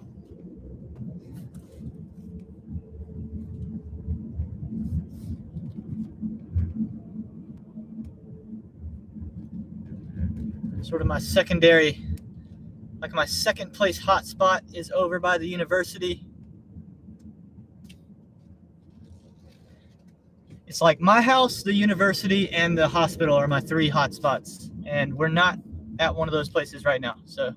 Sort of my secondary, like my second place hotspot is over by the university. It's like my house, the university, and the hospital are my three hotspots, and we're not at one of those places right now. So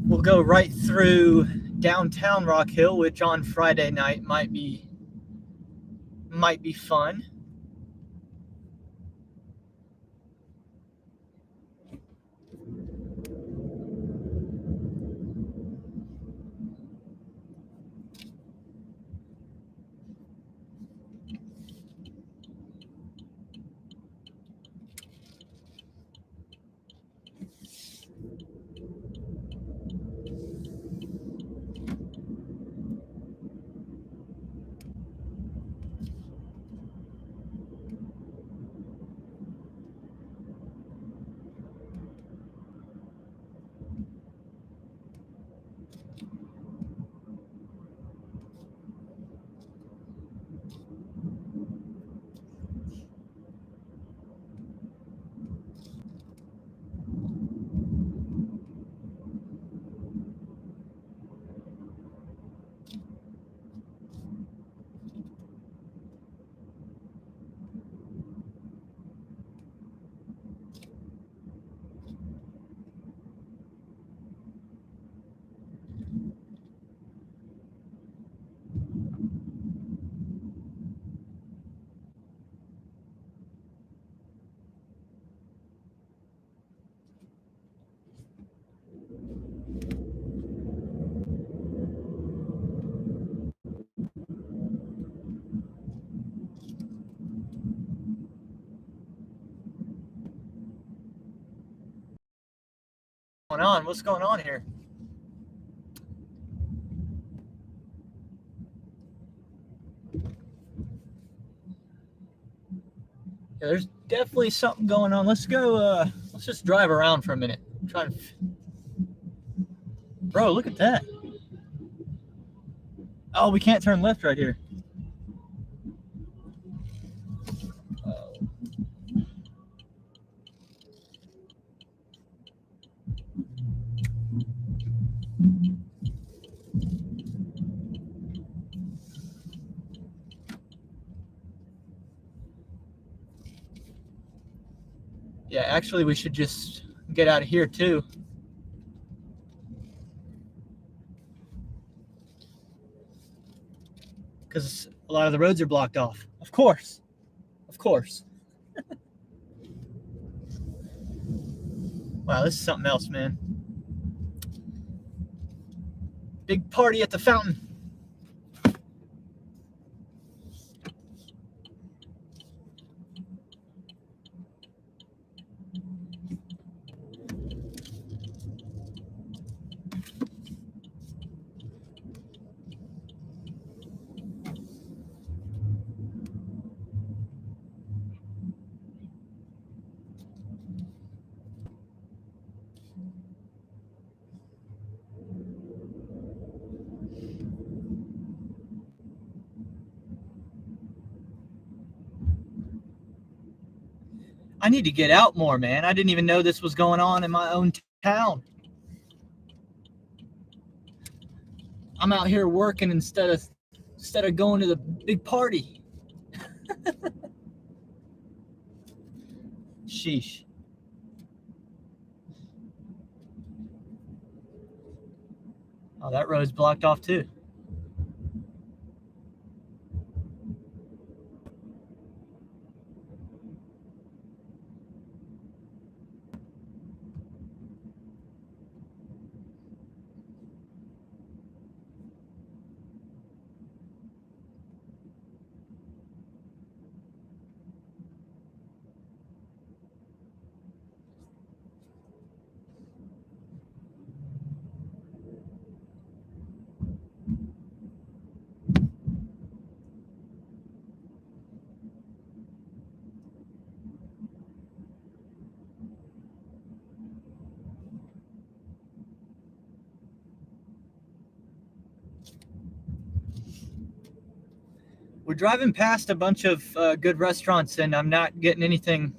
we'll go right through downtown Rock Hill, which on Friday night might be fun. What's going on here? Yeah, there's definitely something going on. Let's go. Let's just drive around for a minute. Bro, look at that. Oh, we can't turn left right here. Yeah, actually, we should just get out of here too. Because A lot of the roads are blocked off. Of course. Of course. Wow, this is something else, man. Big party at the fountain. I need to get out more, man. I didn't even know this was going on in my own town. I'm out here working instead of going to the big party. Sheesh. Oh, that road's blocked off too. We're driving past a bunch of good restaurants, and I'm not getting anything.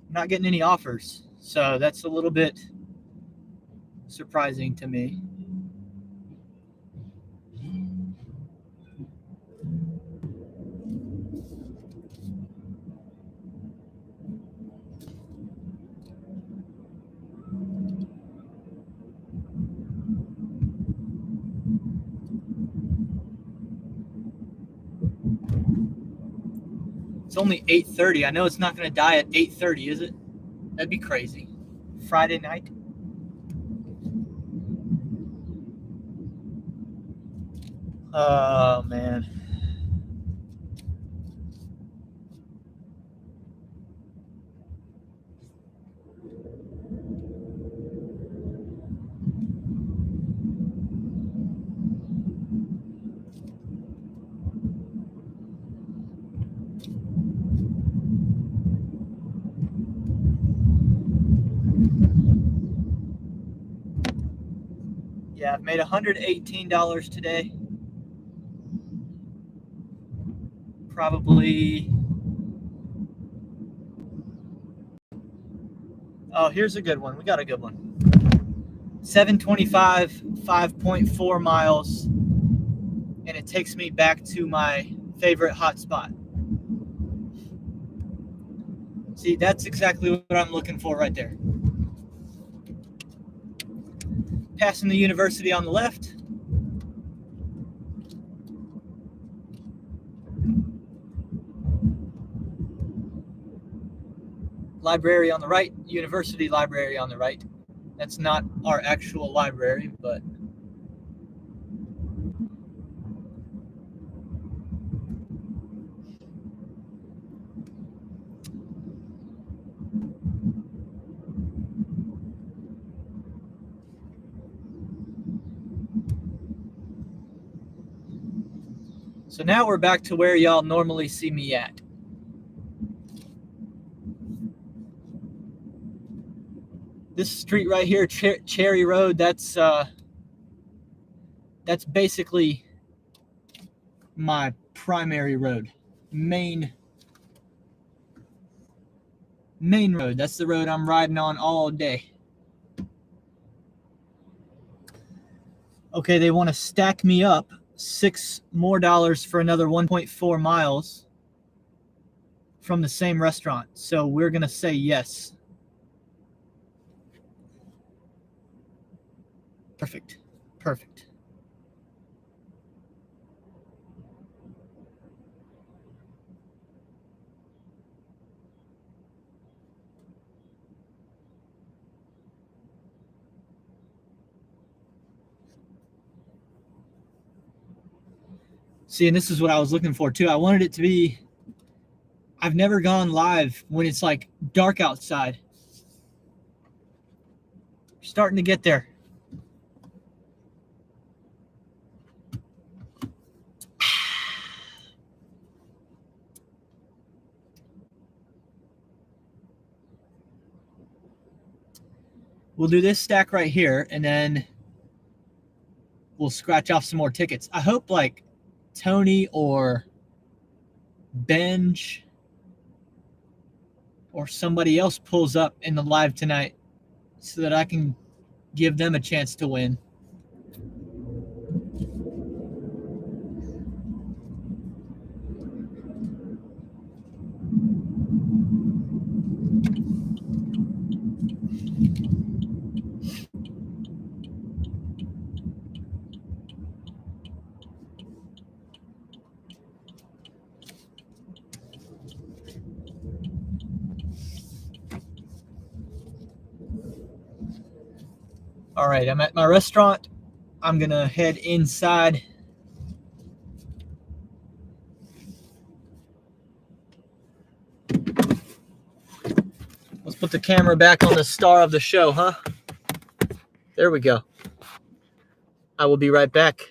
Not getting any offers, so that's a little bit surprising to me. It's only 8:30. I know it's not going to die at 8:30, is it? That'd be crazy. Friday night. Oh, man. Yeah, I've made $118 today. Probably. Oh, here's a good one. We got a good one. 725, 5.4 miles, and it takes me back to my favorite hotspot. See, that's exactly what I'm looking for right there. Passing the university on the left. Library on the right, university library on the right. That's not our actual library, but so now we're back to where y'all normally see me at. This street right here, Cherry Road, that's basically my primary road. Main road. That's the road I'm riding on all day. Okay, they want to stack me up $6 more for another 1.4 miles from the same restaurant. So we're going to say yes. Perfect. See, and this is what I was looking for too. I wanted it to be, I've never gone live when it's like dark outside. Starting to get there. We'll do this stack right here, and then we'll scratch off some more tickets. I hope like Tony or Benj or somebody else pulls up in the live tonight so that I can give them a chance to win. All right, I'm at my restaurant. I'm going to head inside. Let's put the camera back on the star of the show, huh? There we go. I will be right back.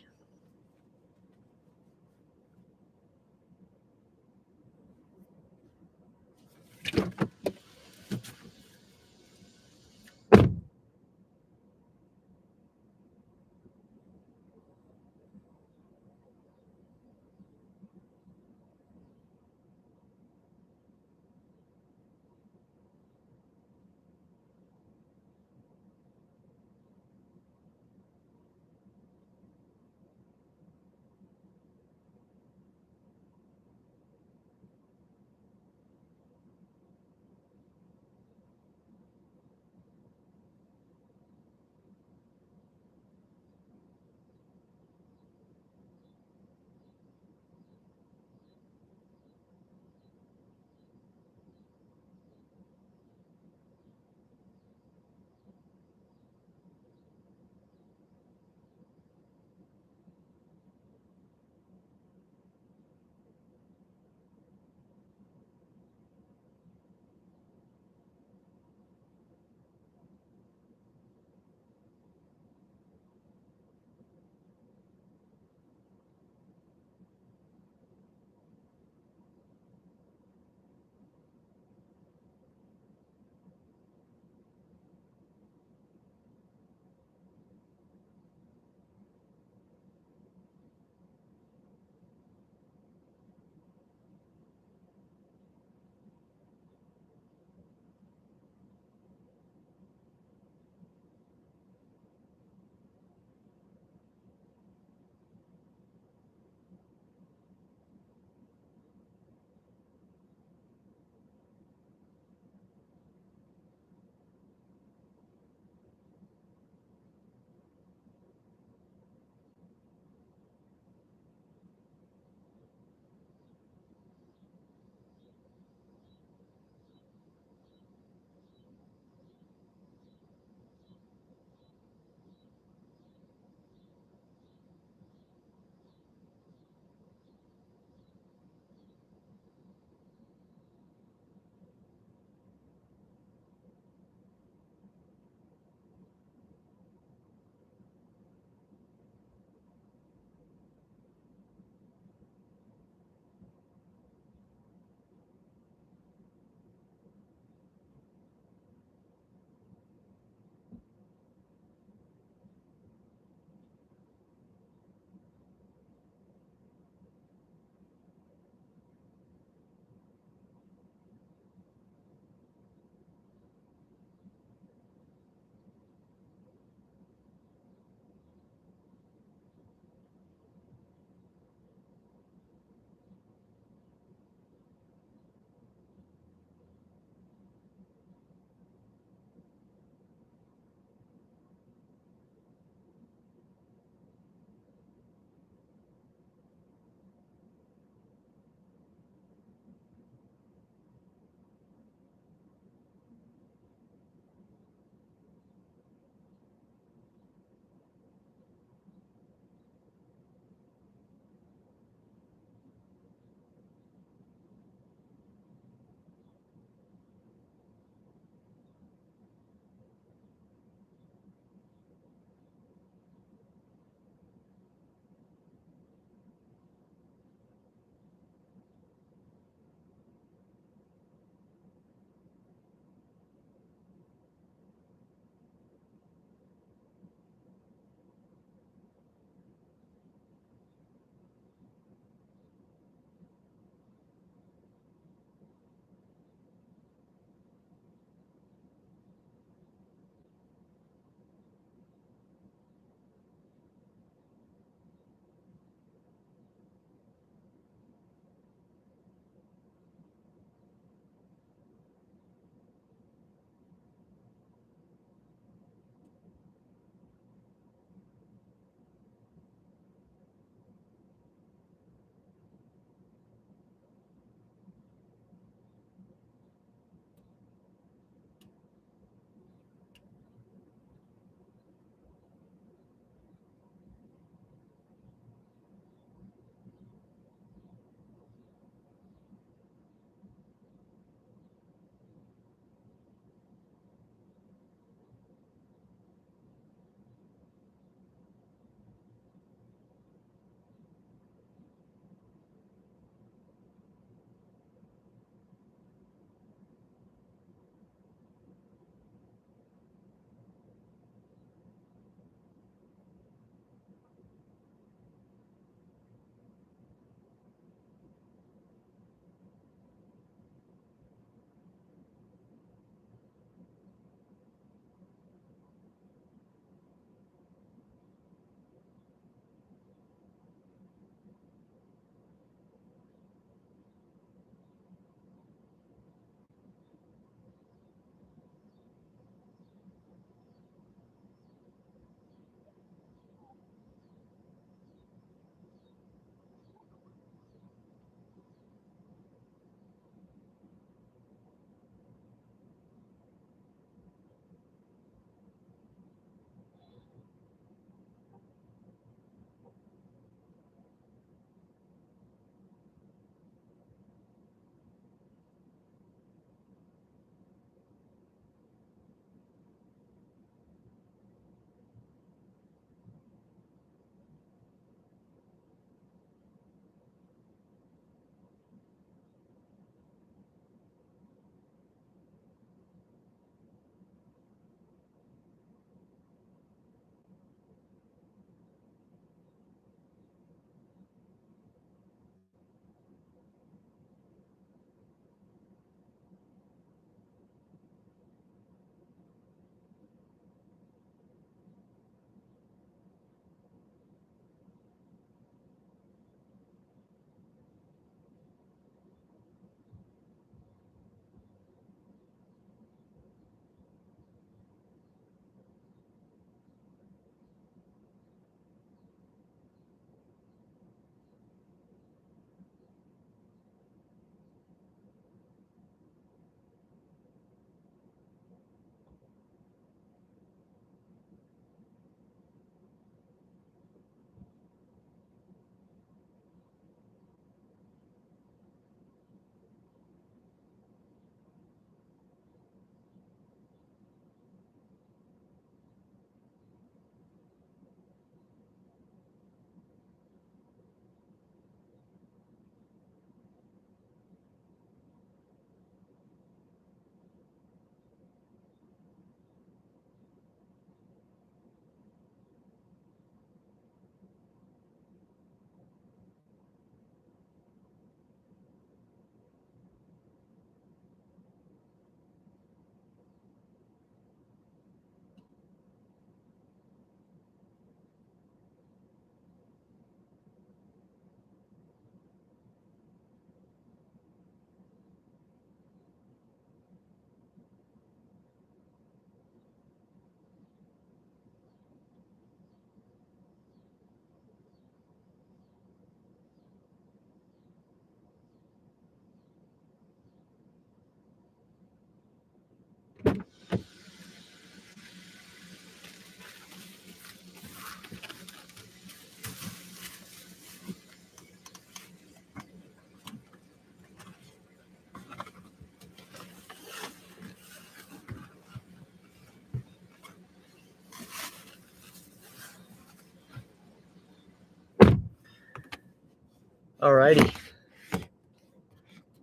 Alrighty.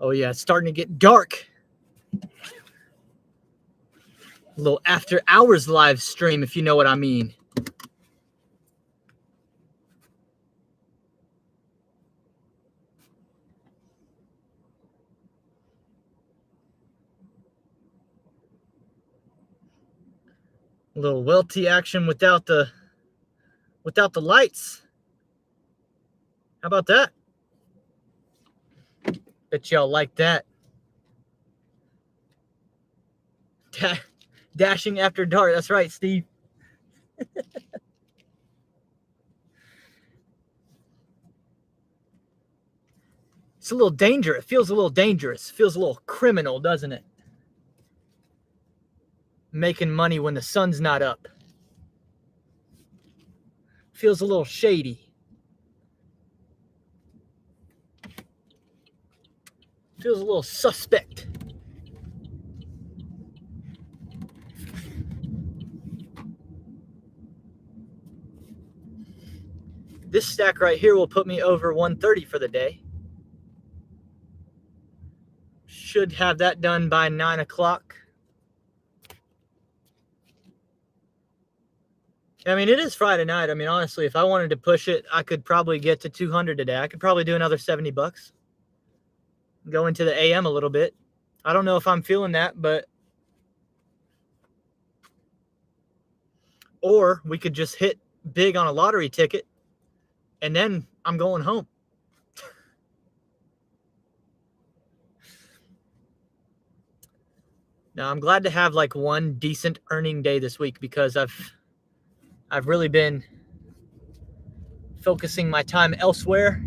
Oh yeah, it's starting to get dark. A little after hours live stream, if you know what I mean. A little welty action without the lights. How about that? Bet y'all like that. Dashing after dark. That's right, Steve. It's a little dangerous. It feels a little dangerous. It feels a little criminal, doesn't it? Making money when the sun's not up. Feels a little shady. Feels a little suspect. This stack right here will put me over 130 for the day. Should have that done by 9 o'clock. I mean, it is Friday night. I mean, honestly, if I wanted to push it, I could probably get to 200 today. I could probably do another 70 bucks. Go into the AM a little bit. I don't know if I'm feeling that, but... Or we could just hit big on a lottery ticket, and then I'm going home. Now, I'm glad to have like one decent earning day this week because I've really been focusing my time elsewhere,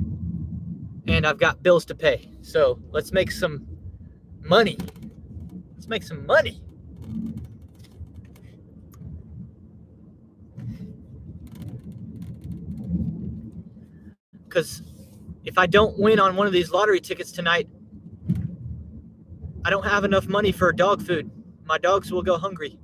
and I've got bills to pay. So let's make some money. Let's make some money. Because if I don't win on one of these lottery tickets tonight, I don't have enough money for dog food. My dogs will go hungry.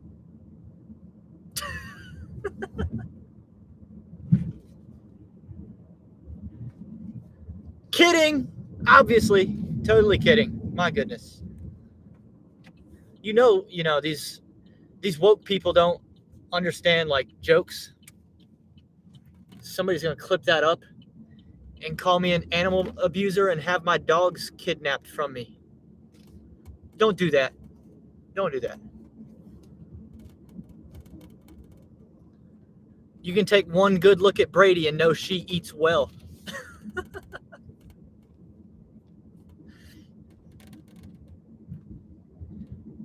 Kidding. Obviously. Totally kidding. My goodness. You know, these woke people don't understand like jokes. Somebody's going to clip that up and call me an animal abuser and have my dogs kidnapped from me. Don't do that. Don't do that. You can take one good look at Brady and know she eats well.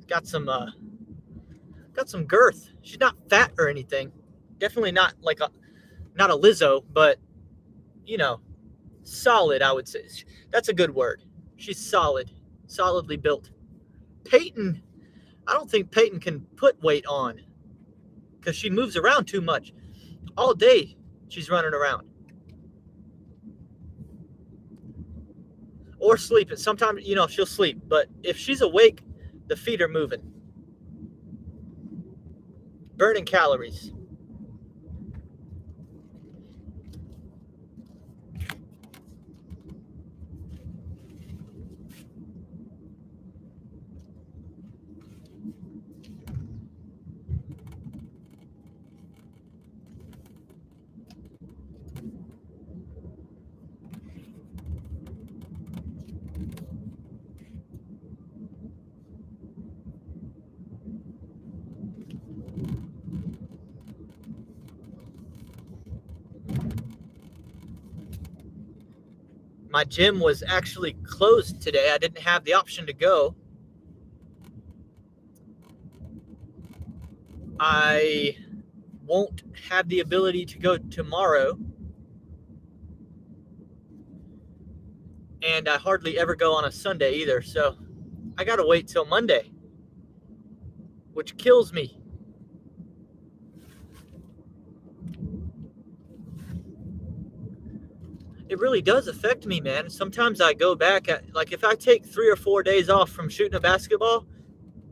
Got some girth. She's not fat or anything. Definitely not not a Lizzo, but you know, solid, I would say. That's a good word. She's solid, solidly built. Peyton, I don't think Peyton can put weight on because she moves around too much. All day she's running around. Or sleeping. Sometimes, she'll sleep. But if she's awake, the feet are moving. Burning calories. My gym was actually closed today. I didn't have the option to go. I won't have the ability to go tomorrow. And I hardly ever go on a Sunday either. So I got to wait till Monday, which kills me. It really does affect me, man. Sometimes I go back like if I take 3 or 4 days off from shooting a basketball,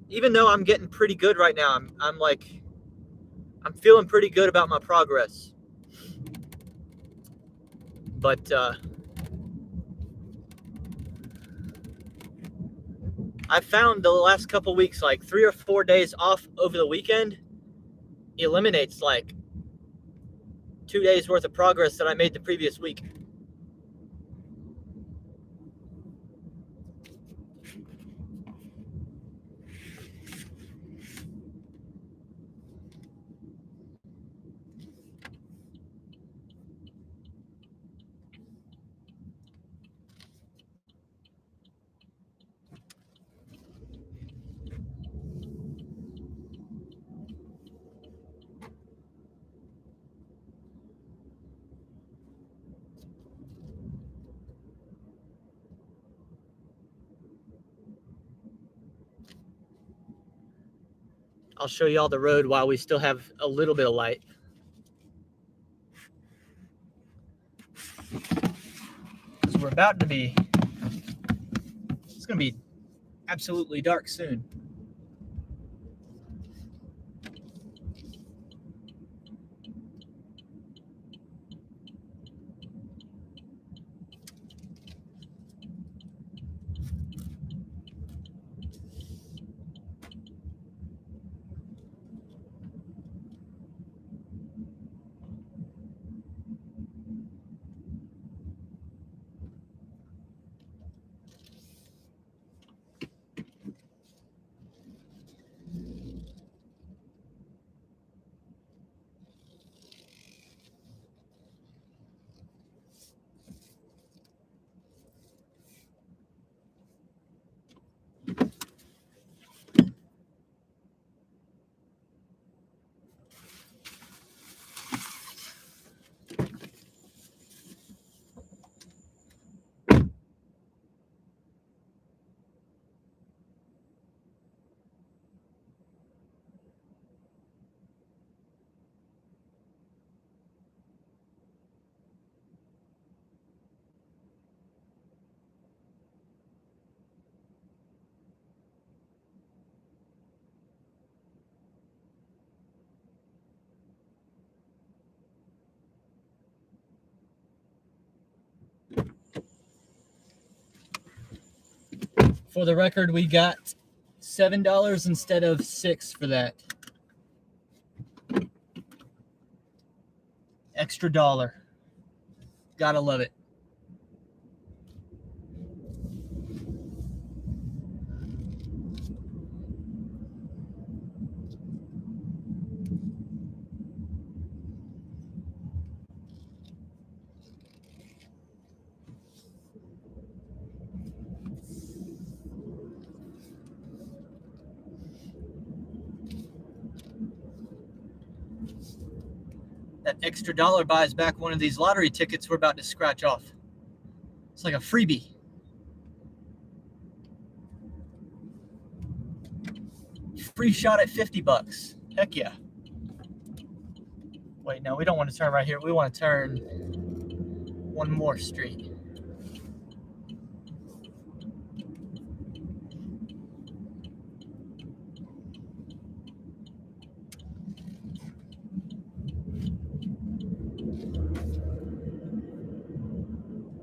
even though I'm getting pretty good right now, I'm feeling pretty good about my progress. But I found the last couple weeks, like 3 or 4 days off over the weekend eliminates like 2 days worth of progress that I made the previous week. I'll show you all the road while we still have a little bit of light. So we're about to be, it's going to be absolutely dark soon. For the record, we got $7 instead of $6 for that. Extra dollar. Gotta love it. That extra dollar buys back one of these lottery tickets we're about to scratch off. It's like a freebie. Free shot at $50. Heck yeah. Wait, no, we don't want to turn right here. We want to turn one more street.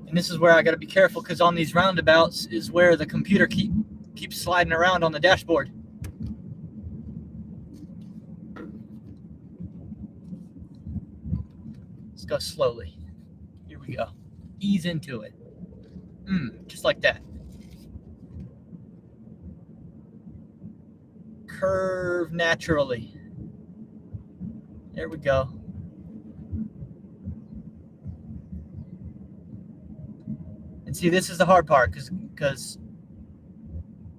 And this is where I got to be careful, because on these roundabouts is where the computer keeps sliding around on the dashboard. Let's go slowly. Here we go. Ease into it. Just like that. Curve naturally. There we go. And see, this is the hard part, because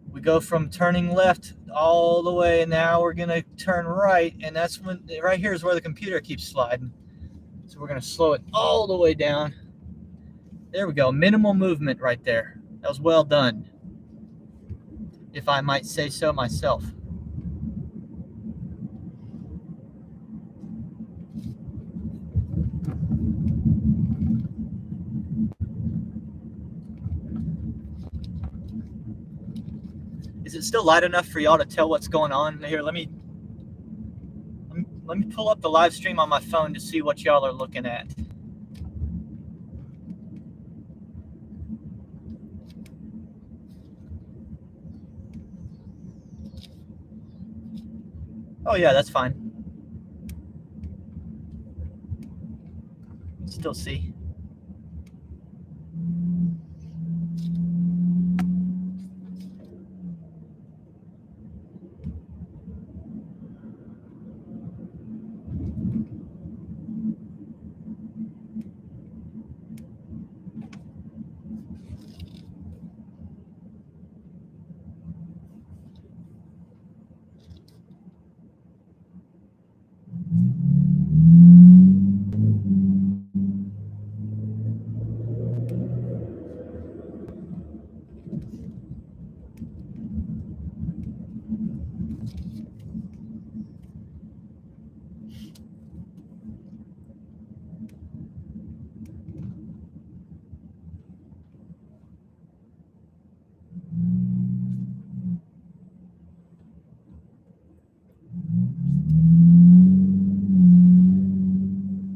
we go from turning left all the way, and now we're going to turn right, and that's when, right here is where the computer keeps sliding. So we're going to slow it all the way down. There we go. Minimal movement right there. That was well done, if I might say so myself. Is it still light enough for y'all to tell what's going on? Here, let me pull up the live stream on my phone to see what y'all are looking at. Oh yeah, that's fine. Still see.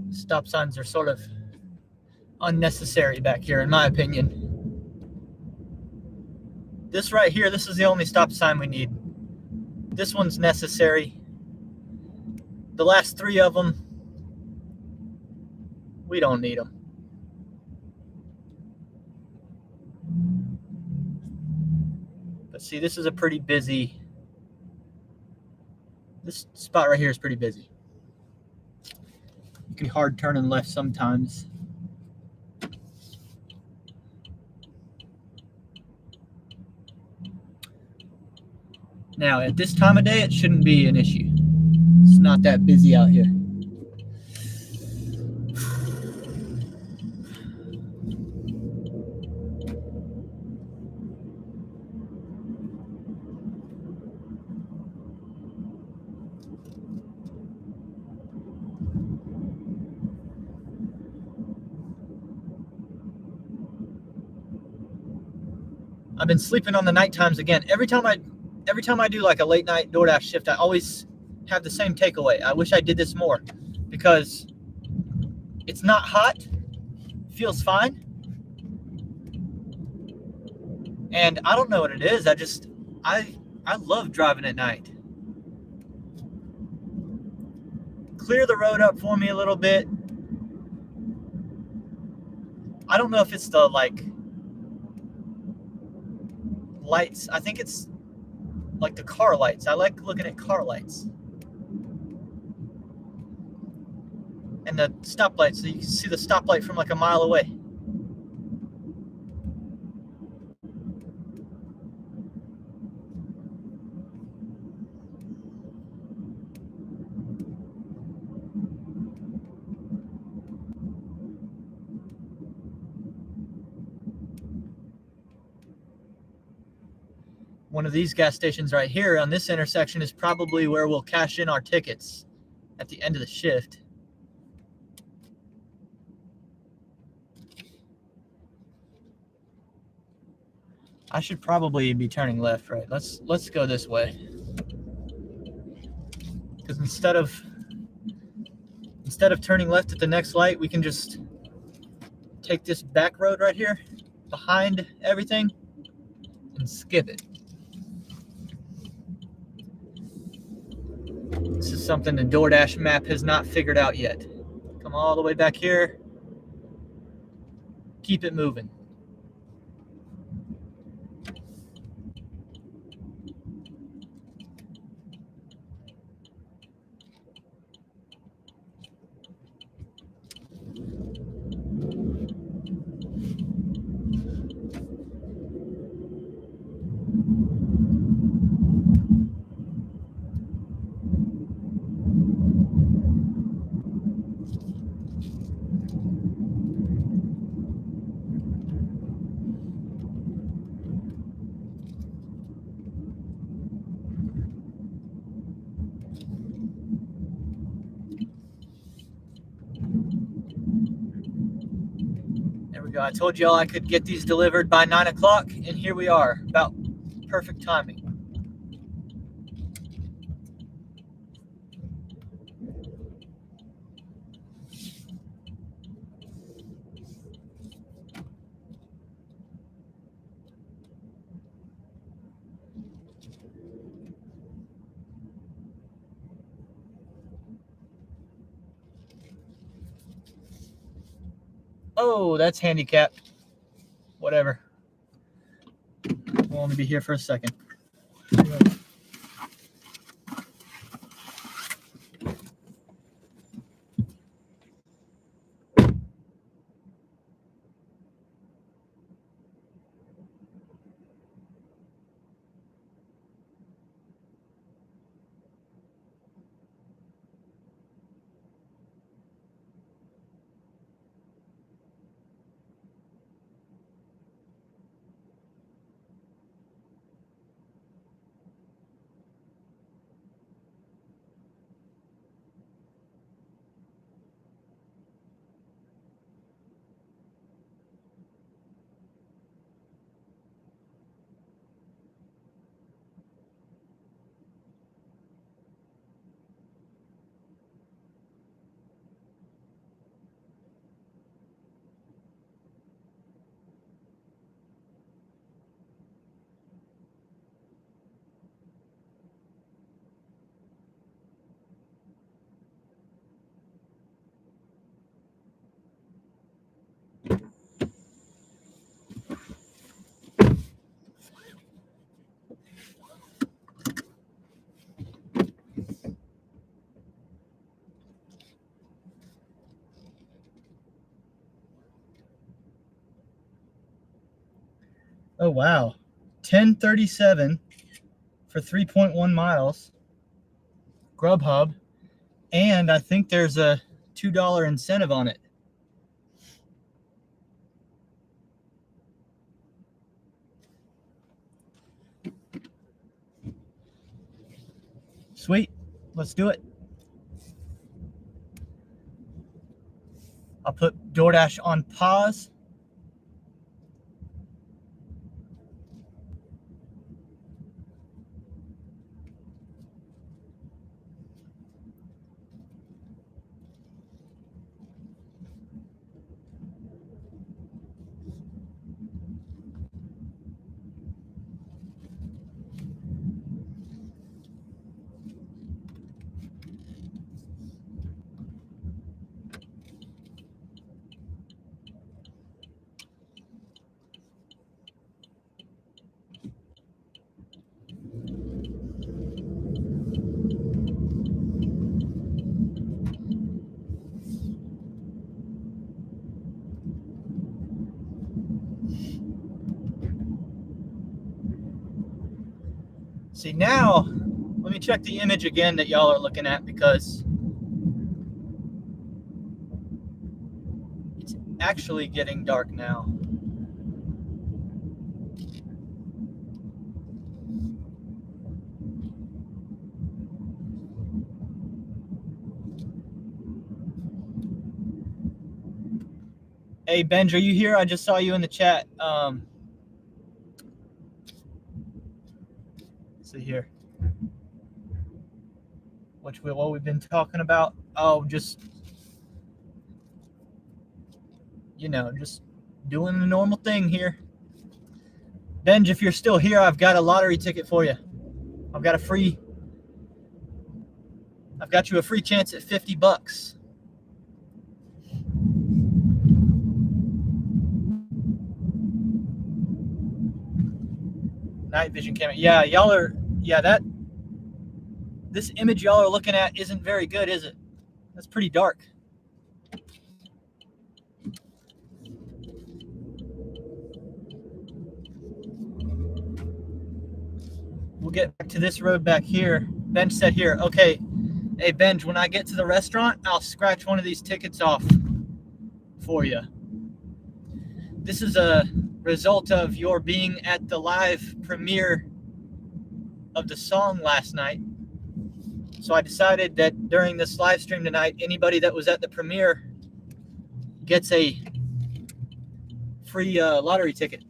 Stop signs are sort of unnecessary back here, in my opinion. This right here, this is the only stop sign we need. This one's necessary. The last three of them, we don't need them. But see, this is a pretty busy, this spot right here is pretty busy. It can be hard turning left sometimes. Now, at this time of day, it shouldn't be an issue. It's not that busy out here. I've been sleeping on the night times again. Every time I do like a late night DoorDash shift, I always have the same takeaway. I wish I did this more because it's not hot, feels fine. And I don't know what it is. I love driving at night. Clear the road up for me a little bit. I don't know if it's the like lights. I think it's like the car lights. I like looking at car lights. And the stoplight, so you can see the stoplight from like a mile away. One of these gas stations right here on this intersection is probably where we'll cash in our tickets at the end of the shift. I should probably be turning left, right? Let's go this way. Because instead of turning left at the next light, we can just take this back road right here behind everything and skip it. This is something the DoorDash map has not figured out yet. Come all the way back here. Keep it moving. There we go. I told y'all I could get these delivered by 9 o'clock, and here we are. About perfect timing. Oh, that's handicapped. Whatever. We'll only be here for a second. Oh, wow. 1037 for 3.1 miles. Grubhub. And I think there's a $2 incentive on it. Sweet. Let's do it. I'll put DoorDash on pause. See, now, let me check the image again that y'all are looking at, because it's actually getting dark now. Hey, Benj, are you here? I just saw you in the chat. Let's see here. What we've been talking about? Oh, just, just doing the normal thing here. Benj, if you're still here, I've got a lottery ticket for you. I've got you a free chance at $50. Night vision camera. Yeah, this image y'all are looking at isn't very good, is it? That's pretty dark. We'll get back to this road back here. Benj said here, okay, hey, Benj, when I get to the restaurant, I'll scratch one of these tickets off for you. This is a result of your being at the live premiere of the song last night. So I decided that during this live stream tonight, anybody that was at the premiere gets a free lottery ticket.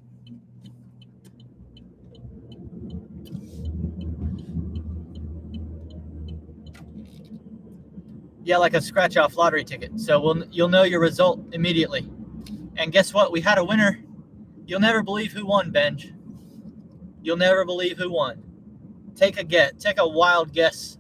Yeah, like a scratch-off lottery ticket. So you'll know your result immediately. And guess what? We had a winner. You'll never believe who won, Benj. You'll never believe who won. Take a guess. Take a wild guess.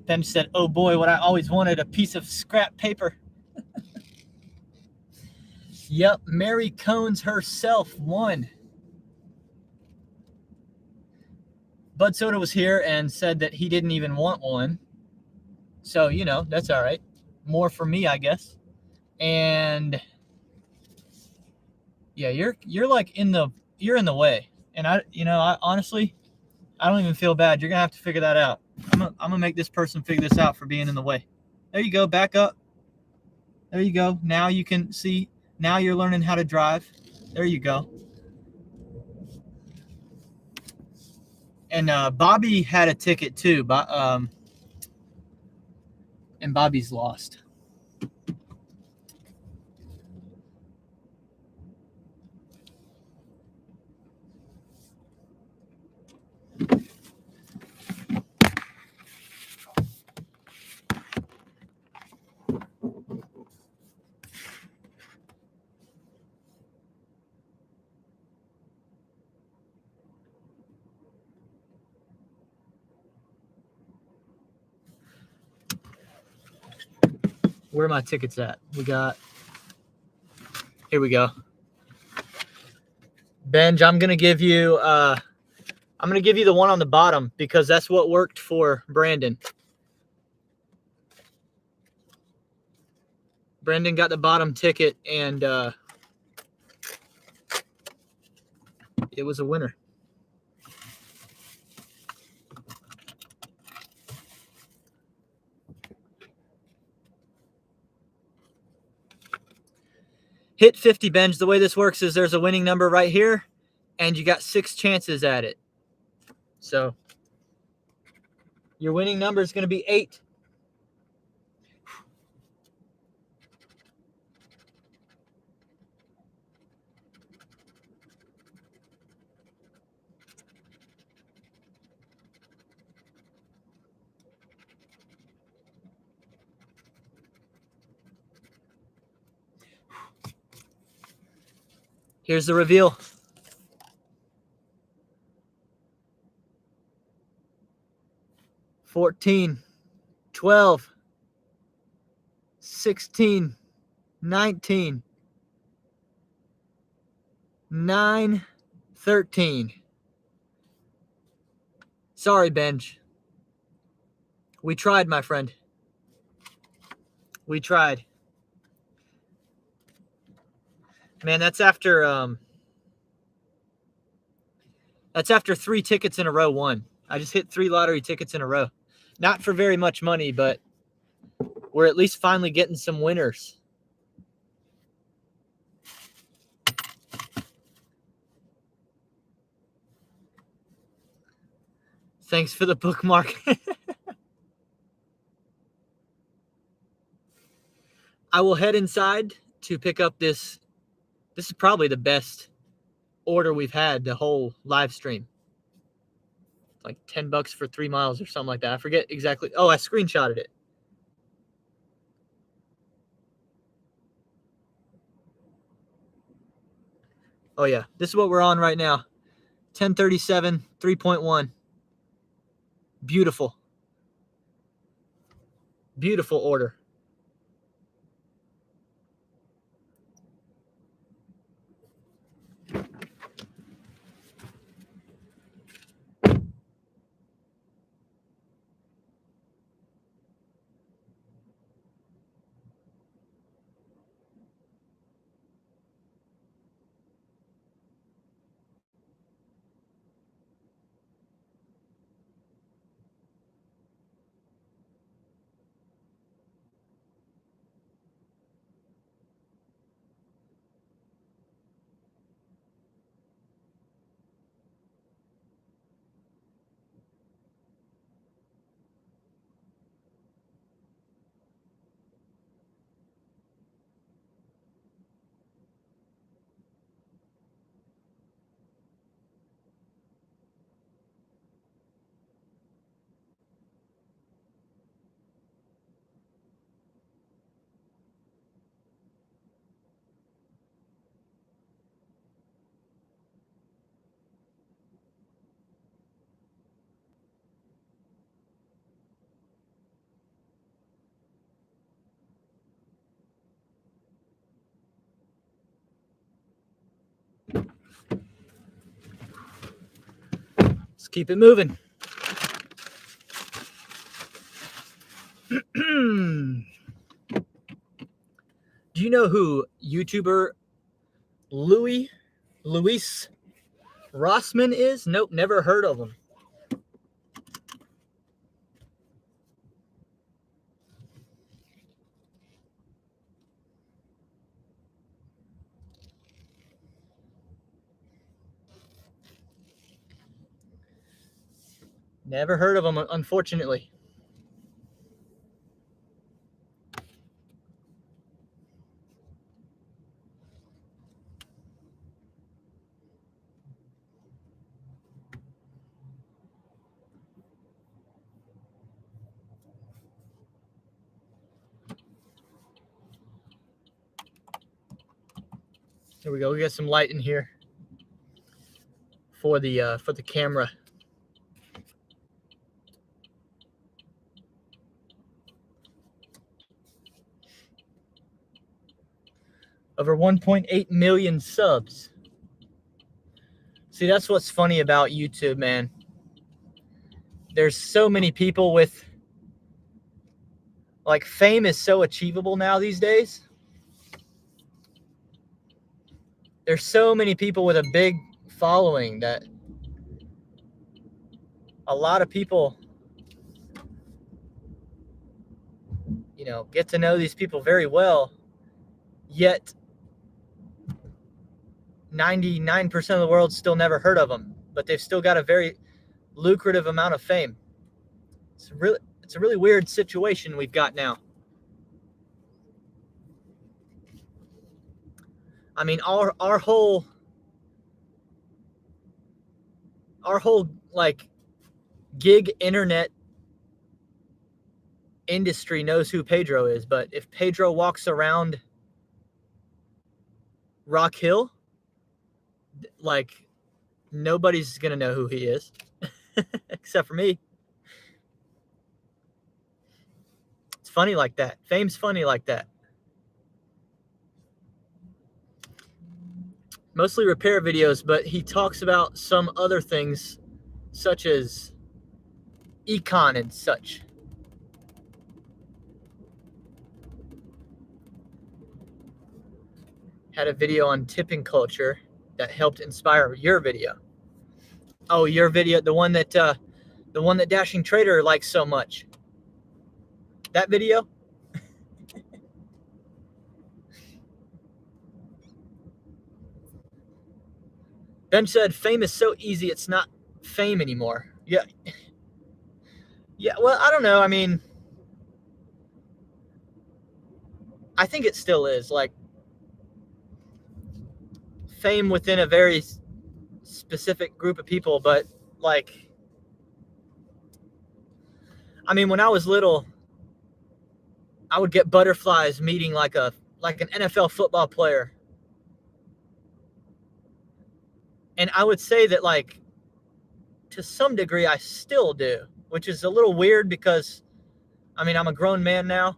Ben said, "Oh boy, what I always wanted, a piece of scrap paper." Yep, Mary Cones herself won. Bud Soda was here and said that he didn't even want one. So, you know, that's all right. More for me, I guess. And yeah, you're like you're in the way. And I honestly, I don't even feel bad. You're gonna have to figure that out. I'm gonna make this person figure this out for being in the way. There you go, back up. There you go. Now you can see, now you're learning how to drive. There you go. And Bobby had a ticket too, but and Bobby's lost. Where are my tickets at? Here we go. Benj, I'm gonna give you the one on the bottom because that's what worked for Brandon. Brandon got the bottom ticket and it was a winner. Hit 50, Benj. The way this works is there's a winning number right here, and you got 6 chances at it. So your winning number is going to be 8. Here's the reveal. 14, 12, 16, 19, 9, 13. Sorry, Benj. We tried, my friend. We tried. Man, that's after 3 tickets in a row won. I just hit 3 lottery tickets in a row. Not for very much money, but we're at least finally getting some winners. Thanks for the bookmark. I will head inside to pick up this. This is probably the best order we've had the whole live stream. It's like $10 for 3 miles or something like that. I forget exactly. Oh, I screenshotted it. Oh yeah, this is what we're on right now. 1037, 3.1. Beautiful. Beautiful order. Keep it moving. Do you know who YouTuber Luis Rossmann is? Nope, never heard of him. Never heard of him, unfortunately. There we go. We got some light in here for the camera. Over 1.8 million subs. See, that's what's funny about YouTube, man. There's so many people with, like, fame is so achievable now these days. There's so many people with a big following that a lot of people, you know, get to know these people very well, yet 99% of the world still never heard of them, but they've still got a very lucrative amount of fame. It's a really weird situation we've got now. I mean, our whole like gig internet industry knows who Pedro is, but if Pedro walks around Rock Hill, like, nobody's gonna know who he is except for me. It's funny like that. Fame's funny like that. Mostly repair videos, but he talks about some other things such as econ and such. Had a video on tipping culture that helped inspire your video. Oh, your video, the one that Dashing Trader likes so much. That video? Ben said, fame is so easy, it's not fame anymore. Yeah. Yeah, well, I don't know. I mean, I think it still is. Like, fame within a very specific group of people, but, like, I mean, when I was little, I would get butterflies meeting like an NFL football player. And I would say that, like, to some degree, I still do, which is a little weird because, I mean, I'm a grown man now.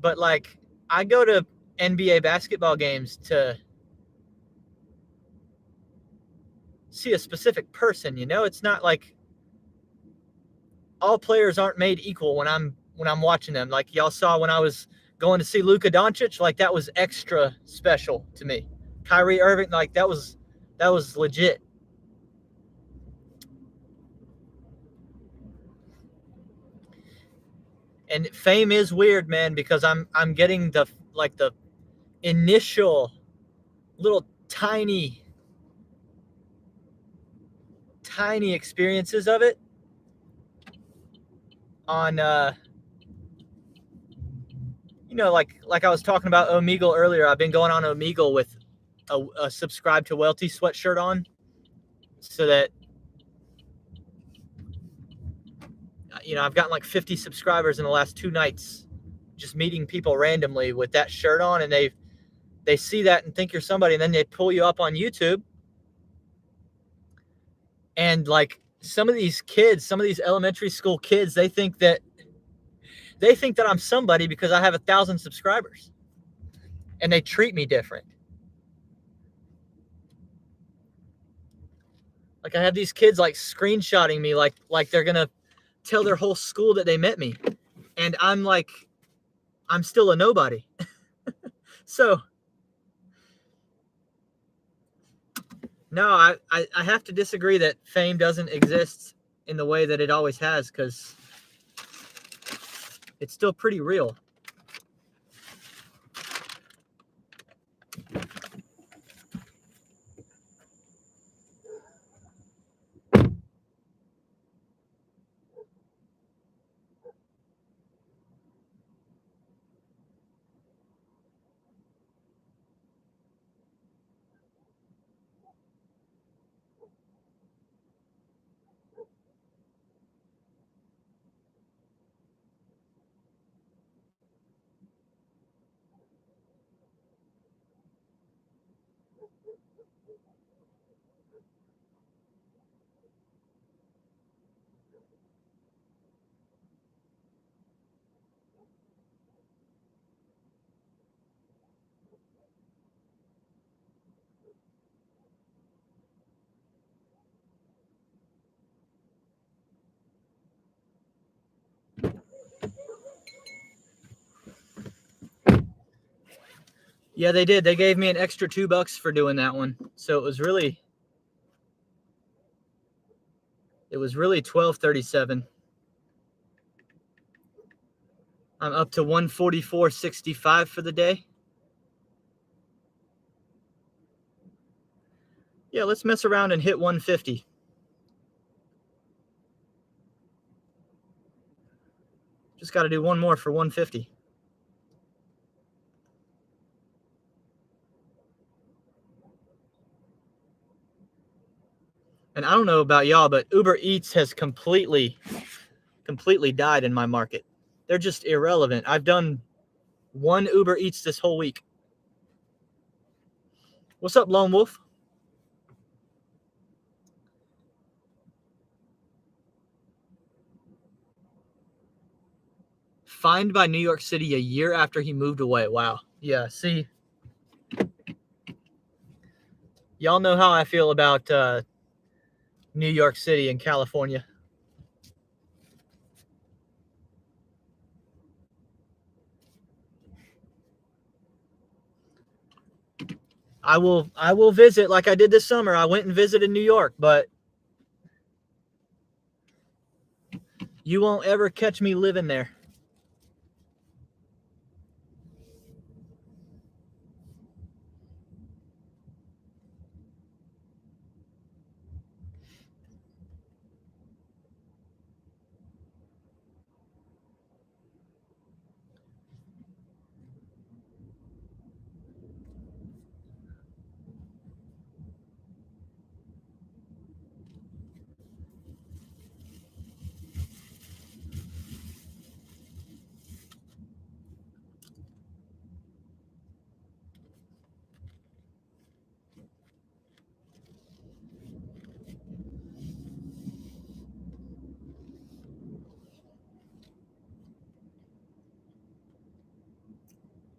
But, like, I go to NBA basketball games to see a specific person, you know? It's not like all players aren't made equal when I'm watching them. Like, y'all saw when I was going to see Luka Doncic, like, that was extra special to me. Kyrie Irving, like, that was legit. And fame is weird, man, because I'm getting the initial little tiny experiences of it on you know, like I was talking about Omegle earlier. I've been going on Omegle with a subscribe to Welty sweatshirt on, so that, you know, I've gotten like 50 subscribers in the last 2 nights, just meeting people randomly with that shirt on, and they see that and think you're somebody, and then they pull you up on YouTube. And, like, some of these kids, some of these elementary school kids, they think that I'm somebody because I have 1,000 subscribers, and they treat me different. Like I have these kids like screenshotting me like they're gonna tell their whole school that they met me. And I'm like, I'm still a nobody. So no, I have to disagree that fame doesn't exist in the way that it always has, because it's still pretty real. Yeah, they did. They gave me an extra $2 for doing that one. So it was really $12.37. I'm up to 144.65 for the day. Yeah, let's mess around and hit 150. Just got to do one more for 150. And I don't know about y'all, but Uber Eats has completely died in my market. They're just irrelevant. I've done one Uber Eats this whole week. What's up, Lone Wolf? Fined by New York City a year after he moved away. Wow. Yeah, see, y'all know how I feel about New York City and California. I will visit like I did this summer. I went and visited New York, but you won't ever catch me living there.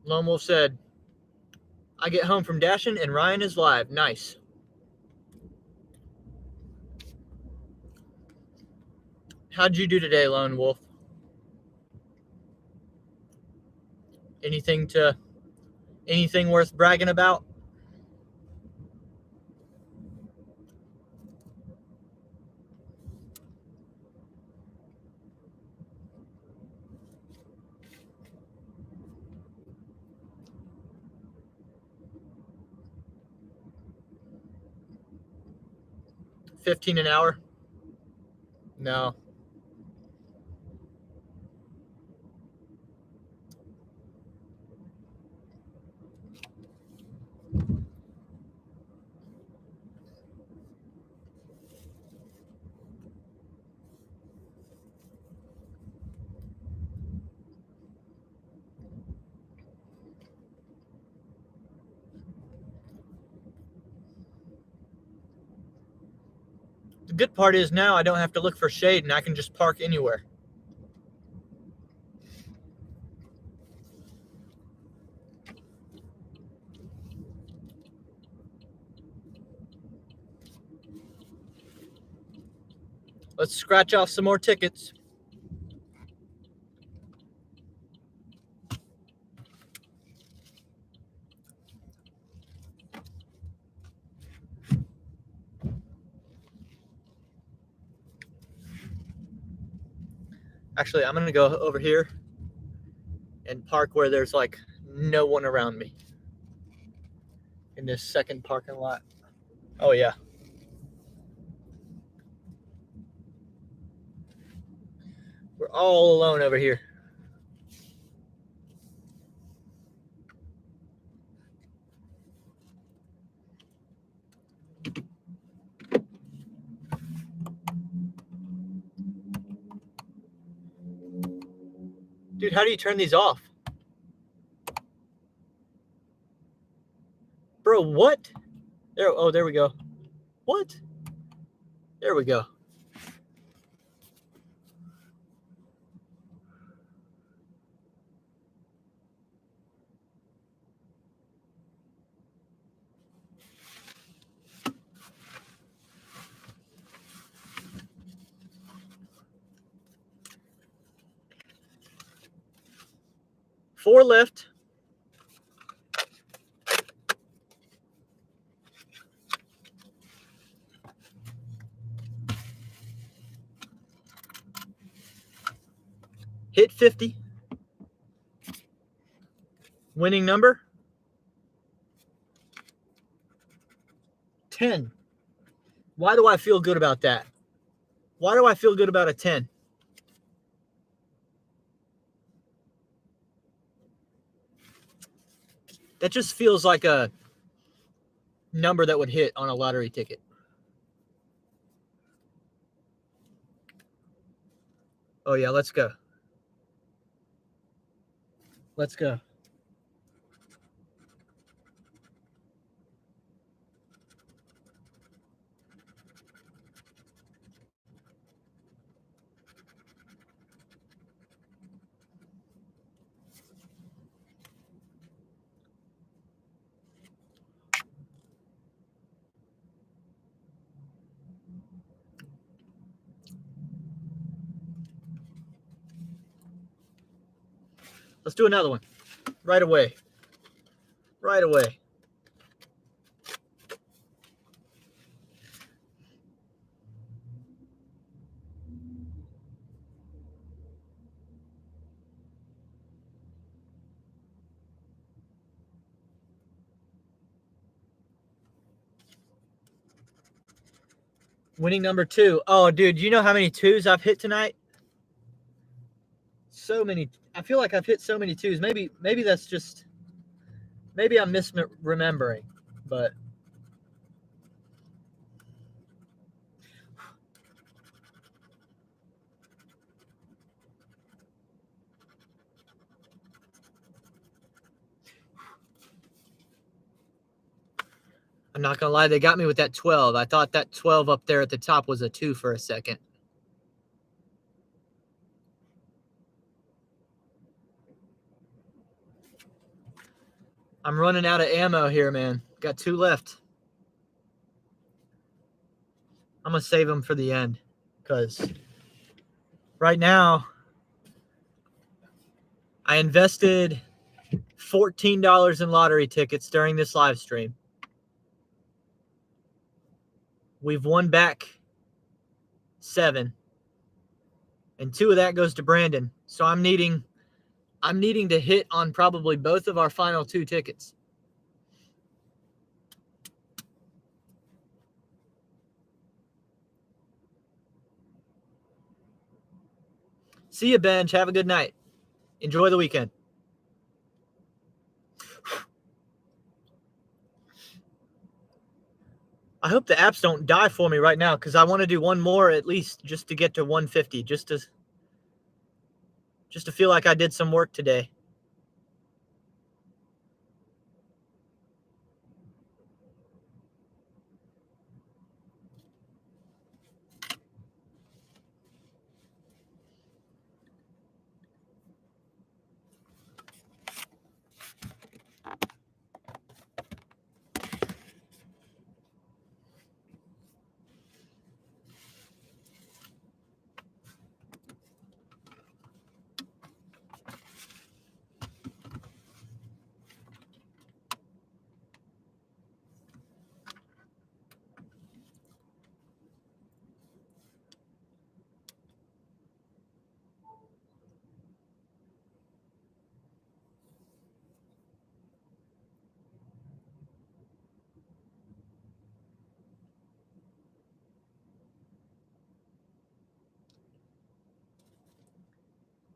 Lone Wolf said, I get home from dashing and Ryan is live. Nice. How'd you do today, Lone Wolf? Anything worth bragging about? $15 an hour? No. The good part is now I don't have to look for shade and I can just park anywhere. Let's scratch off some more tickets. Actually, I'm going to go over here and park where there's like no one around me in this second parking lot. Oh, yeah. We're all alone over here. Dude, how do you turn these off? Bro, what? There we go. What? There we go. Four left. Hit 50. Winning number 10. Why do I feel good about that? Why do I feel good about a 10? That just feels like a number that would hit on a lottery ticket. Oh, yeah, let's go. Let's go. Let's do another one. Right away. Right away. Winning number 2. Oh, dude, you know how many 2s I've hit tonight? So many. I feel like I've hit so many 2s. Maybe that's just, maybe I'm misremembering, but I'm not going to lie. They got me with that 12. I thought that 12 up there at the top was a 2 for a second. I'm running out of ammo here, man. Got 2 left. I'm going to save them for the end because right now I invested $14 in lottery tickets during this live stream. We've won back 7. And 2 of that goes to Brandon. So I'm needing to hit on probably both of our final 2 tickets. See you, Benj. Have a good night. Enjoy the weekend. I hope the apps don't die for me right now because I want to do one more at least just to get to 150, just to feel like I did some work today.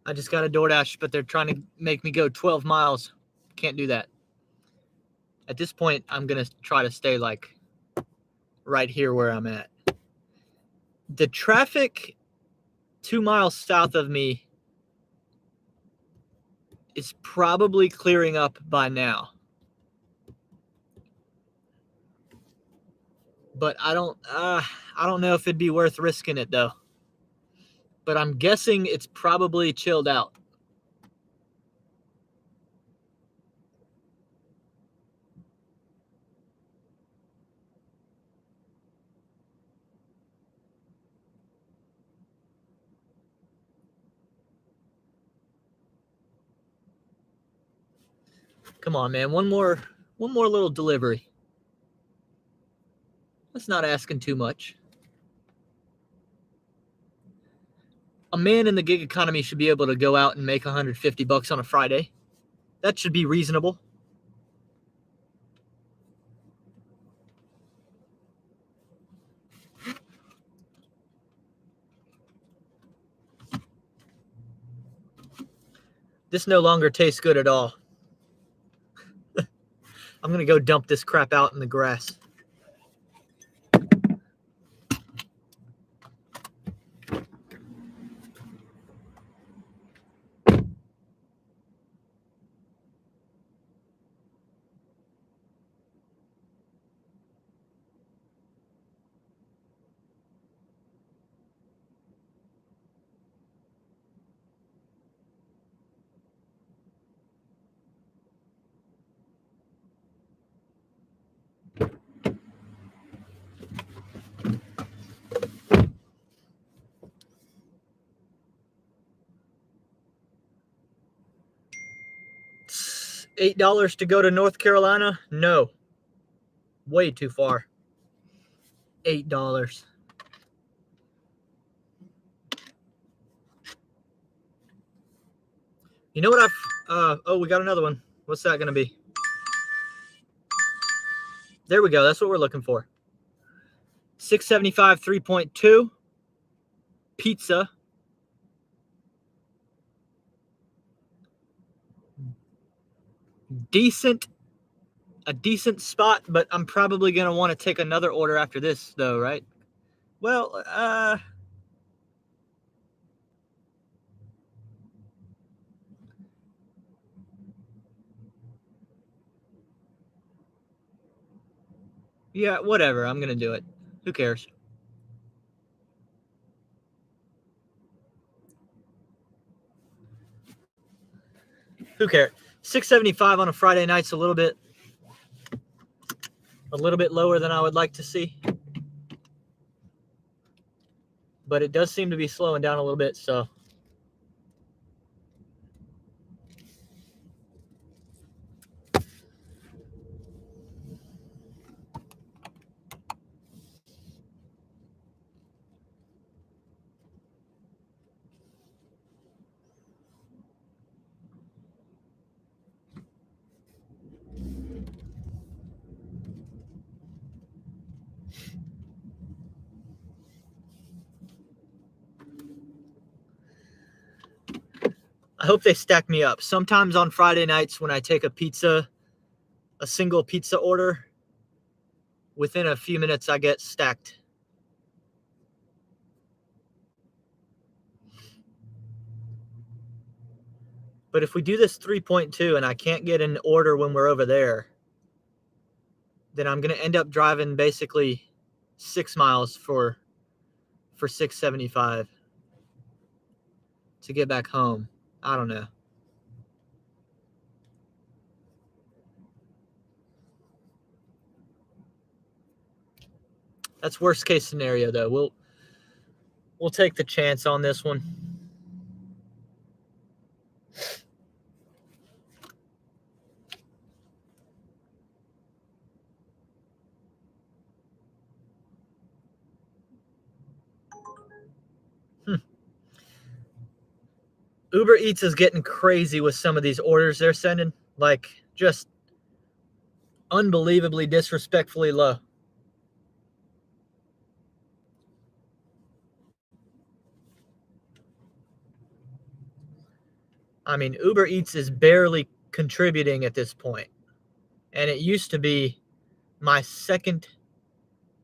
I just got a DoorDash, but they're trying to make me go 12 miles. Can't do that. At this point, I'm going to try to stay like right here where I'm at. The traffic 2 miles south of me is probably clearing up by now. But I don't know if it'd be worth risking it though. But I'm guessing it's probably chilled out. Come on, man. One more little delivery. That's not asking too much. A man in the gig economy should be able to go out and make $150 on a Friday. That should be reasonable. This no longer tastes good at all. I'm going to go dump this crap out in the grass. $8 to go to North Carolina? No. Way too far. $8. You know what oh, we got another one. What's that going to be? There we go. That's what we're looking for. $6.75, 3.2. Pizza. A decent spot, but I'm probably going to want to take another order after this, though, right? Well, yeah, whatever. I'm going to do it. Who cares? Who cares? $6.75 on a Friday night's a little bit lower than I would like to see. But it does seem to be slowing down a little bit, so. I hope they stack me up. Sometimes on Friday nights when I take a single pizza order, within a few minutes I get stacked. But if we do this 3.2 and I can't get an order when we're over there, then I'm going to end up driving basically 6 miles for $6.75 to get back home. I don't know. That's worst case scenario, though. We'll take the chance on this one. Uber Eats is getting crazy with some of these orders they're sending. Like, just unbelievably disrespectfully low. I mean, Uber Eats is barely contributing at this point, and it used to be my second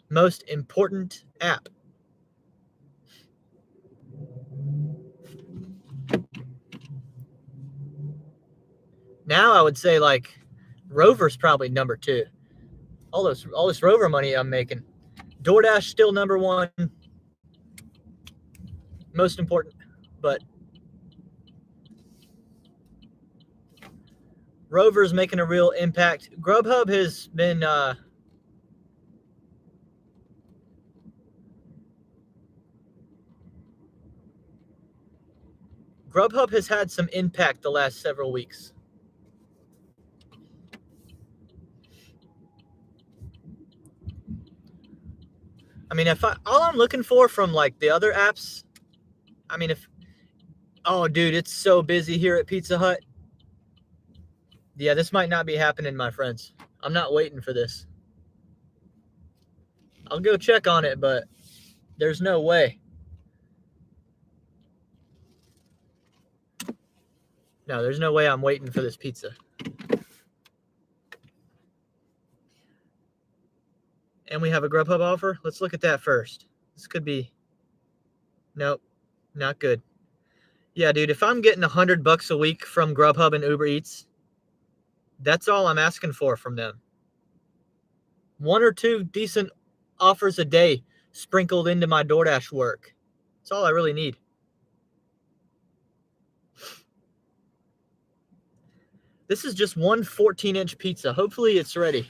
most important app. Now I would say like Rover's probably number 2. All this Rover money I'm making. DoorDash still number 1, most important, but Rover's making a real impact. Grubhub has been Grubhub has had some impact the last several weeks. I mean, all I'm looking for from like the other apps, I mean, oh, dude, it's so busy here at Pizza Hut. Yeah, this might not be happening, my friends. I'm not waiting for this. I'll go check on it, but there's no way. No, there's no way I'm waiting for this pizza. And we have a Grubhub offer. Let's look at that first. This could be, nope, not good. Yeah, dude, if I'm getting $100 a week from Grubhub and Uber Eats, that's all I'm asking for from them. 1 or 2 decent offers a day sprinkled into my DoorDash work. That's all I really need. This is just one 14-inch pizza. Hopefully it's ready.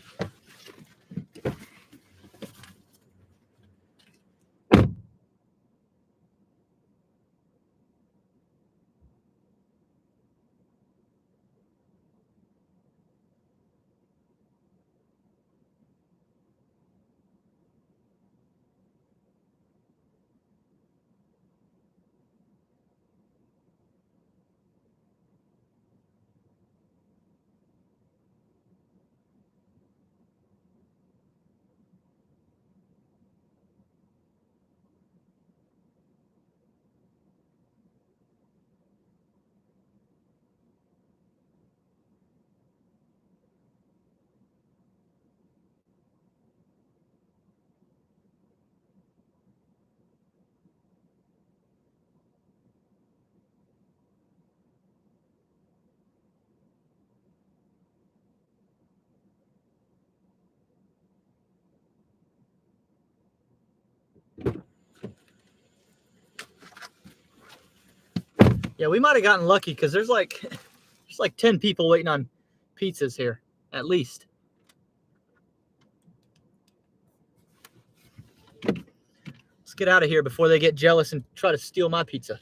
Yeah, we might have gotten lucky because there's like 10 people waiting on pizzas here, at least. Let's get out of here before they get jealous and try to steal my pizza.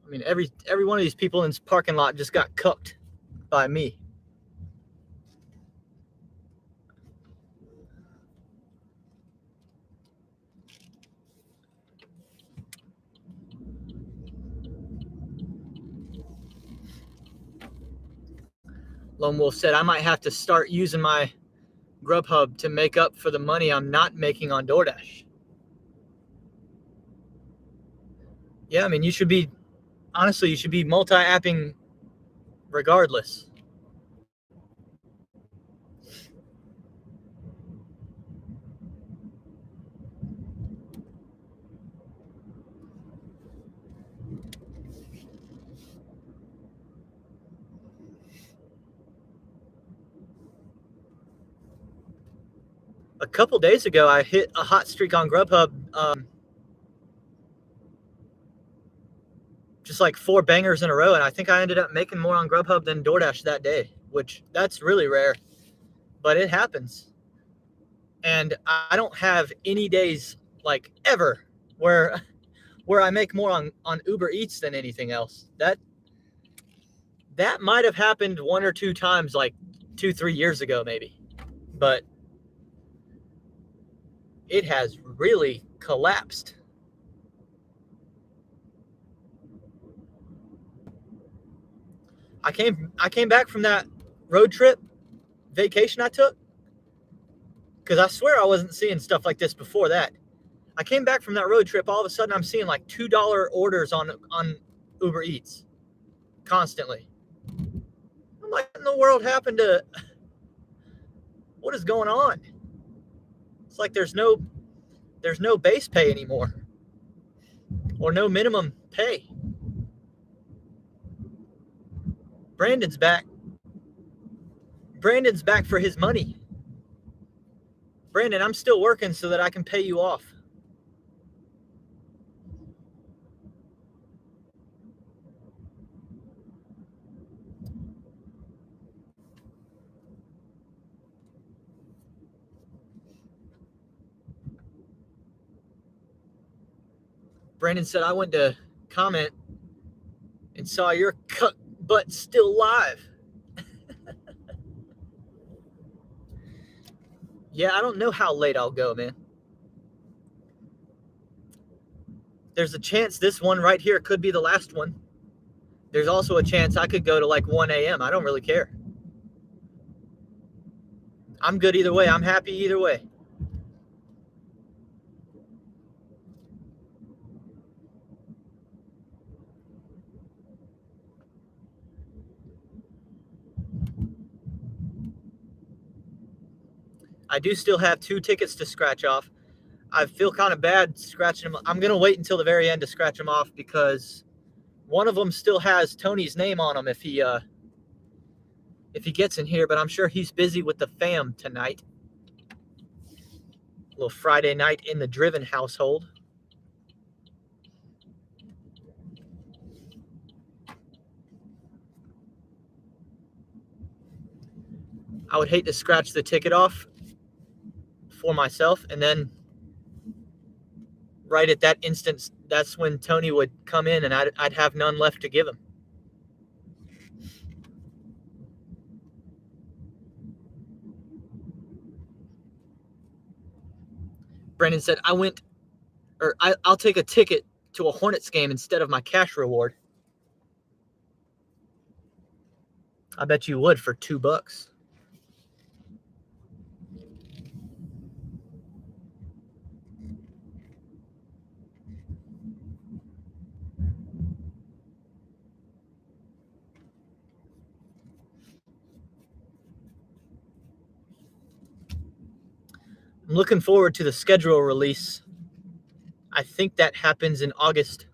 I mean, every one of these people in this parking lot just got cooked by me. Lone Wolf said I might have to start using my Grubhub to make up for the money I'm not making on DoorDash. Yeah, I mean, you should be multi-apping regardless. A couple days ago, I hit a hot streak on Grubhub. Just like 4 bangers in a row, and I think I ended up making more on Grubhub than DoorDash that day, which that's really rare, but it happens. And I don't have any days like ever where I make more on Uber Eats than anything else. That might have happened 1 or 2 times like 2-3 years ago maybe, but it has really collapsed. I came back from that road trip vacation I took. Because I swear I wasn't seeing stuff like this before that. I came back from that road trip. All of a sudden, I'm seeing like $2 orders on Uber Eats constantly. I'm like, what in the world happened to? What is going on? It's like there's no base pay anymore, or no minimum pay. Brandon's back. Brandon's back for his money. Brandon, I'm still working so that I can pay you off. Brandon said, I went to comment and saw your cut butt still live. Yeah, I don't know how late I'll go, man. There's a chance this one right here could be the last one. There's also a chance I could go to like 1 a.m. I don't really care. I'm good either way. I'm happy either way. I do still have 2 tickets to scratch off. I feel kind of bad scratching them. I'm going to wait until the very end to scratch them off because one of them still has Tony's name on them if he gets in here, but I'm sure he's busy with the fam tonight. A little Friday night in the Driven household. I would hate to scratch the ticket off for myself, and then right at that instance, that's when Tony would come in and I'd have none left to give him. Brandon said, I'll take a ticket to a Hornets game instead of my cash reward. I bet you would for $2. I'm looking forward to the schedule release. I think that happens in August.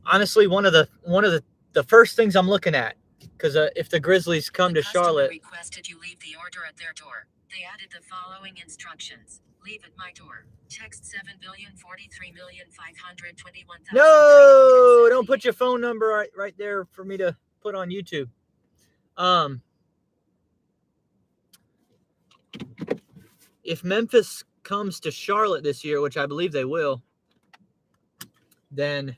Honestly, one of the first things I'm looking at, because if the Grizzlies come to Charlotte, requested you leave the order at their door. They added the following instructions: leave at my door. Text 7,043,521,000. No, don't put your phone number right there for me to put on YouTube. If Memphis comes to Charlotte this year, which I believe they will, then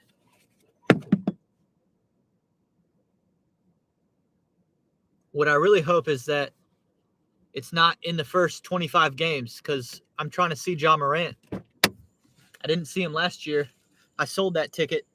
what I really hope is that it's not in the first 25 games, because I'm trying to see Ja Morant. I didn't see him last year. I sold that ticket.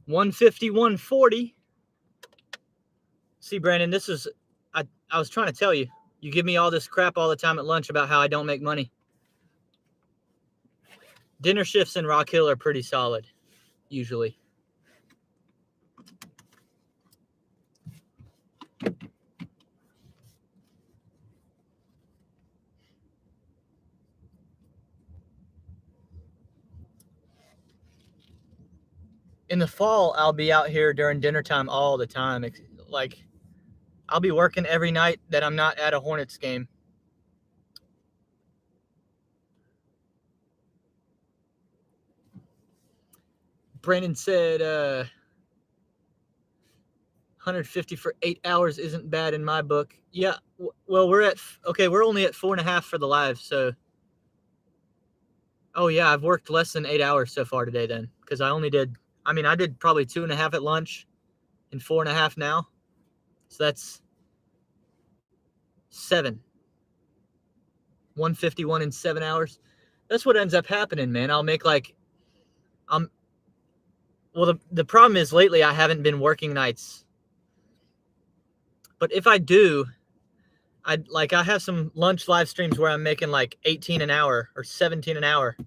$150-140. See, Brandon, this is I was trying to tell you. You give me all this crap all the time at lunch about how I don't make money. Dinner shifts in Rock Hill are pretty solid. usually. In the fall, I'll be out here during dinner time all the time. Like, I'll be working every night that I'm not at a Hornets game. Brandon said 150 for 8 hours isn't bad in my book. Yeah, well, we're only at 4.5 for the live, so. Oh, yeah, I've worked less than 8 hours so far today then, because I did probably 2.5 at lunch and 4.5 now. So that's 7. 151 in 7 hours. That's what ends up happening, man. I'll make the problem is lately I haven't been working nights. But if I do, I have some lunch live streams where I'm making like 18 an hour or 17 an hour.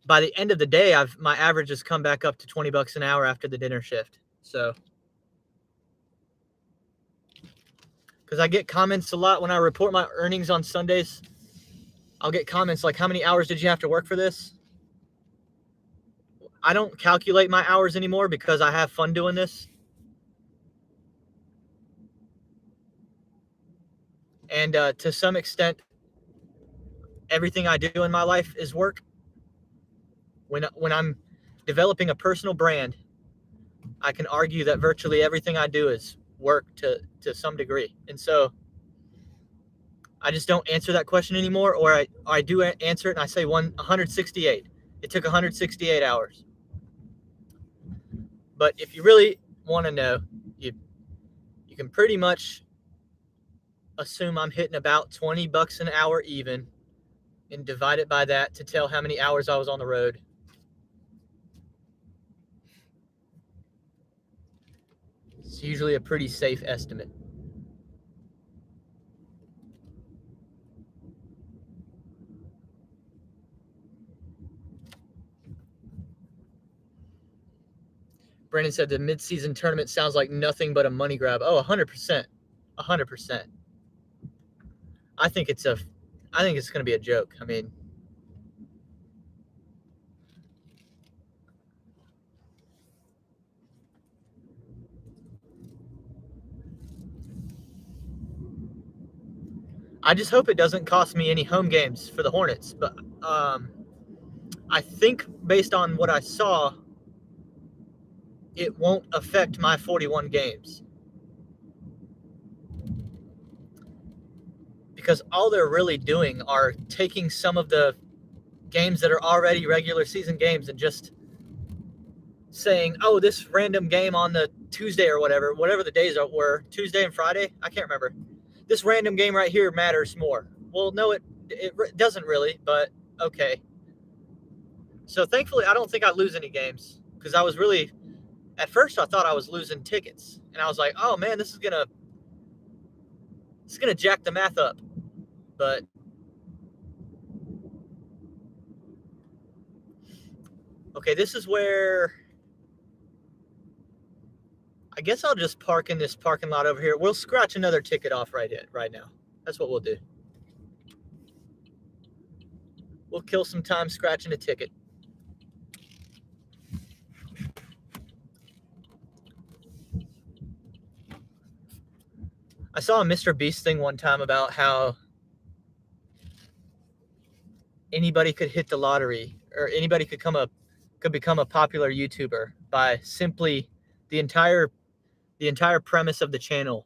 By the end of the day, my average has come back up to $20 an hour after the dinner shift. So, because I get comments a lot when I report my earnings on Sundays. I'll get comments like, how many hours did you have to work for this? I don't calculate my hours anymore because I have fun doing this. And to some extent, everything I do in my life is work. When I'm developing a personal brand, I can argue that virtually everything I do is work to some degree. And so I just don't answer that question anymore, or I do answer it and I say 168. It took 168 hours. But if you really want to know, you can pretty much assume I'm hitting about $20 an hour even and divide it by that to tell how many hours I was on the road. It's usually a pretty safe estimate. Brandon said the mid-season tournament sounds like nothing but a money grab. Oh, 100%. 100%. I think it's going to be a joke. I mean, I just hope it doesn't cost me any home games for the Hornets. But I think based on what I saw, it won't affect my 41 games. Because all they're really doing are taking some of the games that are already regular season games and just saying, oh, this random game on the Tuesday or whatever the days were, Tuesday and Friday, I can't remember. This random game right here matters more. Well, no, it doesn't really, but okay. So thankfully, I don't think I lose any games because I was really, at first I thought I was losing tickets. And I was like, oh man, this is gonna jack the math up. But okay, this is where I guess I'll just park in this parking lot over here. We'll scratch another ticket off right now. That's what we'll do. We'll kill some time scratching a ticket. I saw a Mr. Beast thing one time about how anybody could hit the lottery or anybody could become a popular YouTuber by simply the entire premise of the channel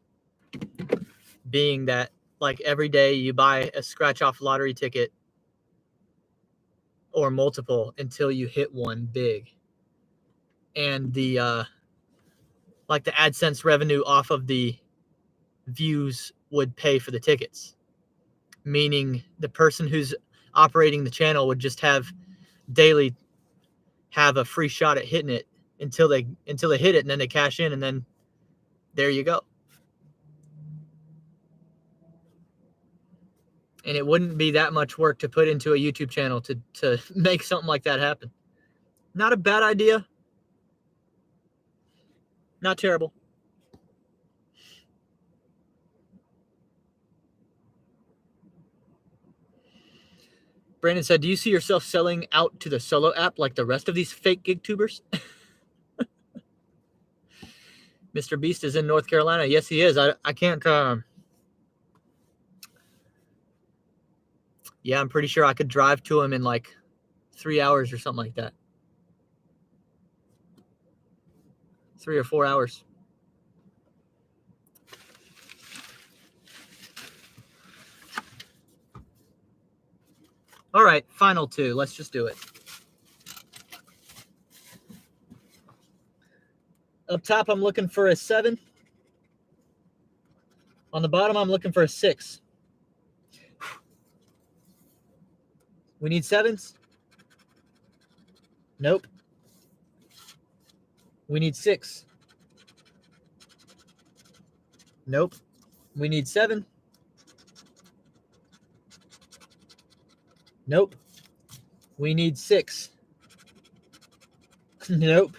being that like every day you buy a scratch off lottery ticket or multiple until you hit one big. And the like the AdSense revenue off of the views would pay for the tickets. Meaning the person who's operating the channel would just have a free shot at hitting it until they hit it, and then they cash in, and then there you go. And it wouldn't be that much work to put into a YouTube channel to make something like that happen. Not a bad idea, Not terrible. Brandon said, do you see yourself selling out to the solo app like the rest of these fake gig tubers? Mr. Beast is in North Carolina. Yes, he is. I can't. Yeah, I'm pretty sure I could drive to him in like 3 hours or something like that. 3 or 4 hours. All right, final two. Let's just do it. Up top, I'm looking for a 7. On the bottom, I'm looking for a 6. We need 7s? Nope. We need 6. Nope. We need 7. Nope. We need 6. Nope.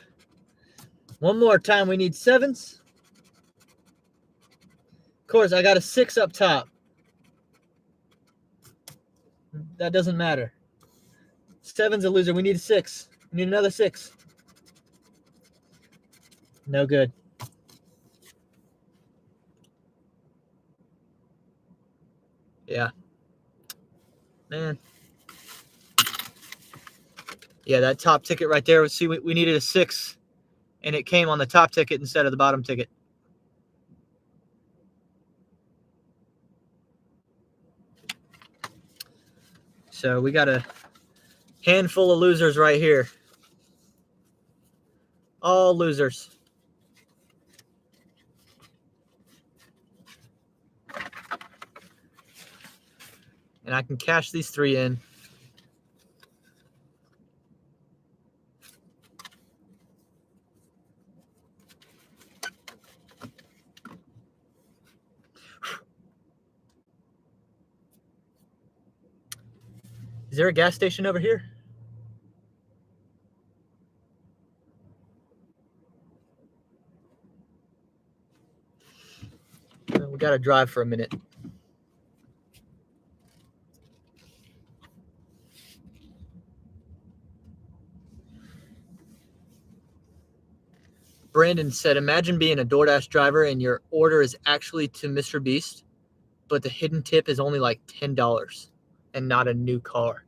One more time. We need 7s. Of course, I got a 6 up top. That doesn't matter. 7's a loser. We need a 6. We need another 6. No good. Yeah. Man. Yeah, that top ticket right there. See, we needed a 6, and it came on the top ticket instead of the bottom ticket. So we got a handful of losers right here. All losers. And I can cash these 3 in. Is there a gas station over here? We got to drive for a minute. Brandon said, imagine being a DoorDash driver and your order is actually to Mr. Beast, but the hidden tip is only like $10 and not a new car.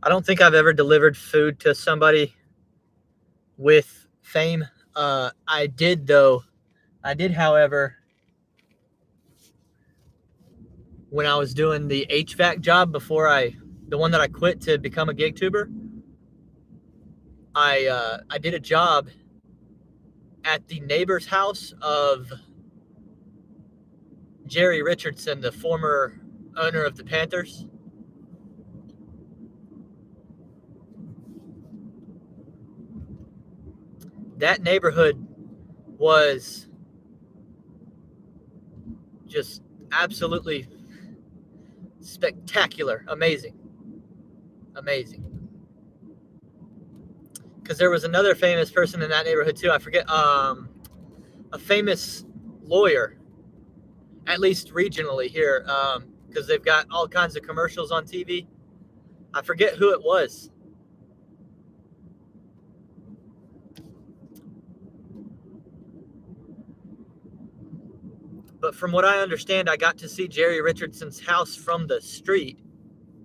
I don't think I've ever delivered food to somebody with fame. I did, though. I did, however, when I was doing the HVAC job the one that I quit to become a gig tuber, I did a job at the neighbor's house of Jerry Richardson, the former owner of the Panthers. That neighborhood was just absolutely spectacular, amazing. Because there was another famous person in that neighborhood too. I forget, a famous lawyer, at least regionally here, because they've got all kinds of commercials on TV. I forget who it was. But from what I understand, I got to see Jerry Richardson's house from the street.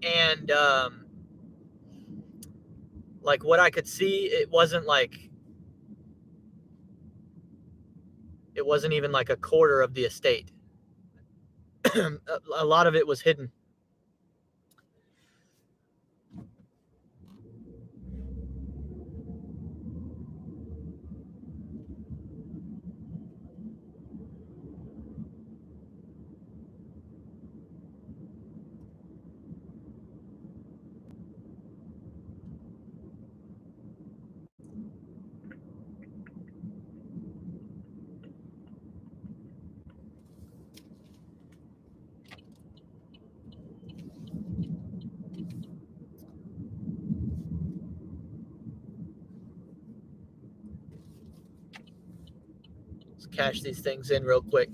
And like what I could see, it wasn't even like a quarter of the estate. A lot of it was hidden. cash these things in real quick.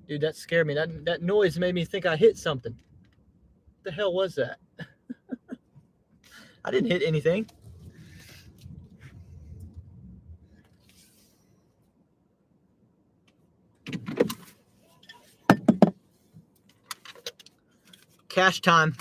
Dude, that scared me. That noise made me think I hit something. What the hell was that? I didn't hit anything. Cash time.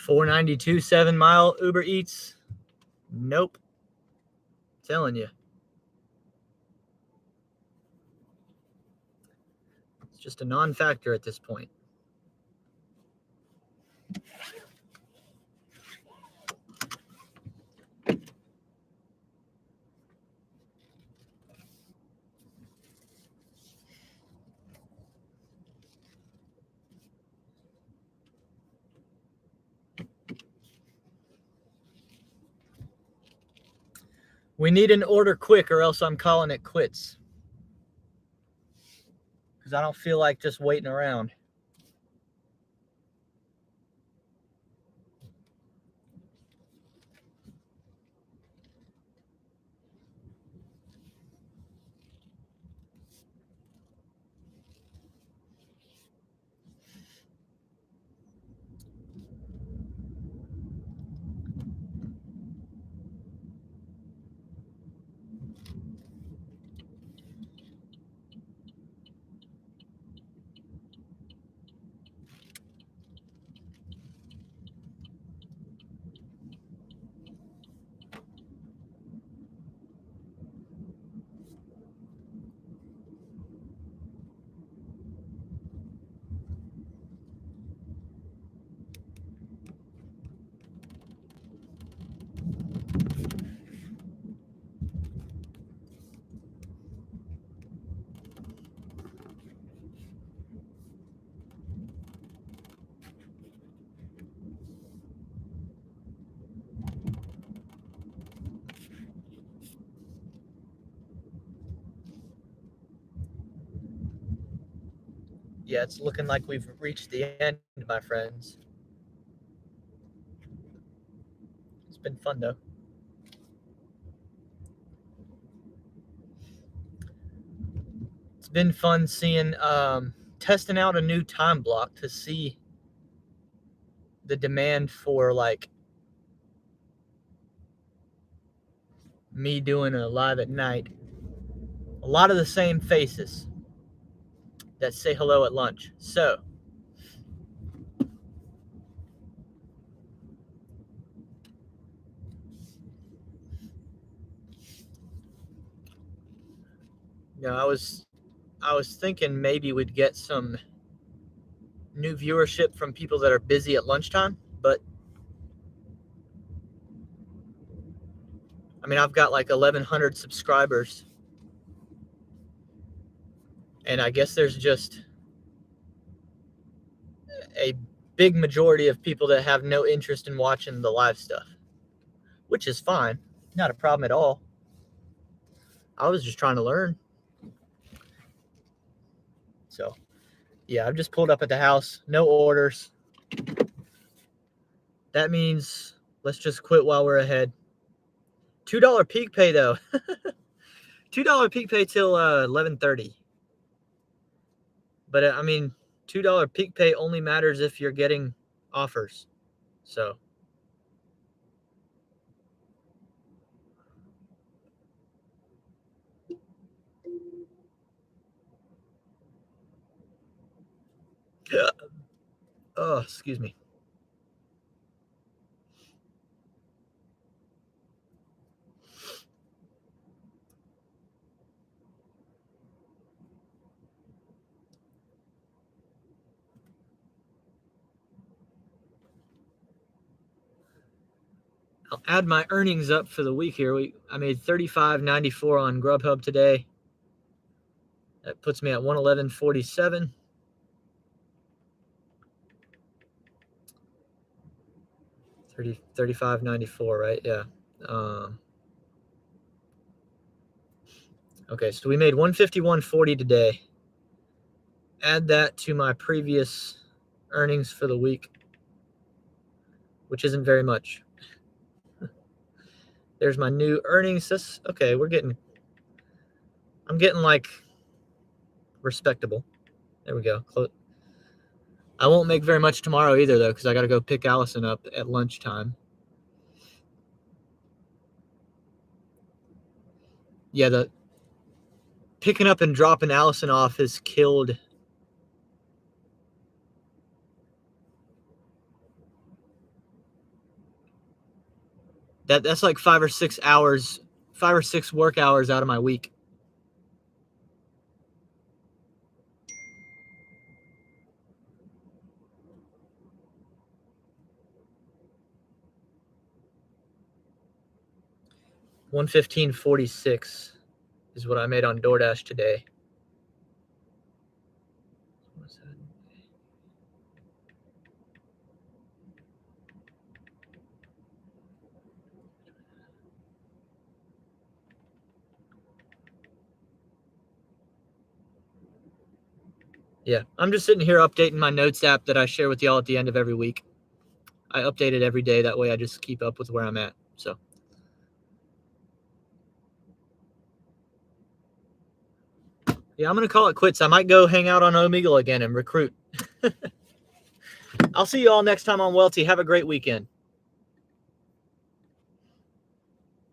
$4.92 7-mile Uber Eats. Nope. Telling you. It's just a non-factor at this point. We need an order quick or else I'm calling it quits. Because I don't feel like just waiting around. Yeah, it's looking like we've reached the end, my friends. It's been fun, though. It's been fun seeing, testing out a new time block to see the demand for, like, me doing a live at night. A lot of the same faces that say hello at lunch. So, you know, I was thinking maybe we'd get some new viewership from people that are busy at lunchtime, but I mean, I've got like 1,100 subscribers, and I guess there's just a big majority of people that have no interest in watching the live stuff, which is fine. Not a problem at all. I was just trying to learn. So, yeah, I've just pulled up at the house. No orders. That means let's just quit while we're ahead. $2 peak pay, though. $2 peak pay till 11:30. But, I mean, $2 peak pay only matters if you're getting offers. So, oh, excuse me. I'll add my earnings up for the week here. I made $35.94 on Grubhub today. That puts me at 111.47. $35.94, right? Yeah. Okay, so we made 151.40 today. Add that to my previous earnings for the week, which isn't very much. There's my new earnings. Okay, I'm getting like respectable. There we go. I won't make very much tomorrow either, though, because I got to go pick Allison up at lunchtime. Yeah, the picking up and dropping Allison off has killed. That's like 5 or 6 work hours out of my week. $115.46 is what I made on DoorDash today. What's that? Yeah, I'm just sitting here updating my notes app that I share with y'all at the end of every week. I update it every day. That way I just keep up with where I'm at. So. Yeah, I'm going to call it quits. I might go hang out on Omegle again and recruit. I'll see you all next time on Welty. Have a great weekend.